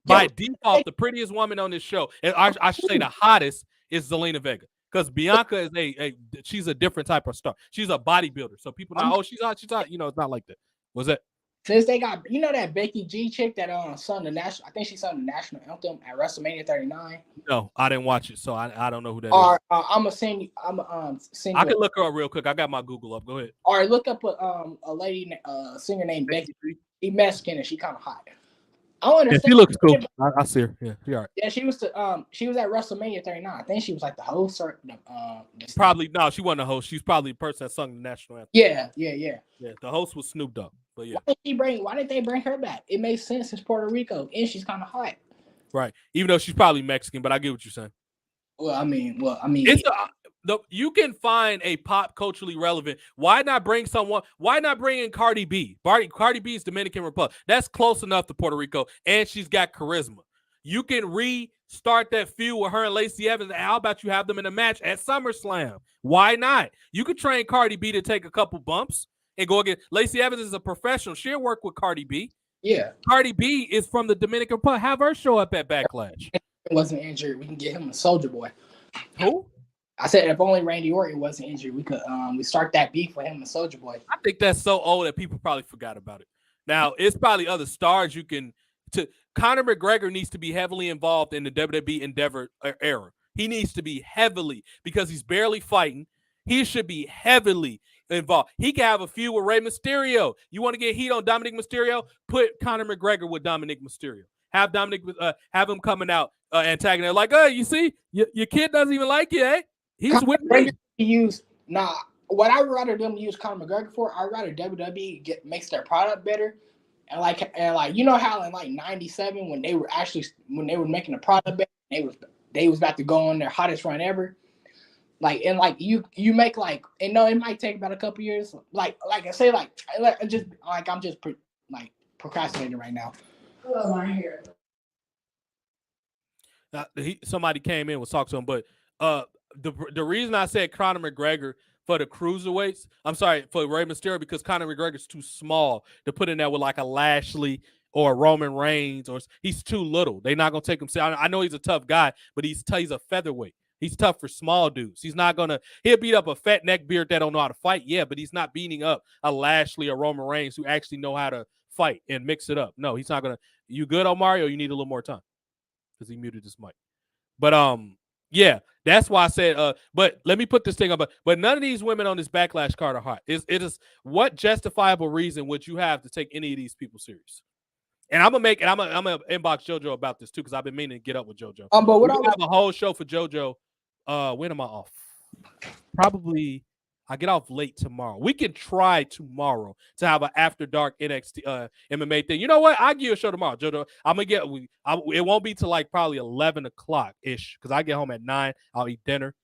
By default, the prettiest woman on this show, and I should say the hottest, is Zelina Vega. Because Bianca is she's a different type of star. She's a bodybuilder. So people know, she's hot. You know, it's not like that. Was it? Since they got, that Becky G chick that sung the national, I think she sung the national anthem at WrestleMania 39. No, I didn't watch it, so I don't know who that is. I'm gonna send you. I can look her up real quick. I got my Google up. Go ahead. All right, look up a lady, singer named Becky. She's Mexican and she kind of hot. I want to. She looks cool. I see her. Yeah, she all right. Yeah, she was at WrestleMania 39. I think she was like the host or probably no, she wasn't a host. She's probably the person that sung the national anthem. Yeah. Yeah, the host was Snoop Dogg. But yeah. Why did they bring her back? It makes sense. It's Puerto Rico and she's kind of hot. Right. Even though she's probably Mexican, but I get what you're saying. Well, I mean, it's you can find a pop culturally relevant. Why not bring someone? Why not bring in Cardi B? Cardi B is Dominican Republic. That's close enough to Puerto Rico, and she's got charisma. You can restart that feud with her and Lacey Evans. And how about you have them in a match at SummerSlam? Why not? You could train Cardi B to take a couple bumps and go again. Lacey Evans is a professional. She'll work with Cardi B. Yeah. Cardi B is from the Dominican Republic. Have her show up at Backlash. Wasn't injured. We can get him a Soldier Boy. Who? I said if only Randy Orton wasn't injured, we could we start that beef with him and Soldier Boy. I think that's so old that people probably forgot about it. Now it's probably other stars you can. Conor McGregor needs to be heavily involved in the WWE Endeavor era. He needs to be heavily because he's barely fighting. He should be heavily involved. He can have a feud with Rey Mysterio. You want to get heat on Dominic Mysterio? Put Conor McGregor with Dominic Mysterio. Have Dominic have him coming out antagonist like, you see, your kid doesn't even like you, eh? He's with me. What I'd rather them use Conor McGregor for, I'd rather WWE makes their product better. And you know how in like 97 when they were making the product better, they was about to go on their hottest run ever. You make it might take about a couple years. I'm just procrastinating right now. Oh, my hair. Somebody came in was talking to him, but the reason I said Conor McGregor for the cruiserweights, I'm sorry, for Rey Mysterio, because Conor McGregor is too small to put in there with like a Lashley or a Roman Reigns, or he's too little. They're not gonna take him. I know he's a tough guy, but he's a featherweight. He's tough for small dudes. He'll beat up a fat neckbeard that don't know how to fight, yeah, but he's not beating up a Lashley or Roman Reigns who actually know how to fight and mix it up. No, he's not gonna. You good, Omari, or you need a little more time? Because he muted his mic. But yeah, that's why I said but let me put this thing up. But none of these women on this Backlash card are hot. It is what justifiable reason would you have to take any of these people serious? And I'm gonna inbox JoJo about this too, because I've been meaning to get up with JoJo. But we have a whole show for JoJo. When am I off? Probably I get off late tomorrow. We can try tomorrow to have an after dark NXT MMA thing. You know what? I'll give you a show tomorrow, JoJo. It won't be till like probably 11 o'clock ish, because I get home at 9. I'll eat dinner.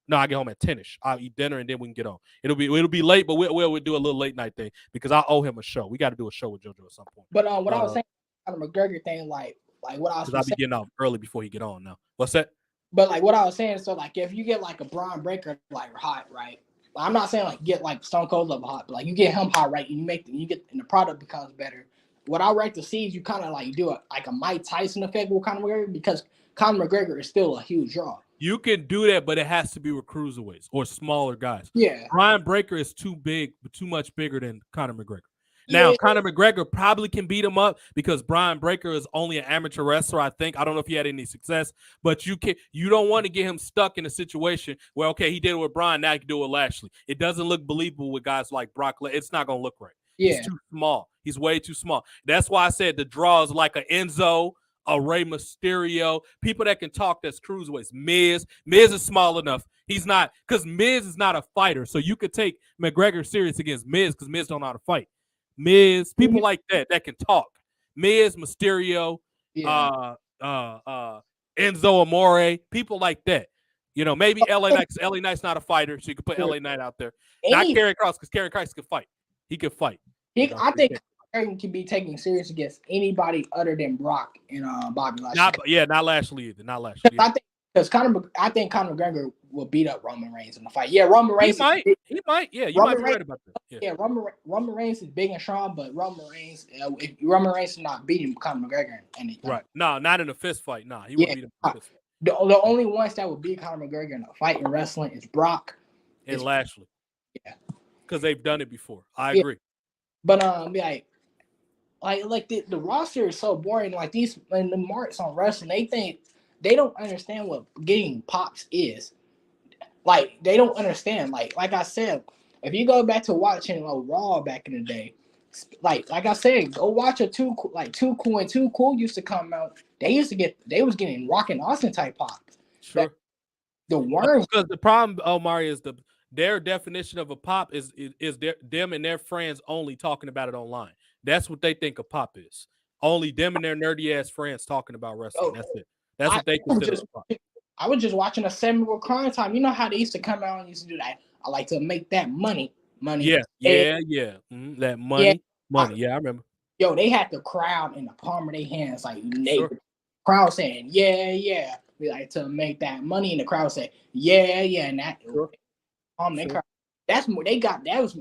No, I get home at 10ish. I'll eat dinner and then we can get on. It'll be late, but we'll do a little late night thing because I owe him a show. We got to do a show with JoJo at some point. But what I was saying, Conor McGregor thing, like what I was Because I'll be saying. getting off early before he get on now. What's that? But like what I was saying, so like if you get like a Braun Breaker like hot, right? I'm not saying like get like Stone Cold level hot, but like you get him hot, right? And the product becomes better. What I like to see is you kind of like do a Mike Tyson effect with Conor McGregor, because Conor McGregor is still a huge draw. You can do that, but it has to be with cruiserweights or smaller guys. Yeah. Brian Breaker is too much bigger than Conor McGregor. Now, Yeah. Conor McGregor probably can beat him up because Brian Breaker is only an amateur wrestler, I think. I don't know if he had any success, but you don't want to get him stuck in a situation where, okay, he did it with Brian, now he can do it with Lashley. It doesn't look believable with guys like Brock Lesnar. It's not going to look right. Yeah. He's too small. He's way too small. That's why I said the draw is like an Enzo, a Rey Mysterio, people that can talk that's cruiserweights. Miz is small enough. He's not, because Miz is not a fighter, so you could take McGregor serious against Miz because Miz don't know how to fight. Miz, people like that can talk. Miz, Mysterio, Yeah. Enzo Amore, people like that. You know, maybe LA Knight, because LA Knight's not a fighter, so you could put LA Knight out there. Not Karrion Kross, because Karrion Kross can fight. He can fight. I think Karrion can be taken serious against anybody other than Brock and Bobby Lashley. Not Lashley either. Not Lashley. I think Conor McGregor will beat up Roman Reigns in the fight. Yeah, Roman Reigns. He might. Yeah, you might be right about that. Yeah, Roman Reigns is big and strong, but Roman Reigns, if Roman Reigns is not beating Conor McGregor in anything. Right. No, not in a fist fight. Nah, he wouldn't beat him in a fist fight. The only ones that would beat Conor McGregor in a fight in wrestling is Brock and Lashley. Yeah, because they've done it before. I agree. But like the roster is so boring. Like these and the marks on wrestling, they don't understand what getting pops is. Like they don't understand. Like I said, if you go back to watching Raw back in the day, like I said, go watch Too Cool and Too Cool used to come out. They was getting Rock and Austin type pops. Sure. The worms. Because the problem, Omari, is their definition of a pop is them and their friends only talking about it online. That's what they think a pop is. Only them and their nerdy ass friends talking about wrestling. That's it. That's what they consider a pop. I was just watching a segment with Crime Time. You know how they used to come out and used to do that. I like to make that money. Yeah. Mm-hmm. That money. Yeah, I remember. Yo, they had the crowd in the palm of their hands, like the crowd saying, "Yeah." We like to make that money, and the crowd say, "Yeah," and that. Crowd. That's more.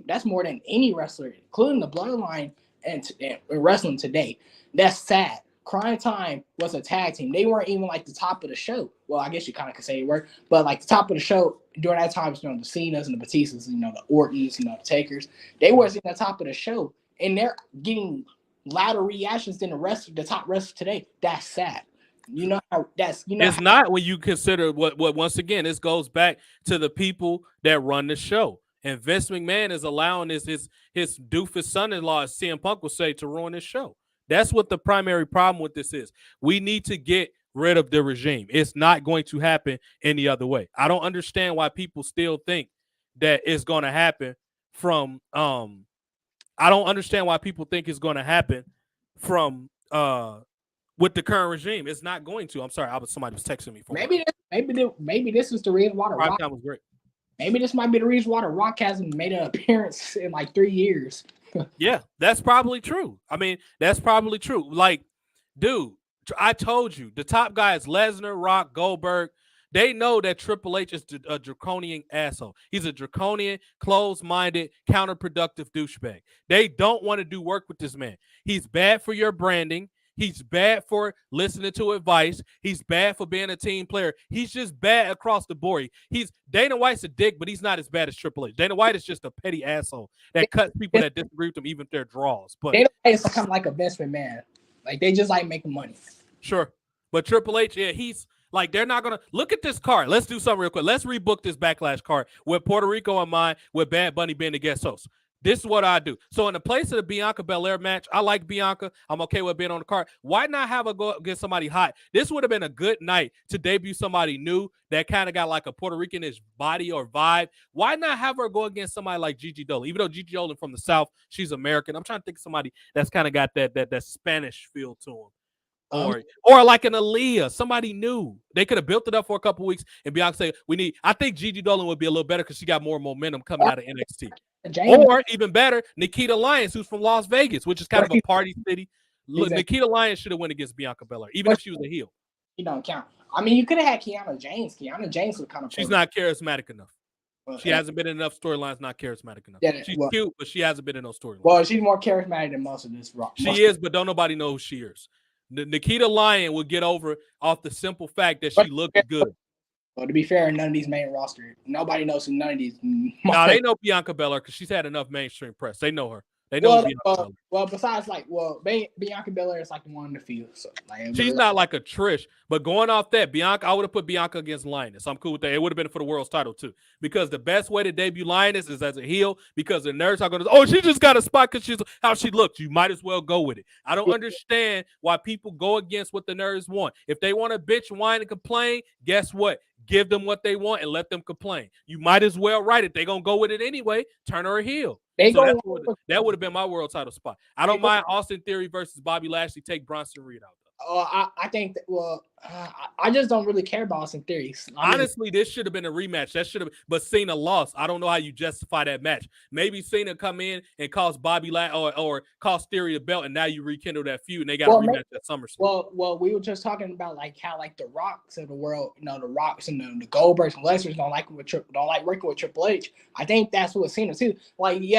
That's more than any wrestler, including the Bloodline and wrestling today. That's sad. Crime Time was a tag team. They weren't even like the top of the show. Well, I guess you kind of could say they were, but like the top of the show during that time, the Cenas and the Batistas, the Ortons, the Takers. They wasn't the top of the show, and they're getting louder reactions than the top wrestlers today. That's sad. You know how that's it's not when you consider what once again this goes back to the people that run the show. And Vince McMahon is allowing his doofus son-in-law, as CM Punk will say, to ruin his show. That's what the primary problem with this is. We need to get rid of the regime. It's not going to happen any other way. I don't understand why people still think that it's going to happen from I don't understand why people think it's going to happen from with the current regime. It's not going to. I'm sorry, somebody was texting me for maybe this is the reason why the Rock was great. Maybe this might be the reason why the Rock hasn't made an appearance in like 3 years. Yeah, that's probably true. I mean, that's probably true. Like, dude, I told you, the top guys, Lesnar, Rock, Goldberg, they know that Triple H is a draconian asshole. He's a draconian, closed-minded, counterproductive douchebag. They don't want to do work with this man. He's bad for your branding. He's bad for listening to advice. He's bad for being a team player. He's just bad across the board. Dana White's a dick, but he's not as bad as Triple H. Dana White is just a petty asshole that cuts people that disagree with him, even if they're draws. But Dana White is kind of like a best friend man. Like they just like making money. Sure, but Triple H, yeah, he's like they're not gonna look at this card. Let's do something real quick. Let's rebook this Backlash card with Puerto Rico in mind, with Bad Bunny being the guest host. This is what I do. So in the place of the Bianca Belair match, I like Bianca. I'm okay with being on the card. Why not have her go against somebody hot? This would have been a good night to debut somebody new that kind of got like a Puerto Rican-ish body or vibe. Why not have her go against somebody like Gigi Dolan? Even though Gigi Dolan from the South, she's American. I'm trying to think of somebody that's kind of got that Spanish feel to him. Or like an Aaliyah, somebody new. They could have built it up for a couple weeks, and Bianca say, I think Gigi Dolan would be a little better because she got more momentum coming out of NXT. Or even better, Nikita Lyons, who's from Las Vegas, which is kind of a party city. Look, Nikita Lyons should have went against Bianca Belair, even if she was a heel. He don't count. I mean, you could have had Kiana James. Kiana James was kind of. She's not charismatic enough. She hasn't been in enough storylines. Not charismatic enough. She's cute, but she hasn't been in those storylines. Well, she's more charismatic than most of this. She is, but don't nobody know who she is. Nikita Lyon will get over off the simple fact that she looked good. Well, to be fair, none of these main roster, nobody knows who none of these. No, they know Bianca Belair because she's had enough mainstream press. They know her. They know besides, Bianca Belair is like the one in the field. So, she's not like a Trish, but going off that, Bianca, I would have put Bianca against Lioness. I'm cool with that. It would have been for the world's title too, because the best way to debut Lioness is as a heel. Because the nerds are going to, she just got a spot because she's how she looks. You might as well go with it. I don't understand why people go against what the nerds want. If they want to bitch, whine, and complain, guess what? Give them what they want and let them complain. You might as well write it. They're going to go with it anyway. Turn her a heel. That would have been my world title spot. I don't mind Austin Theory versus Bobby Lashley. Take Bronson Reed out. I think that, I just don't really care about Austin Theory. Honestly, this should have been a rematch. That should have, but Cena lost. I don't know how you justify that match. Maybe Cena come in and cost Bobby or cost Theory the belt, and now you rekindle that feud, and they got a rematch at SummerSlam. Well, we were just talking about how the Rocks of the world, the Rocks and the Goldbergs and Lesners don't like working with Triple H. I think that's what Cena too.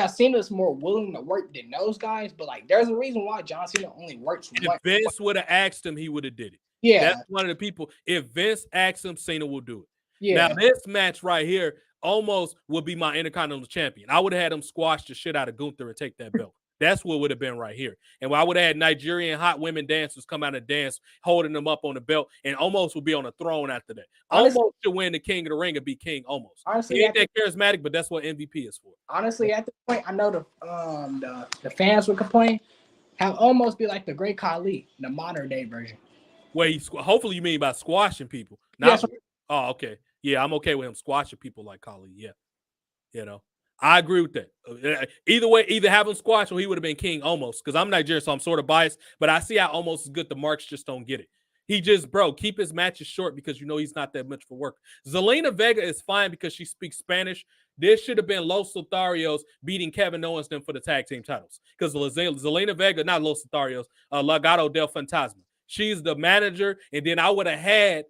Cena's more willing to work than those guys, but there's a reason why John Cena only works. If Vince would have asked him, he would have did it. Yeah, that's one of the people. If Vince asks him, Cena will do it. Yeah. Now this match right here almost would be my Intercontinental Champion. I would have had him squash the shit out of Gunther and take that belt. That's what would have been right here. And I would have had Nigerian hot women dancers come out and dance, holding them up on the belt, and almost would be on a throne after that. Honestly, almost should win the King of the Ring and be king almost. Honestly, he ain't that charismatic, but that's what MVP is for. Honestly, at the point, I know the fans would complain. Have almost be like the Great Khali, the modern day version. Hopefully you mean by squashing people. Oh, okay. Yeah, I'm okay with him squashing people like Khali. Yeah. I agree with that. Either way, either have him squash or he would have been king almost, because I'm Nigerian, so I'm sort of biased, but I see how almost is good. The marks just don't get it. He just, keep his matches short because he's not that much for work. Zelina Vega is fine because she speaks Spanish. This should have been Los Lotharios beating Kevin Owens for the tag team titles, because Zelina Vega, not Los Lotharios, Legado del Fantasma. She's the manager, and then I would have had,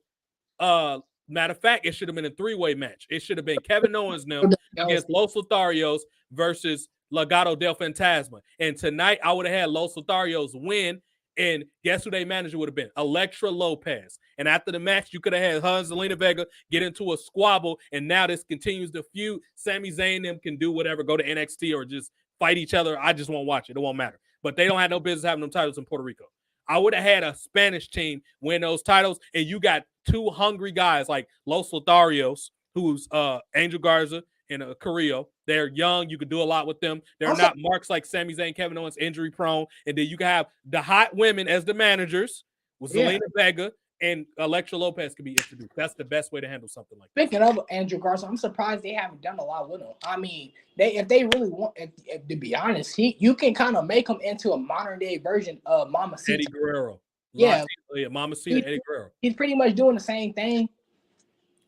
matter of fact, it should have been a three-way match. It should have been Kevin Owens now against Los Lotharios versus Legado del Fantasma. And tonight, I would have had Los Lotharios win, and guess who their manager would have been? Elektra Lopez. And after the match, you could have had her and Zelina Vega get into a squabble, and now this continues the feud. Sami Zayn and them can do whatever, go to NXT or just fight each other. I just won't watch it. It won't matter. But they don't have no business having them titles in Puerto Rico. I would have had a Spanish team win those titles, and you got two hungry guys like Los Lotharios, who's Angel Garza and Carrillo. They're young. You can do a lot with them. They're not marks like Sami Zayn, Kevin Owens, injury prone. And then you can have the hot women as the managers with Zelina Vega, and Elektra Lopez can be introduced. That's the best way to handle something like that. Speaking of Angel Garza, I'm surprised they haven't done a lot with him. I mean, if they really want, if to be honest, you can kind of make him into a modern day version of Mamacita. Eddie Guerrero. Yeah, Mamacita, Eddie Guerrero. He's pretty much doing the same thing.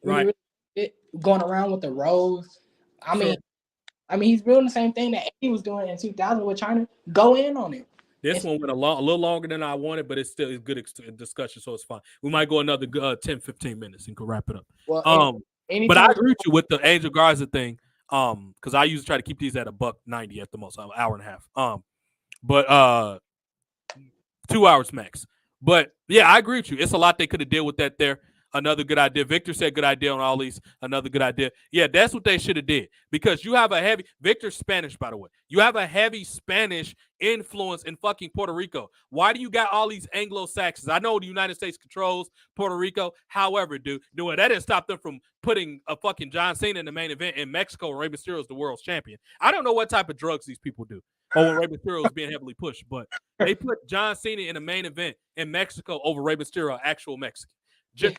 Right. Going around with the rose. I mean, he's doing the same thing that Eddie was doing in 2000 with China. Go in on it. This one went a little longer than I wanted, but it's still a good discussion, so it's fine. We might go another 10, 15 minutes and can wrap it up. Well, but I agree with you with the Angel Garza thing, because I usually try to keep these at $1.90 at the most, an hour and a half. But 2 hours max. But yeah, I agree with you. It's a lot they could have did with that there. Another good idea. Victor said good idea on all these. Another good idea. Yeah, that's what they should have did, because you have a heavy Victor's Spanish, by the way. You have a heavy Spanish influence in fucking Puerto Rico. Why do you got all these Anglo-Saxons? I know the United States controls Puerto Rico. However, that didn't stop them from putting a fucking John Cena in the main event in Mexico. Rey Mysterio is the world's champion. I don't know what type of drugs these people do. When Rey Mysterio was being heavily pushed, but they put John Cena in the main event in Mexico over Rey Mysterio, actual Mexican.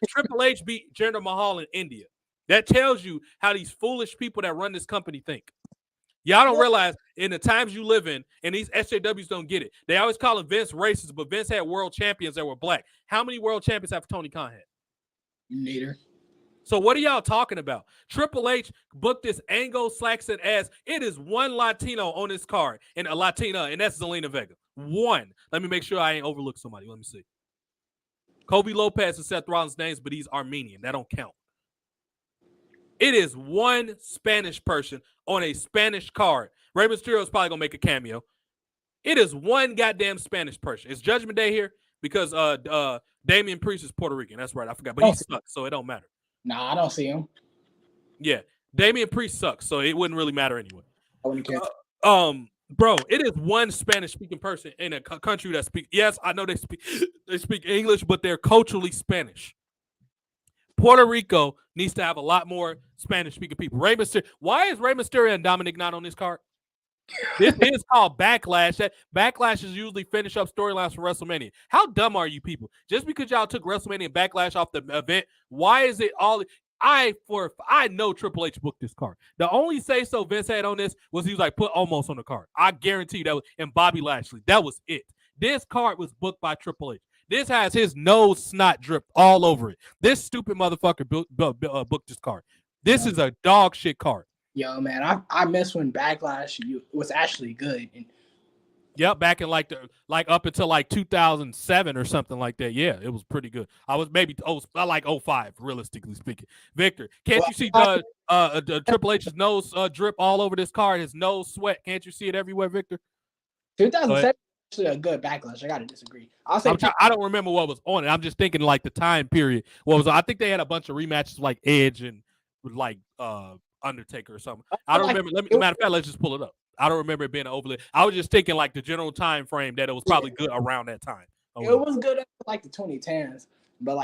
Triple H beat Jinder Mahal in India. That tells you how these foolish people that run this company think. Y'all don't realize in the times you live in, and these SJWs don't get it. They always call Vince racist, but Vince had world champions that were black. How many world champions have Tony Khan had? Neither. So what are y'all talking about? Triple H booked this Anglo-Saxon as it is one Latino on this card and a Latina, and that's Zelina Vega. One. Let me make sure I ain't overlooked somebody. Let me see. Kobe Lopez and Seth Rollins' names, but he's Armenian. That don't count. It is one Spanish person on a Spanish card. Rey Mysterio is probably gonna make a cameo. It is one goddamn Spanish person. Is Judgment Day here? Because Damian Priest is Puerto Rican. That's right. I forgot, but he sucks, so it don't matter. Nah, I don't see him. Yeah, Damian Priest sucks, so it wouldn't really matter anyway. I wouldn't care. Bro, it is one Spanish-speaking person in a country that speaks. Yes, I know they speak English, but they're culturally Spanish. Puerto Rico needs to have a lot more Spanish-speaking people. Rey Mysterio. Why is Rey Mysterio and Dominic not on this card? This is called Backlash. Backlash is usually finish up storylines for WrestleMania. How dumb are you people? Just because y'all took WrestleMania and Backlash off the event, why is it all? I know Triple H booked this card. The only say so Vince had on this was he was like, put almost on the card. I guarantee you that was, and Bobby Lashley. That was it. This card was booked by Triple H. This has his nose snot dripped all over it. This stupid motherfucker booked this card. This is a dog shit card. Yo, man, I miss when Backlash was actually good. Yep, back in like up until like 2007 or something like that. Yeah, it was pretty good. I was maybe I like 05, realistically speaking. Victor, can't you see the Triple H's nose drip all over this card? His nose sweat. Can't you see it everywhere, Victor? 2007 actually a good Backlash. I gotta disagree. I'll say I don't remember what was on it. I'm just thinking like the time period. I think they had a bunch of rematches with like Edge and with like Undertaker or something. I don't remember. Matter of fact, let's just pull it up. I don't remember it being overly. I was just thinking like the general time frame that it was probably good around that time. It was good at like the 2010s, but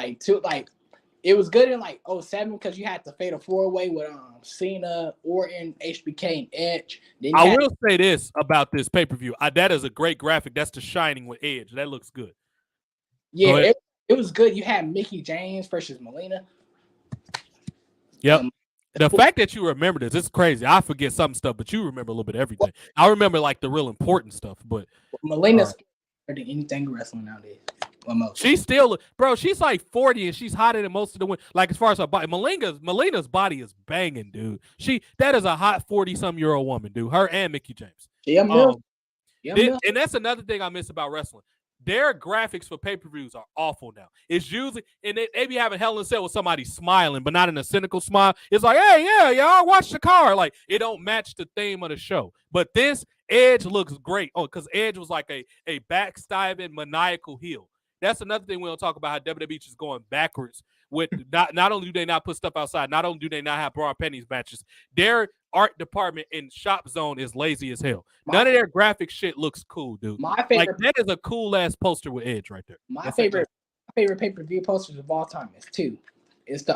it was good in like 07 because you had the Fatal 4-Way with Cena, Orton, HBK, and Edge. I will say this about this pay-per-view. That is a great graphic. That's the Shining with Edge. That looks good. Yeah, it was good. You had Mickie James versus Melina. Yep. The fact that you remember this, it's crazy. I forget some stuff, but you remember a little bit of everything. I remember like the real important stuff, but Melina's better than anything wrestling nowadays. She's still, bro. She's like 40 and she's hotter than most of the women. Like as far as her body, Melina's body is banging, dude. That is a hot 40-some-year-old woman, dude. Her and Mickie James. And that's another thing I miss about wrestling. Their graphics for pay-per-views are awful now. It's usually, and they be having Hell in a Cell with somebody smiling, but not in a cynical smile. It's like, hey, yeah, y'all watch the card. Like, it don't match the theme of the show. But this, Edge looks great. Oh, because Edge was like a backstabbing, maniacal heel. That's another thing we don't talk about, how WWE is going backwards. With not only do they not put stuff outside, not only do they not have bra and panties matches, their art department in Shop Zone is lazy as hell. None of their graphic shit looks cool, dude. My favorite, that is a cool ass poster with Edge right there. My favorite pay-per-view posters of all time is two. It's the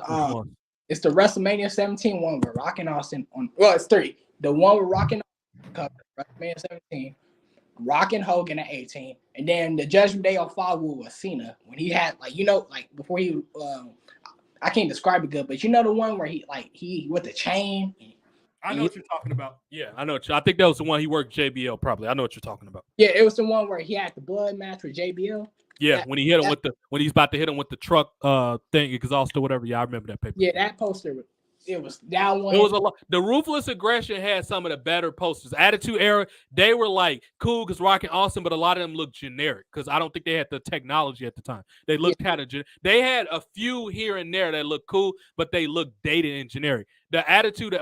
WrestleMania 17 one with Rock and Austin on. Well, it's three. The one with Rock and Austin cover, WrestleMania 17. Rock and Hogan at 18, and then the Judgment Day on Fogwood with Cena when he had before he I can't describe it good, but you know the one where he with the chain. I know what you're talking about. Yeah, I know. I think that was the one he worked JBL probably. I know what you're talking about. Yeah, it was the one where he had the blood match with JBL. Yeah, when he hit him when he's about to hit him with the truck thing, exhaust or whatever. Yeah, I remember that paper. Yeah, that poster. It was that one. It was a lot. The Ruthless Aggression had some of the better posters. Attitude Era, they were like cool because Rock and Austin, but a lot of them looked generic because I don't think they had the technology at the time. They looked kind of generic. They had a few here and there that looked cool, but they looked dated and generic. The Attitude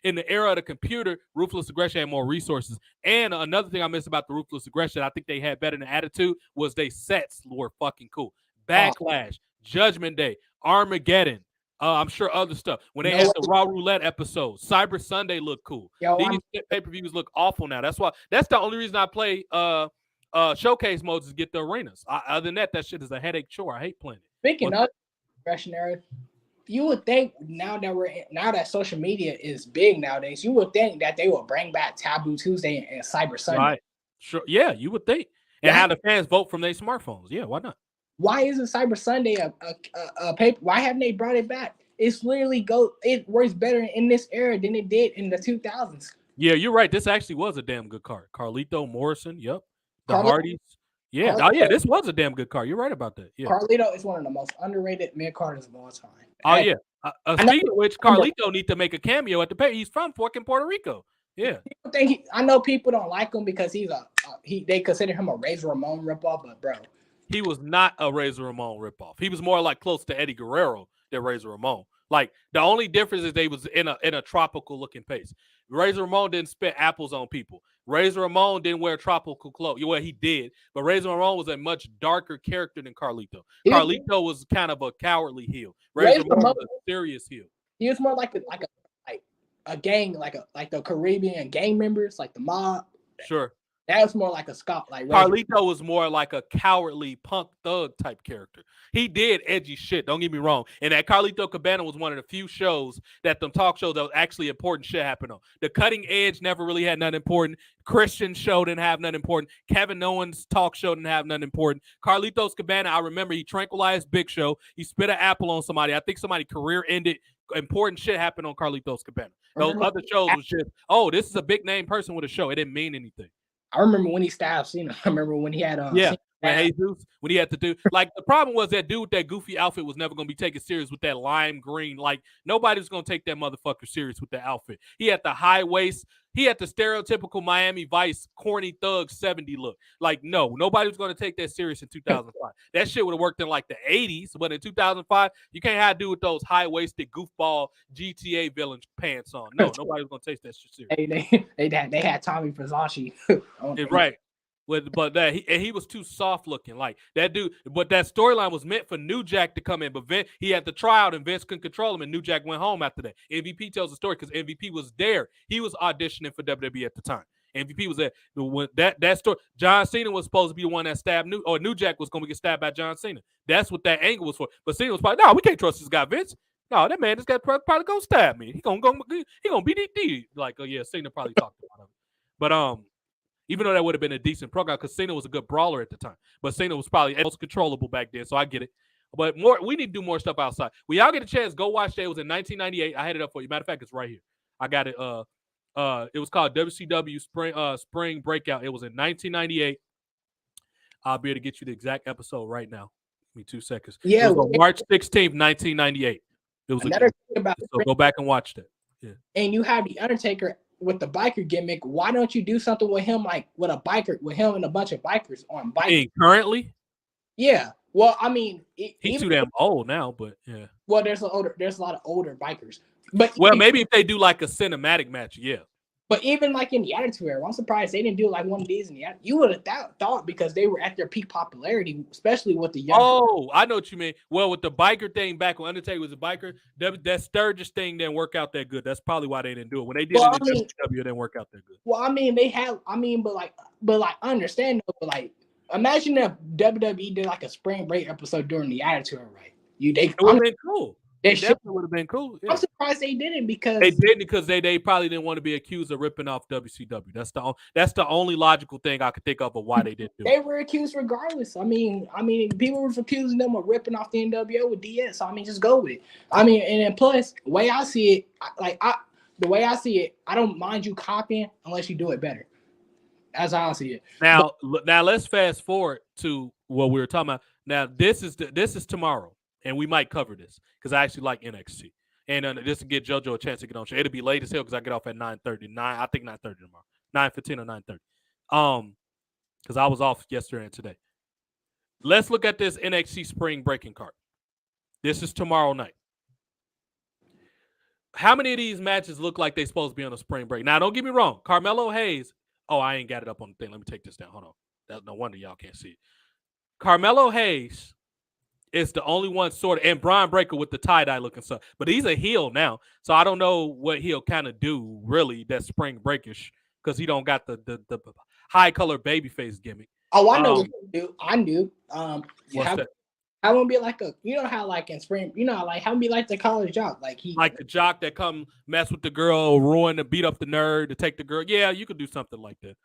in the era of the computer, Ruthless Aggression had more resources. And another thing I miss about the Ruthless Aggression, I think they had better than Attitude, was they sets were fucking cool. Backlash, Judgment Day, Armageddon. I'm sure other stuff. When they had the Raw Roulette episode, Cyber Sunday looked cool. These pay-per-views look awful now. That's the only reason I play showcase modes is get the arenas. Other than that shit is a headache chore. I hate playing it. Speaking of aggression era, you would think now that social media is big nowadays, you would think that they will bring back Taboo Tuesday and Cyber Sunday. Right. Sure. Yeah, you would think. And have the fans vote from their smartphones. Yeah, why not? Why isn't Cyber Sunday a paper? Why haven't they brought it back? It's literally it works better in this era than it did in the 2000s. Yeah, you're right. This actually was a damn good card. Carlito, Morrison, yep. The Hardys. Yeah, this was a damn good card. You're right about that. Yeah. Carlito is one of the most underrated mid-carders of all time. Oh, yeah. Speaking of which, Carlito need to make a cameo at the pay. He's from fucking Puerto Rico. Yeah. I know people don't like him because he's a they consider him a Razor Ramon ripoff, but bro, he was not a Razor Ramon ripoff. He was more like close to Eddie Guerrero than Razor Ramon. Like the only difference is they was in a tropical looking pace. Razor Ramon didn't spit apples on people. Razor Ramon didn't wear tropical clothes. Well, he did, but Razor Ramon was a much darker character than Carlito. Carlito was kind of a cowardly heel. Razor Ramon was a serious heel. He was more like a gang, like the Caribbean gang members, like the mob. Sure. That was more like a Scott. Like Carlito was more like a cowardly punk thug type character. He did edgy shit. Don't get me wrong. And that Carlito Cabana was one of the few shows that them talk shows that was actually important shit happened on. The Cutting Edge never really had nothing important. Christian show didn't have nothing important. Kevin Owens talk show didn't have nothing important. Carlitos Cabana, I remember he tranquilized Big Show. He spit an apple on somebody. I think somebody career ended. Important shit happened on Carlitos Cabana. Those other shows was just, oh, this is a big name person with a show. It didn't mean anything. I remember when he stabbed Cena. I remember when he had Jesus, when he had to do like the problem was that dude with that goofy outfit was never gonna be taken serious with that lime green. Like nobody's gonna take that motherfucker serious with that outfit. He had the high waist, he had the stereotypical Miami Vice corny thug 70 look. Like, no, nobody was gonna take that serious in 2005. That shit would have worked in like the 80s, but in 2005, you can't have to do with those high-waisted goofball GTA villain pants on. No, nobody was gonna take that shit serious. They had Tommy Versace. Right. But that he was too soft looking, like that dude. But that storyline was meant for New Jack to come in, but he had to try out, and Vince couldn't control him, and New Jack went home after that. MVP tells the story because MVP was there. He was auditioning for WWE at the time. MVP was there. When that story, John Cena was supposed to be the one that stabbed New Jack was going to get stabbed by John Cena. That's what that angle was for. But Cena was probably, no, we can't trust this guy, Vince. No, that man, this guy probably gonna stab me. He gonna BDD. Like, oh yeah, Cena probably talked about it. But even though that would have been a decent program because Cena was a good brawler at the time. But Cena was probably most controllable back then, so I get it. But we need to do more stuff outside. When y'all get a chance, go watch that. It was in 1998. I had it up for you. Matter of fact, it's right here. I got it. It was called WCW Spring Breakout. It was in 1998. I'll be able to get you the exact episode right now. Give me 2 seconds. Yeah. It was on March 16th, 1998. It was another thing about so go back and watch that. Yeah. And you have the Undertaker with the biker gimmick. Why don't you do something with him, like with him and a bunch of bikers on bikes? Currently? Yeah. Well, I mean, he's too damn old now, but yeah. Well, there's a lot of older bikers. But maybe if they do like a cinematic match, yeah. But even like in the Attitude Era, I'm surprised they didn't do like one of these in the Attitude. You would have thought because they were at their peak popularity, especially with the young. Oh, I know what you mean. Well, with the biker thing back when Undertaker was a biker, that Sturgis thing didn't work out that good. That's probably why they didn't do it. When they did it in WCW, it didn't work out that good. Well, I mean, but I understand though, but like, imagine if WWE did like a spring break episode during the Attitude Era, right? It would have been cool. It definitely would have been cool. Yeah. I'm surprised they didn't because they probably didn't want to be accused of ripping off WCW. That's the only logical thing I could think of why they didn't do it. They were accused regardless. I mean, people were accusing them of ripping off the NWO with DS. So, I mean, just go with it. I mean, and then plus, the way I see it, I don't mind you copying unless you do it better. That's how I see it. Now let's fast forward to what we were talking about. Now this is tomorrow. And we might cover this because I actually like NXT. And just to get JoJo a chance to get on show. It'll be late as hell because I get off at 9:30. I think 9:30 tomorrow. 9:15 or 9:30. Because I was off yesterday and today. Let's look at this NXT Spring Breaking card. This is tomorrow night. How many of these matches look like they're supposed to be on a spring break? Now, don't get me wrong. Carmelo Hayes. Oh, I ain't got it up on the thing. Let me take this down. Hold on. That's no wonder y'all can't see it. Carmelo Hayes is the only one sort of, and Brian Breaker with the tie-dye looking stuff. But he's a heel now, so I don't know what he'll kind of do, really, that's spring breakish, because he don't got the high-color babyface gimmick. Oh, I know what you do. I knew. What's that? I want to be like how like in spring, like how be like the college jock, like the jock that come mess with the girl, ruin to beat up the nerd, to take the girl. Yeah, you could do something like that.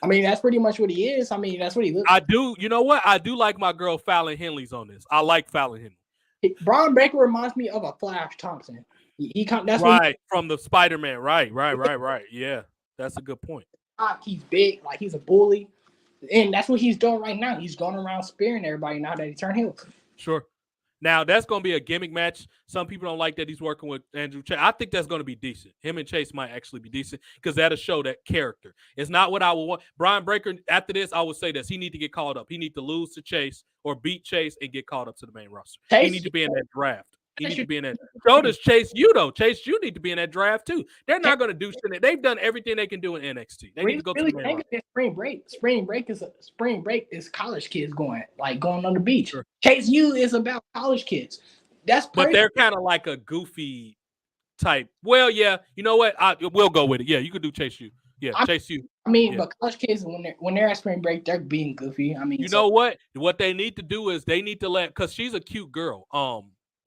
I mean, that's pretty much what he is. I mean, that's what he looks like. I do. You know what? I do like my girl Fallon Henley's on this. I like Fallon Henley. Brian Breaker reminds me of a Flash Thompson. That's right from the Spider-Man. Right. Yeah, that's a good point. He's big, like he's a bully, and that's what he's doing right now. He's going around spearing everybody now that he turned heel. Sure. Now, that's going to be a gimmick match. Some people don't like that he's working with Andrew Chase. I think that's going to be decent. Him and Chase might actually be decent because that'll show that character. It's not what I would want. Brian Breaker, after this, I would say this. He need to get called up. He need to lose to Chase or beat Chase and get called up to the main roster. He need to be in that draft. He need to be in that. So does Chase U, though. Chase U need to be in that draft, too. They're not going to do shit. They've done everything they can do in NXT. They need to go to the main roster. Spring break is college kids going on the beach. Sure. Chase U is about college kids. But they're kind of like a goofy type. Well, yeah, you know what? We'll go with it. Yeah, you could do Chase U. Yeah, Chase U. But college kids when they're at spring break, they're being goofy. You know what? What they need to do is they need to because she's a cute girl.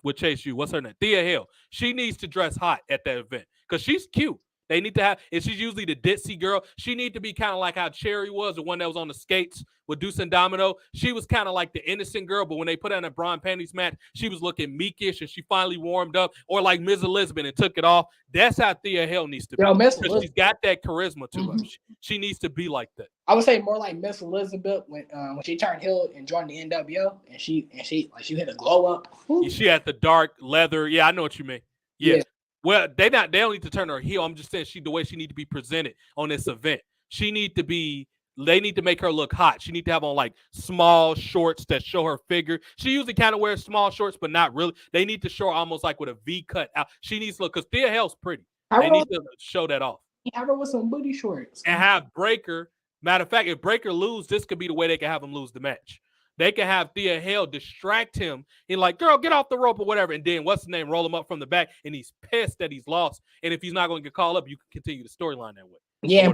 With Chase U, what's her name? Thea Hill. She needs to dress hot at that event because she's cute. They need to have, and she's usually the ditzy girl. She need to be kind of like how Cherry was, the one that was on the skates with Deuce and Domino. She was kind of like the innocent girl, but when they put her in a bra and panties match, she was looking meekish, and she finally warmed up, or like Ms. Elizabeth and took it off. That's how Thea Hill needs to be. Because she's got that charisma to her. She needs to be like that. I would say more like Miss Elizabeth when she turned heel and joined the NWO, and she hit a glow up. She had the dark leather. Yeah, I know what you mean. Yeah. Well, they don't need to turn her heel. I'm just saying the way she need to be presented on this event. They need to make her look hot. She need to have on like small shorts that show her figure. She usually kind of wears small shorts, but not really. They need to show her almost like with a V cut out. She needs to look, because Thea Hill's pretty. They need to show that off. Have her with some booty shorts. And have Breaker. Matter of fact, if Breaker lose, this could be the way they can have him lose the match. They can have Thea Hill distract him and like, girl, get off the rope or whatever. And then what's the name? Roll him up from the back. And he's pissed that he's lost. And if he's not going to get called up, you can continue the storyline that way. Yeah,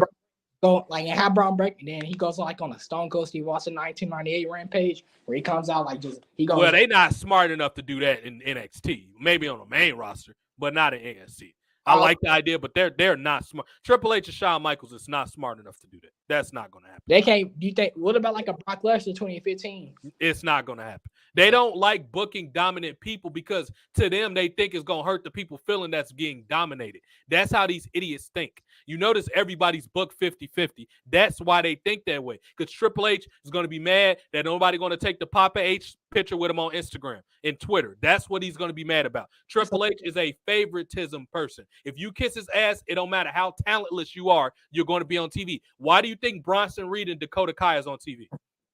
and have Braun Breaker. And then he goes like on a Stone Cold Steve Austin 1998 rampage where he comes out he goes. Well, they not smart enough to do that in NXT. Maybe on the main roster, but not in NXT. I like the idea, but they're not smart. Triple H and Shawn Michaels is not smart enough to do that. That's not going to happen. They can't. Do you think? What about like a Brock Lesnar 2015? It's not going to happen. They don't like booking dominant people because to them they think it's going to hurt the people feeling that's being dominated. That's how these idiots think. You notice everybody's booked 50-50. That's why they think that way. Because Triple H is going to be mad that nobody going to take the Papa H picture with him on Instagram and Twitter. That's what he's going to be mad about. Triple H is a favoritism person. If you kiss his ass, it don't matter how talentless you are, you're going to be on TV. Why do you think Bronson Reed and Dakota Kai is on TV?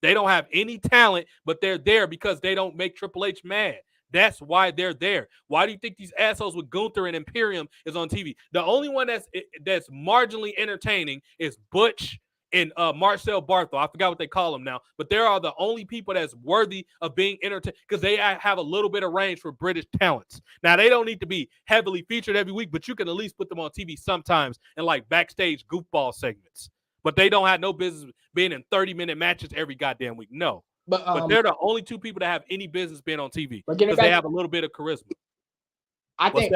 They don't have any talent, but they're there because they don't make Triple H mad. That's why they're there. Why do you think these assholes with Gunther and Imperium is on TV? The only one that's marginally entertaining is Butch and Marcel Barthel. I forgot what they call them now, but there are the only people that's worthy of being entertained because they have a little bit of range for British talents. Now, they don't need to be heavily featured every week, but you can at least put them on TV sometimes in like backstage goofball segments. But they don't have no business being in 30-minute matches every goddamn week. No. But they're the only two people that have any business being on TV because they have a little bit of charisma. I think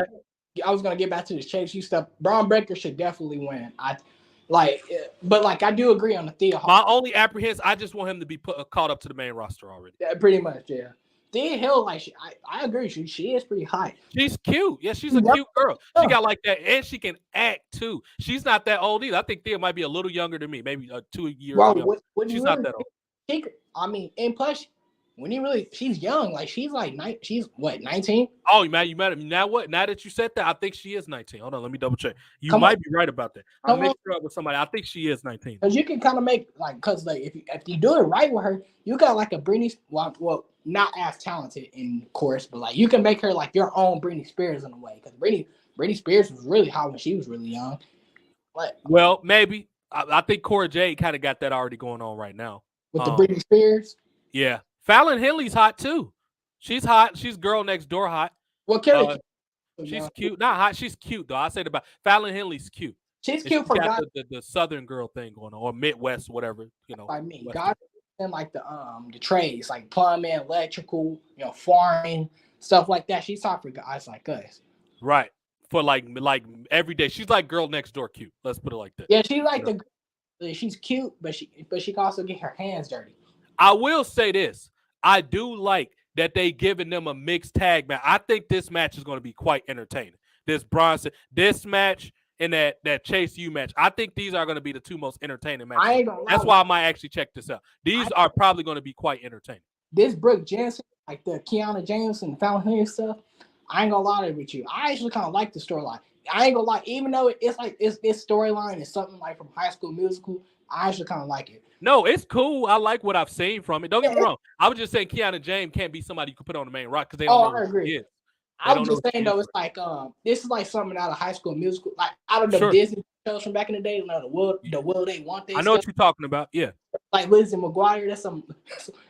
I was going to get back to this Chase U stuff. Braun Breaker should definitely win. I do agree on the Thea Hill. My only apprehension, I just want him to be caught up to the main roster already. Yeah, pretty much, yeah. Thea Hill, I agree. She is pretty hot. She's cute. Yeah, she's a cute girl. She got like that, and she can act too. She's not that old either. I think Thea might be a little younger than me, maybe 2 years younger. She's not that old. And plus, she's young. Like she's like 19? Oh, you mad at me? Now what? Now that you said that, I think she is 19. Hold on, let me double check. You might be right about that. I mixed her up with somebody. I think she is 19. Because you can kind of make if you do it right with her, you got like a Britney. Well, not as talented in course, but like you can make her like your own Britney Spears in a way. Because Britney Spears was really hot when she was really young. Well, maybe I think Cora Jade kind of got that already going on right now with the Britney Spears. Yeah. Fallon Henley's hot too. She's hot. She's girl next door hot. Well, Kelly, she's cute. Not hot. She's cute though. I said about Fallon Henley's cute. She's cute for got the Southern girl thing going on, or Midwest, whatever. By me, God, and like the trades, like plumbing, electrical, farming, stuff like that. She's hot for guys like us. Right. For like every day. She's like girl next door cute. Let's put it like that. Yeah, she's like she's cute, but she can also get her hands dirty. I will say this. I do like that they giving them a mixed tag match. I think this match is going to be quite entertaining. This match and that Chase U match. I think these are going to be the two most entertaining matches. That's why I might actually check this out. These are probably going to be quite entertaining. This Brooke Jensen, like the Keanu James and Fountain Hill stuff, I ain't gonna lie with you. I actually kind of like the storyline. I ain't gonna lie, even though it's like this storyline is something like from High School Musical, I actually kind of like it. No, it's cool. I like what I've seen from it. Don't get me wrong. I was just saying Keanu James can't be somebody you could put on the main rock because they don't know I who agree. he is. I was just saying though, it's like this is like something out of High School Musical, like out of the Disney shows from back in the day. You know, the world they want. I know what you're talking about. Yeah, like Lizzie McGuire. That's some.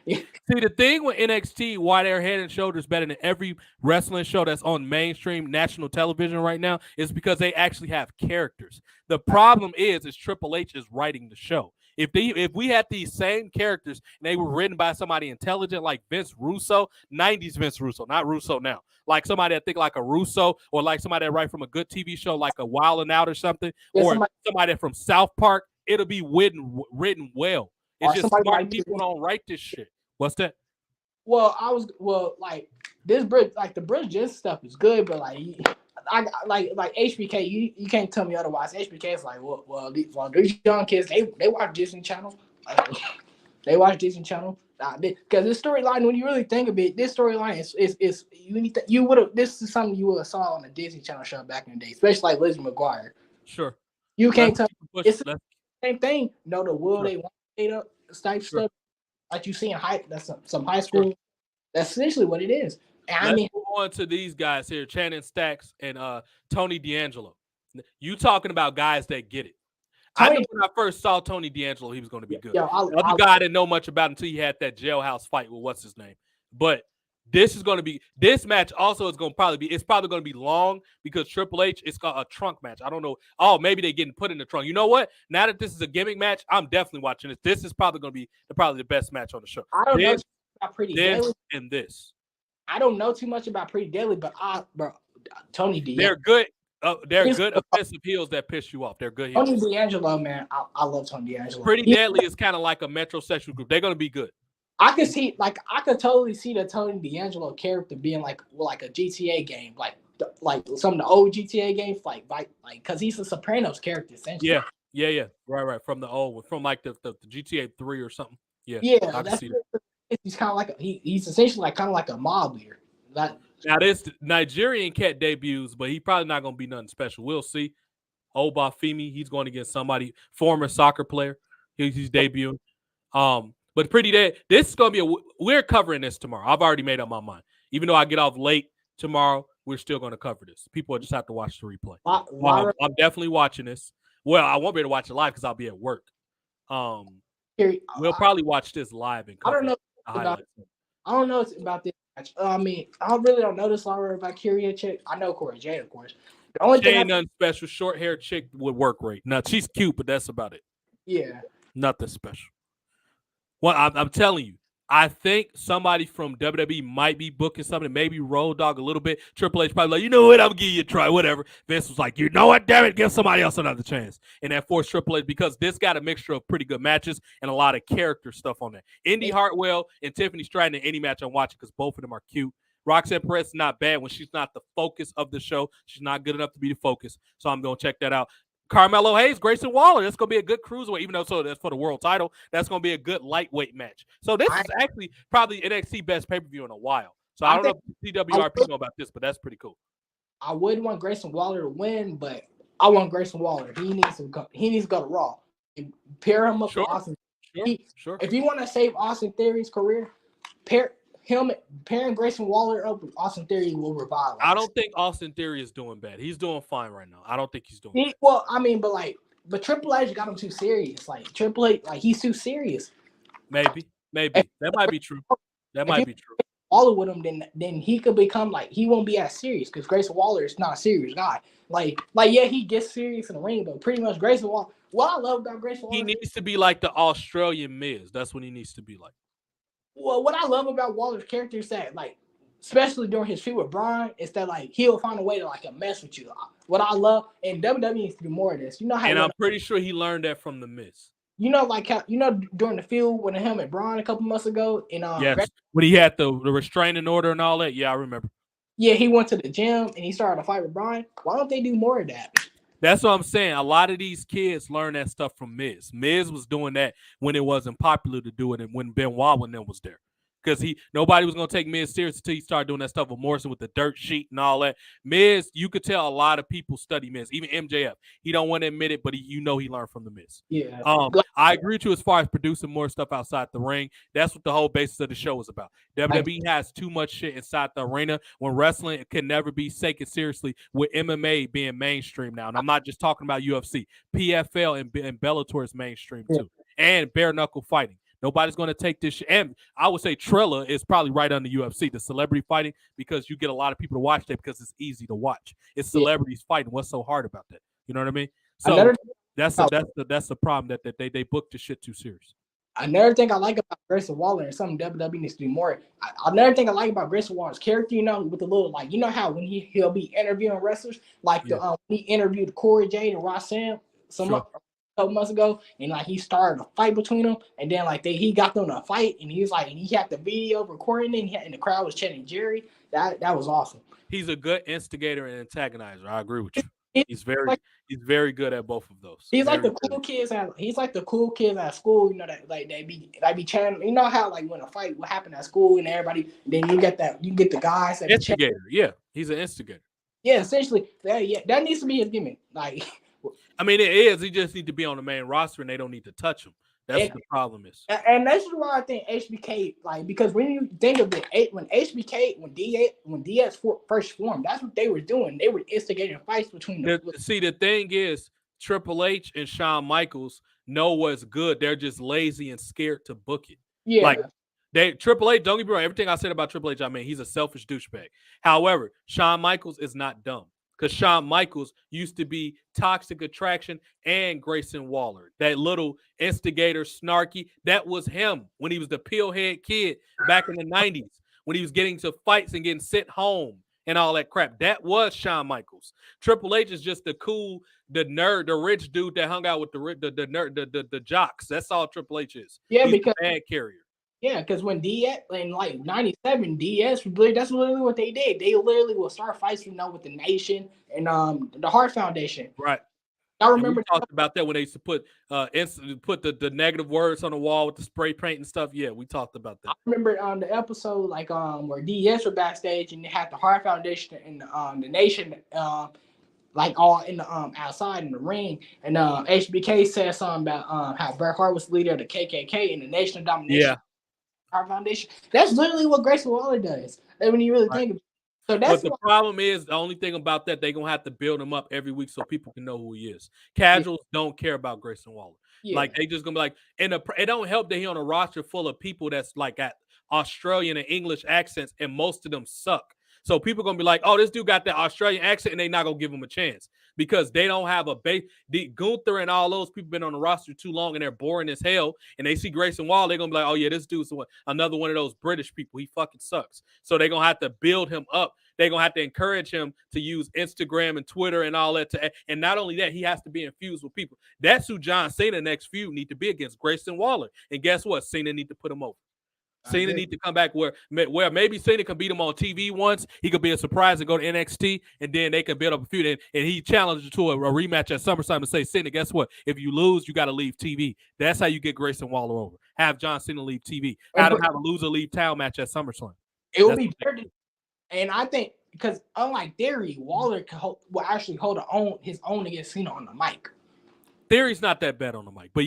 See, the thing with NXT, why they're head and shoulders better than every wrestling show that's on mainstream national television right now is because they actually have characters. The problem is Triple H is writing the show. If we had these same characters and they were written by somebody intelligent like Vince Russo, 90s Vince Russo, not Russo now, like somebody that think like a Russo or like somebody that write from a good TV show like a Wild 'N Out or something, or somebody from South Park, it'll be written well. It's just smart like people don't write this shit. What's that? Well, like this bridge, like the bridge just stuff is good, but like like HBK, you can't tell me otherwise. HBK is like, well, these young kids, they watch Disney Channel. They watch Disney Channel because this storyline, when you really think of it, this storyline is you would have. This is something you would have saw on a Disney Channel show back in the day, especially like Lizzie McGuire. Sure. You can't tell me it's the same thing. No, the world they want data type stuff like you see in that's some high school. Sure. That's essentially what it is. And Let's move on to these guys here, Channing Stacks and Tony D'Angelo. You talking about guys that get it. I knew when I first saw Tony D'Angelo, he was going to be good. The other guy I didn't know much about until he had that jailhouse fight with what's his name. But this match also is going to probably be long because Triple H, it's got a trunk match. I don't know. Oh, maybe they're getting put in the trunk. You know what? Now that this is a gimmick match, I'm definitely watching this. This is probably going to be the best match on the show. I don't know about Pretty Deadly. And this. I don't know too much about Pretty Deadly, but Tony D'Angelo. They're good. They're good offensive heels that piss you off. They're good heels. Tony D'Angelo, man, I love Tony D'Angelo. Pretty Deadly is kind of like a metrosexual group. They're going to be good. I could totally see the Tony D'Angelo character being like a GTA game, like some of the old GTA games, like because he's a Sopranos character essentially. Yeah. Right. From the old, from like the GTA 3 or something. Yeah. He's kind of like he's essentially like kind of like a mob leader. Now this Nigerian cat debuts, but he probably not going to be nothing special. We'll see. Obafemi, he's going against somebody former soccer player. He's debuting. But Pretty Dead, this is going to be we're covering this tomorrow. I've already made up my mind. Even though I get off late tomorrow, we're still going to cover this. People just have to watch the replay. I'm definitely watching this. Well, I won't be able to watch it live because I'll be at work. We'll probably watch this live and cover. I don't know about this match. I mean, I really don't know this longer about Kyria chick. I know Corey J, of course. The only thing ain't nothing special. Short hair chick would work great. Now she's cute, but that's about it. Yeah, nothing special. Well, I'm telling you, I think somebody from WWE might be booking something, maybe Road Dogg a little bit. Triple H probably like, you know what, I'm gonna give you a try, whatever. Vince was like, you know what, damn it, give somebody else another chance. And that forced Triple H because this got a mixture of pretty good matches and a lot of character stuff on there. Indy Hartwell and Tiffany Stratton in any match I'm watching because both of them are cute. Roxanne Perez is not bad when she's not the focus of the show. She's not good enough to be the focus, so I'm gonna check that out. Carmelo Hayes, Grayson Waller. That's going to be a good cruiserweight, even though that's for the world title. That's going to be a good lightweight match. So this is actually probably NXT best pay-per-view in a while. So I don't know if TWRP know about this, but that's pretty cool. I would want Grayson Waller to win, but I want Grayson Waller. He needs to go to Raw. And pair him up with Austin. Sure. If you want to save Austin Theory's career, pairing Grayson Waller up with Austin Theory will revive. I don't think Austin Theory is doing bad. He's doing fine right now. I don't think he's doing bad. Well, I mean, but Triple H got him too serious. Like Triple H, like he's too serious. Maybe. That might be true. That might be true. Waller with him, then he could become like he won't be as serious because Grayson Waller is not a serious guy. Like yeah, he gets serious in the ring, but pretty much Grayson Waller. What I love about Grayson Waller, he needs to be like the Australian Miz. That's what he needs to be like. Well, what I love about Waller's character is that, like, especially during his feud with Brian, is that like he'll find a way to like mess with you. What I love, and WWE needs to do more of this. You know how? And I'm pretty sure he learned that from the Miz. You know, like how during the feud with him and Brian a couple months ago, and yes, when he had the restraining order and all that. Yeah, I remember. Yeah, he went to the gym and he started a fight with Brian. Why don't they do more of that? That's what I'm saying. A lot of these kids learn that stuff from Miz. Miz was doing that when it wasn't popular to do it, and when Benoit when them was there. because nobody was gonna take Miz serious until he started doing that stuff with Morrison with the dirt sheet and all that. Miz, you could tell a lot of people study Miz, even MJF. He don't want to admit it, but he learned from the Miz. Yeah. I agree with you as far as producing more stuff outside the ring. That's what the whole basis of the show is about. WWE has too much shit inside the arena when wrestling can never be taken seriously, with MMA being mainstream now. And I'm not just talking about UFC. PFL and Bellator is mainstream too. And bare knuckle fighting. Nobody's going to take this shit. And I would say Trilla is probably right under UFC, the celebrity fighting, because you get a lot of people to watch that because it's easy to watch. It's celebrities fighting. What's so hard about that? You know what I mean? So that's the problem that they booked the shit too serious. Another thing I like about Grayson Waller and something WWE needs to do more. Another thing I like about Grayson Waller's character, with the little how when he'll be interviewing wrestlers, he interviewed Corey Jade and Ross Sam couple months ago, and he started a fight between them, and then he got them in a fight, and he was and he had the video recording it, and the crowd was chanting Jerry. That was awesome. He's a good instigator and antagonizer. I agree with you. He's very good at both of those. He's like the cool kids at school, that they be chanting. You know how when a fight will happen at school and everybody, then you get the guys that instigator. Yeah, he's an instigator. Yeah, essentially, that needs to be his gimmick. I mean, it is. He just need to be on the main roster, and they don't need to touch him. That's what the problem is. And that's why I think HBK, because when you think of it, when DS first formed, that's what they were doing. They were instigating fights between them. See, the thing is, Triple H and Shawn Michaels know what's good. They're just lazy and scared to book it. Yeah. Triple H, don't get me wrong, everything I said about Triple H, I mean, he's a selfish douchebag. However, Shawn Michaels is not dumb. Because Shawn Michaels used to be Toxic Attraction and Grayson Waller. That little instigator, snarky, that was him when he was the pillhead kid back in the 90s, when he was getting to fights and getting sent home and all that crap. That was Shawn Michaels. Triple H is just the cool, the nerd, the rich dude that hung out with the nerd, the jocks. That's all Triple H is. Yeah, he's because a bad carrier. Yeah, because when DS in 97, DS that's literally what they did. They literally will start fights, with the Nation and the Hart Foundation. Right. I remember we talked about that when they used to put the negative words on the wall with the spray paint and stuff. Yeah, we talked about that. I remember on the episode where DS were backstage and they had the Hart Foundation and the Nation all in the outside in the ring, and HBK said something about how Bret Hart was the leader of the KKK and the Nation of Domination. Yeah. Our foundation. That's literally what Grayson Waller does. When you really think of it. So but the problem is, the only thing about that, they're gonna have to build him up every week so people can know who he is. Casuals don't care about Grayson Waller. Yeah. They just gonna be and it don't help that he on a roster full of people that's got Australian and English accents, and most of them suck. So people gonna be oh, this dude got that Australian accent, and they not gonna give him a chance because they don't have a base. Gunther and all those people been on the roster too long, and they're boring as hell. And they see Grayson Waller, they're gonna be oh yeah, this dude's another one of those British people. He fucking sucks. So they're gonna have to build him up. They're gonna have to encourage him to use Instagram and Twitter and all that. And not only that, he has to be infused with people. That's who John Cena next feud need to be against, Grayson Waller. And guess what? Cena need to put him over. Cena need to come back where maybe Cena can beat him on TV once. He could be a surprise and go to NXT, and then they can build up a feud. And he challenged to a rematch at Summerslam and say, Cena, guess what? If you lose, you got to leave TV. That's how you get Grayson Waller over. Have John Cena leave TV. Have him have a loser leave town match at SummerSlam. It will be better. And I think because unlike Theory, Waller will actually hold his own against Cena on the mic. Theory's not that bad on the mic, but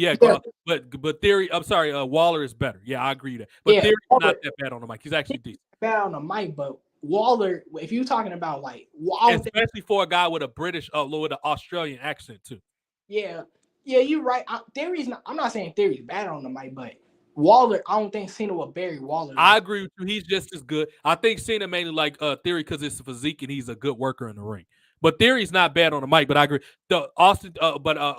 but Theory. I'm sorry, Waller is better. Yeah, I agree with that. But Theory's not that bad on the mic. He's actually decent. Bad on the mic, but Waller, if you're talking about Waller, especially for a guy with a British, with an Australian accent too. Yeah, you're right. Theory's not. I'm not saying Theory's bad on the mic, but Waller, I don't think Cena will bury Waller. I agree with you. He's just as good. I think Cena mainly like Theory because it's physique and he's a good worker in the ring. But Theory's not bad on the mic, but I agree.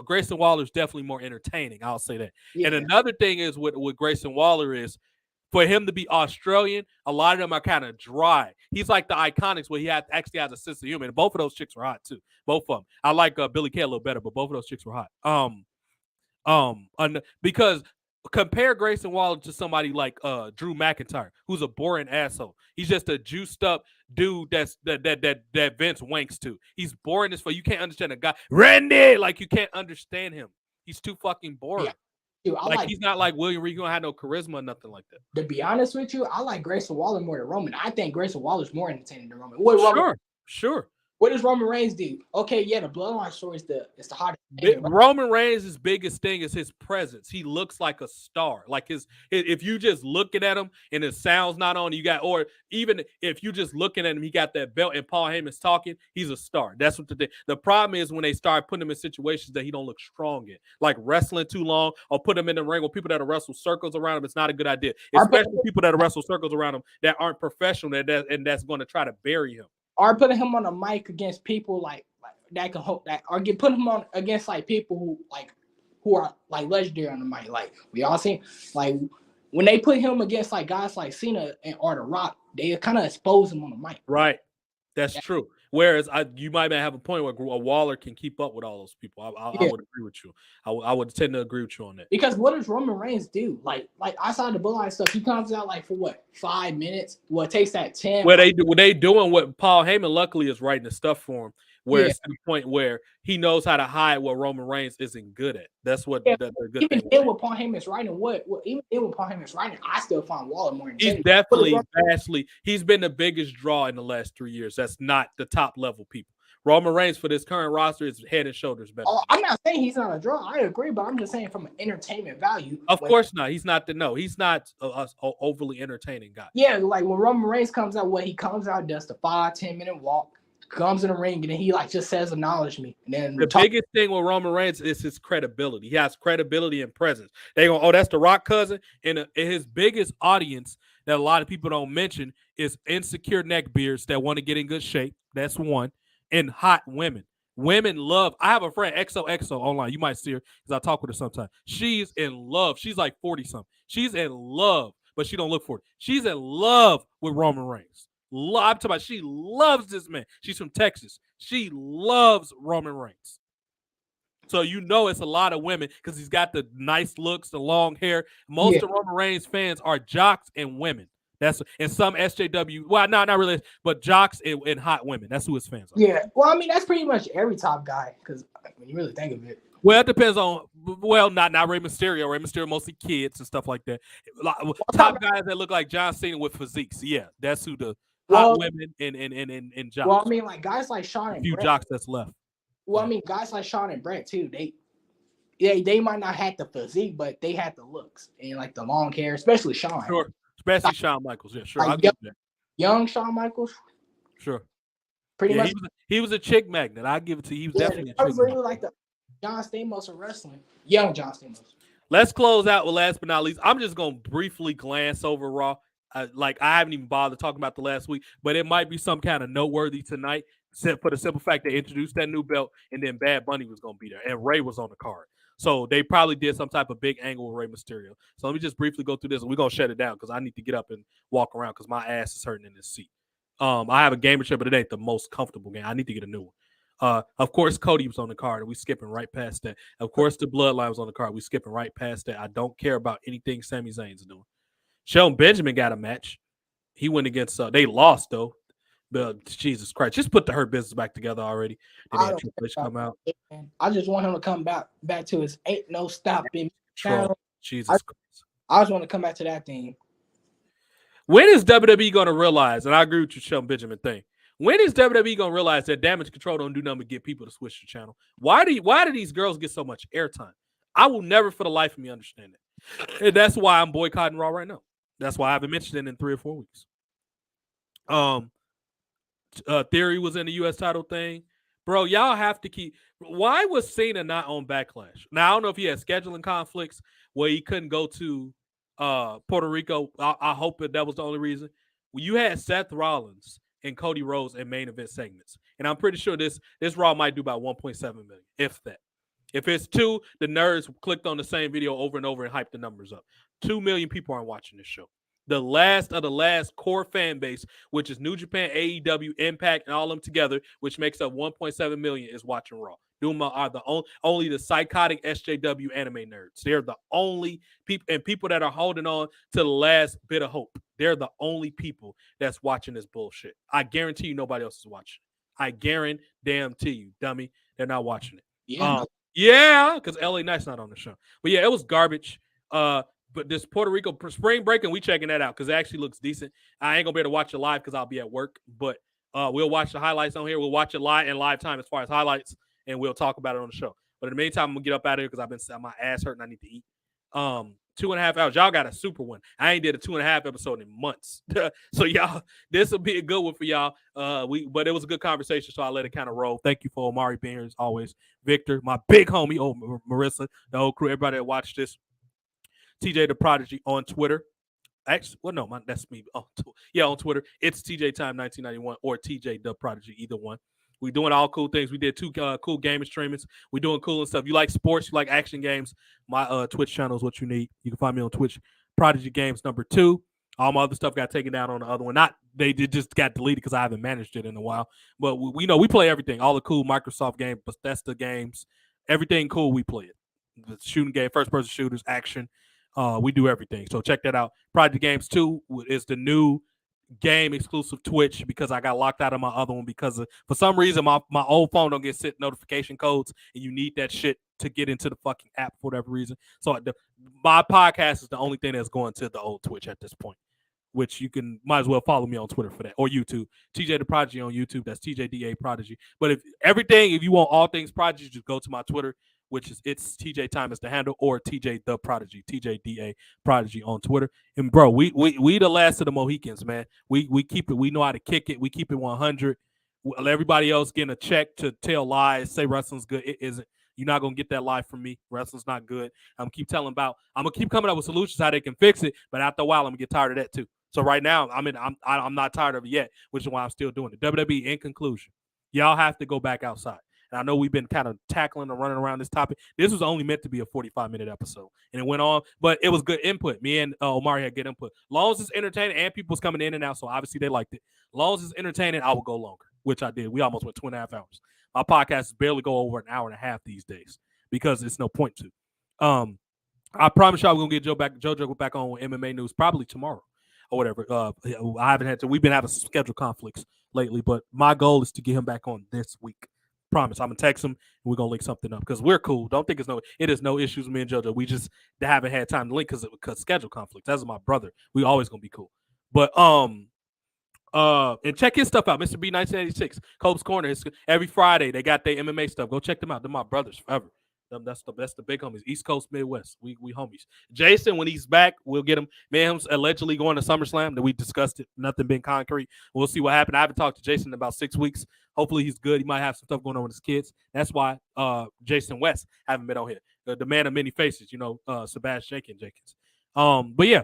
Grayson Waller is definitely more entertaining. I'll say that. Yeah. And another thing is with Grayson Waller is for him to be Australian, a lot of them are kind of dry. He's like the Iconics where he actually has a sense of humor. And both of those chicks were hot too. Both of them. I like Billy Kay a little better, but both of those chicks were hot. Because compare Grayson Waller to somebody like Drew McIntyre, who's a boring asshole. He's just a juiced up dude that Vince wanks to. He's boring as fuck. You can't understand a guy. Randy, you can't understand him. He's too fucking boring. you, He's not like William Regal, gonna have no charisma or nothing like that. To be honest with you, I like Grayson Waller more than Roman. I think Grayson Waller's more entertaining than Roman. Sure. What does Roman Reigns do? Okay, yeah, the bloodline story is the hottest. Roman Reigns' biggest thing is his presence. He looks like a star. Like if you just looking at him and his sound's not on, or even if you just looking at him, he got that belt and Paul Heyman's talking, he's a star. That's what the problem is when they start putting him in situations that he don't look strong in, like wrestling too long or put him in the ring with people that are wrestle circles around him. It's not a good idea, especially people that are wrestle circles around him that aren't professional and that's going to try to bury him. Or putting him on a mic against people like that can hope that, or put him on against like people who are like legendary on the mic. Like we all seen, like when they put him against like guys like Cena or The Rock, they kind of expose him on the mic. Right, that's true. Whereas you might have a point where a Waller can keep up with all those people. I would agree with you. I would tend to agree with you on that. Because what does Roman Reigns do? Like outside the bloodline stuff, he comes out like for what 5 minutes? Well, it takes that 10. Well, they doing what Paul Heyman luckily is writing the stuff for him, where it's to the point where he knows how to hide what Roman Reigns isn't good at. That's what the good even thing. Even with Paul Heyman's writing, I still find Waller more entertaining. He's definitely vastly. He's been the biggest draw in the last 3 years. That's not the top level people. Roman Reigns for this current roster is head and shoulders better. Oh, I'm not saying he's not a draw. I agree, but I'm just saying from an entertainment value. Of course not. He's not he's not a overly entertaining guy. Yeah, like when Roman Reigns comes out, he comes out, does the 5-10 minute walk, comes in the ring, and then he like just says acknowledge me. And then the biggest thing with Roman Reigns is his credibility. He has credibility and presence. They go, oh, that's the Rock cousin. And his biggest audience that a lot of people don't mention is insecure neckbeards that want to get in good shape. That's one. And hot women. Women love. I have a friend, XOXO, online. You might see her because I talk with her sometimes. She's in love. She's like 40-something. She's in love, but she don't look 40. She's in love with Roman Reigns. I'm talking about she loves this man. She's from Texas. She loves Roman Reigns. So you know it's a lot of women because he's got the nice looks, the long hair. Most of Roman Reigns fans are jocks and women. And some SJW, well, not really, but jocks and hot women. That's who his fans are. Yeah, well, I mean, that's pretty much every top guy because when you really think of it. Well, it depends on, not Rey Mysterio. Rey Mysterio mostly kids and stuff like that. Top guys that look like John Cena with physiques. Yeah, that's who the hot women and jocks. Well, I mean, like guys like Sean and Brett. A few jocks that's left. Well, I mean, guys like Sean and Brett too. They might not have the physique, but they had the looks and like the long hair, especially Sean. Sure. Especially Shawn Michaels, yeah, sure. Like I'll give that. Young Shawn Michaels, sure. Pretty much. He was a chick magnet. I'll give it to you. He was definitely a chick magnet. Like the John Stamos of wrestling, young John Stamos. Let's close out with last but not least. I'm just gonna briefly glance over Raw. I haven't even bothered talking about the last week, but it might be some kind of noteworthy tonight, for the simple fact they introduced that new belt, and then Bad Bunny was gonna be there, and Ray was on the card. So they probably did some type of big angle with Rey Mysterio. So let me just briefly go through this, and we're going to shut it down because I need to get up and walk around because my ass is hurting in this seat. I have a gamer chair, but it ain't the most comfortable game. I need to get a new one. Of course, Cody was on the card, and we skipping right past that. Of course, the Bloodline was on the card. We skipping right past that. I don't care about anything Sami Zayn's doing. Shelton Benjamin got a match. He went against they lost, though. Jesus Christ, just put the Hurt Business back together already. Did they have Triple H come out? I just want him to come back to his ain't no stopping. Jesus Christ. I just want to come back to that thing. When is WWE going to realize, and I agree with you, Shelton Benjamin thing, when is WWE going to realize that Damage Control don't do nothing but get people to switch the channel? Why do these girls get so much airtime? I will never for the life of me understand that. And that's why I'm boycotting Raw right now. That's why I haven't mentioned it in 3 or 4 weeks. Theory was in the U.S. title thing. Bro, y'all have to keep... Why was Cena not on Backlash? Now, I don't know if he had scheduling conflicts where he couldn't go to Puerto Rico. I hope that was the only reason. Well, you had Seth Rollins and Cody Rhodes in main event segments. And I'm pretty sure this Raw might do about 1.7 million, if that. If it's 2, the nerds clicked on the same video over and over and hyped the numbers up. 2 million people aren't watching this show. The last of the last core fan base, which is New Japan, AEW, Impact, and all of them together, which makes up 1.7 million, is watching Raw. Duma are the only the psychotic SJW anime nerds. They're the only people, and people that are holding on to the last bit of hope. They're the only people that's watching this bullshit. I guarantee you nobody else is watching it. I guarantee you, dummy, they're not watching it. Yeah. Yeah, because LA Knight's not on the show. But yeah, it was garbage. But this Puerto Rico spring break, and we checking that out because it actually looks decent. I ain't gonna be able to watch it live because I'll be at work, but we'll watch the highlights on here. We'll watch it live in live time as far as highlights, and we'll talk about it on the show. But in the meantime, I'm gonna get up out of here because I've been my ass hurting. I need to eat. 2.5 hours. Y'all got a super one. I ain't did a 2.5 episode in months. So y'all, this will be a good one for y'all. But it was a good conversation, so I let it kind of roll. Thank you for Omari being here as always. Victor, my big homie, Marissa, the whole crew, everybody that watched this. TJ the Prodigy on Twitter. Actually, well, no, that's me. On Twitter. It's TJ Time 1991 or TJ the Prodigy, either one. We doing all cool things. We did 2 cool gaming streamings. We doing cool and stuff. You like sports, you like action games. My Twitch channel is what you need. You can find me on Twitch, Prodigy Games #2. All my other stuff got taken down on the other one. They just got deleted because I haven't managed it in a while. But we know we play everything. All the cool Microsoft games, Bethesda games, everything cool. We play it. The shooting game, first person shooters, action. We do everything. So check that out. Prodigy Games 2 is the new game exclusive Twitch because I got locked out of my other one because for some reason my old phone don't get sent notification codes and you need that shit to get into the fucking app for whatever reason. So my podcast is the only thing that's going to the old Twitch at this point, which you might as well follow me on Twitter for that or YouTube. TJ the Prodigy on YouTube. That's TJDA Prodigy. But if you want all things Prodigy, just go to my Twitter, which is it's TJ Time is the handle, or TJ the Prodigy, TJDA Prodigy on Twitter. And bro, we the last of the Mohicans, man. We keep it. We know how to kick it. We keep it 100. Everybody else getting a check to tell lies, say wrestling's good. It isn't. You're not gonna get that lie from me. Wrestling's not good. I'm gonna keep coming up with solutions how they can fix it. But after a while, I'm gonna get tired of that too. So right now, I'm not tired of it yet, which is why I'm still doing it. WWE, in conclusion, y'all have to go back outside. And I know we've been kind of tackling and running around this topic. This was only meant to be a 45-minute episode. And it went on, but it was good input. Me and Omari had good input. Long as it's entertaining and people's coming in and out, so obviously they liked it. Long as it's entertaining, I will go longer, which I did. We almost went 2.5 hours. My podcast barely go over an hour and a half these days because it's no point to. I promise y'all we're going to get JoJo back on with MMA news probably tomorrow or whatever. I haven't had to. We've been having some schedule conflicts lately, but my goal is to get him back on this week. Promise. I'm gonna text him and we're gonna link something up because we're cool. Don't think it is no issues with me and JoJo. We just haven't had time to link because schedule conflicts. That's my brother. We always gonna be cool. But and check his stuff out, Mr. B 1986, Cope's Corner. Every Friday they got their MMA stuff. Go check them out. They're my brothers forever. That's the big homies. East Coast, Midwest. We homies. Jason, when he's back, we'll get him. Man, him's allegedly going to Summerslam. That we discussed it. Nothing been concrete. We'll see what happened. I haven't talked to Jason in about 6 weeks. Hopefully he's good. He might have some stuff going on with his kids. That's why Jason West haven't been on here. The man of many faces, Sebastian Jenkins. But yeah,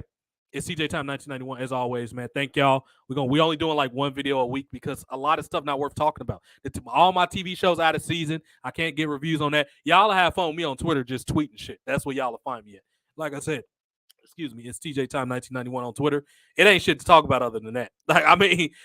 it's CJ Time 1991 as always, man. Thank y'all. We only doing like one video a week because a lot of stuff not worth talking about. All my TV shows out of season. I can't get reviews on that. Y'all have fun with me on Twitter just tweeting shit. That's where y'all will find me at. Like I said, excuse me, it's TJ Time 1991 on Twitter. It ain't shit to talk about other than that.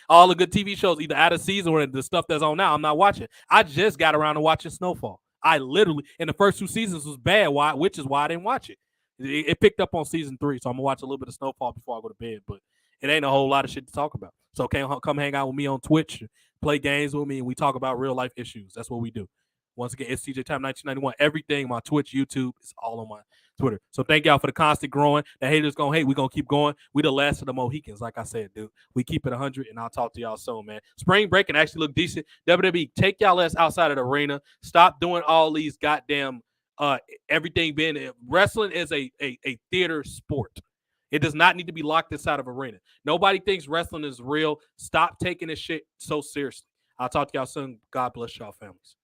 All the good TV shows either out of season or the stuff that's on now, I'm not watching. I just got around to watching Snowfall. I literally, in the first 2 seasons was bad, which is why I didn't watch it. It picked up on season 3, so I'm gonna watch a little bit of Snowfall before I go to bed. But it ain't a whole lot of shit to talk about. So come hang out with me on Twitch, play games with me, and we talk about real life issues. That's what we do. Once again, it's TJ Time 1991. Everything, my Twitch, YouTube, is all on my Twitter. So thank y'all for the constant growing. The haters gonna hate. We gonna keep going. We the last of the Mohicans, like I said, dude. We keep it 100, and I'll talk to y'all soon, man. Spring break can actually look decent. WWE, take y'all ass outside of the arena. Stop doing all these goddamn everything being wrestling is a theater sport. It does not need to be locked inside of arena. Nobody thinks wrestling is real. Stop taking this shit so seriously. I'll talk to y'all soon. God bless y'all families.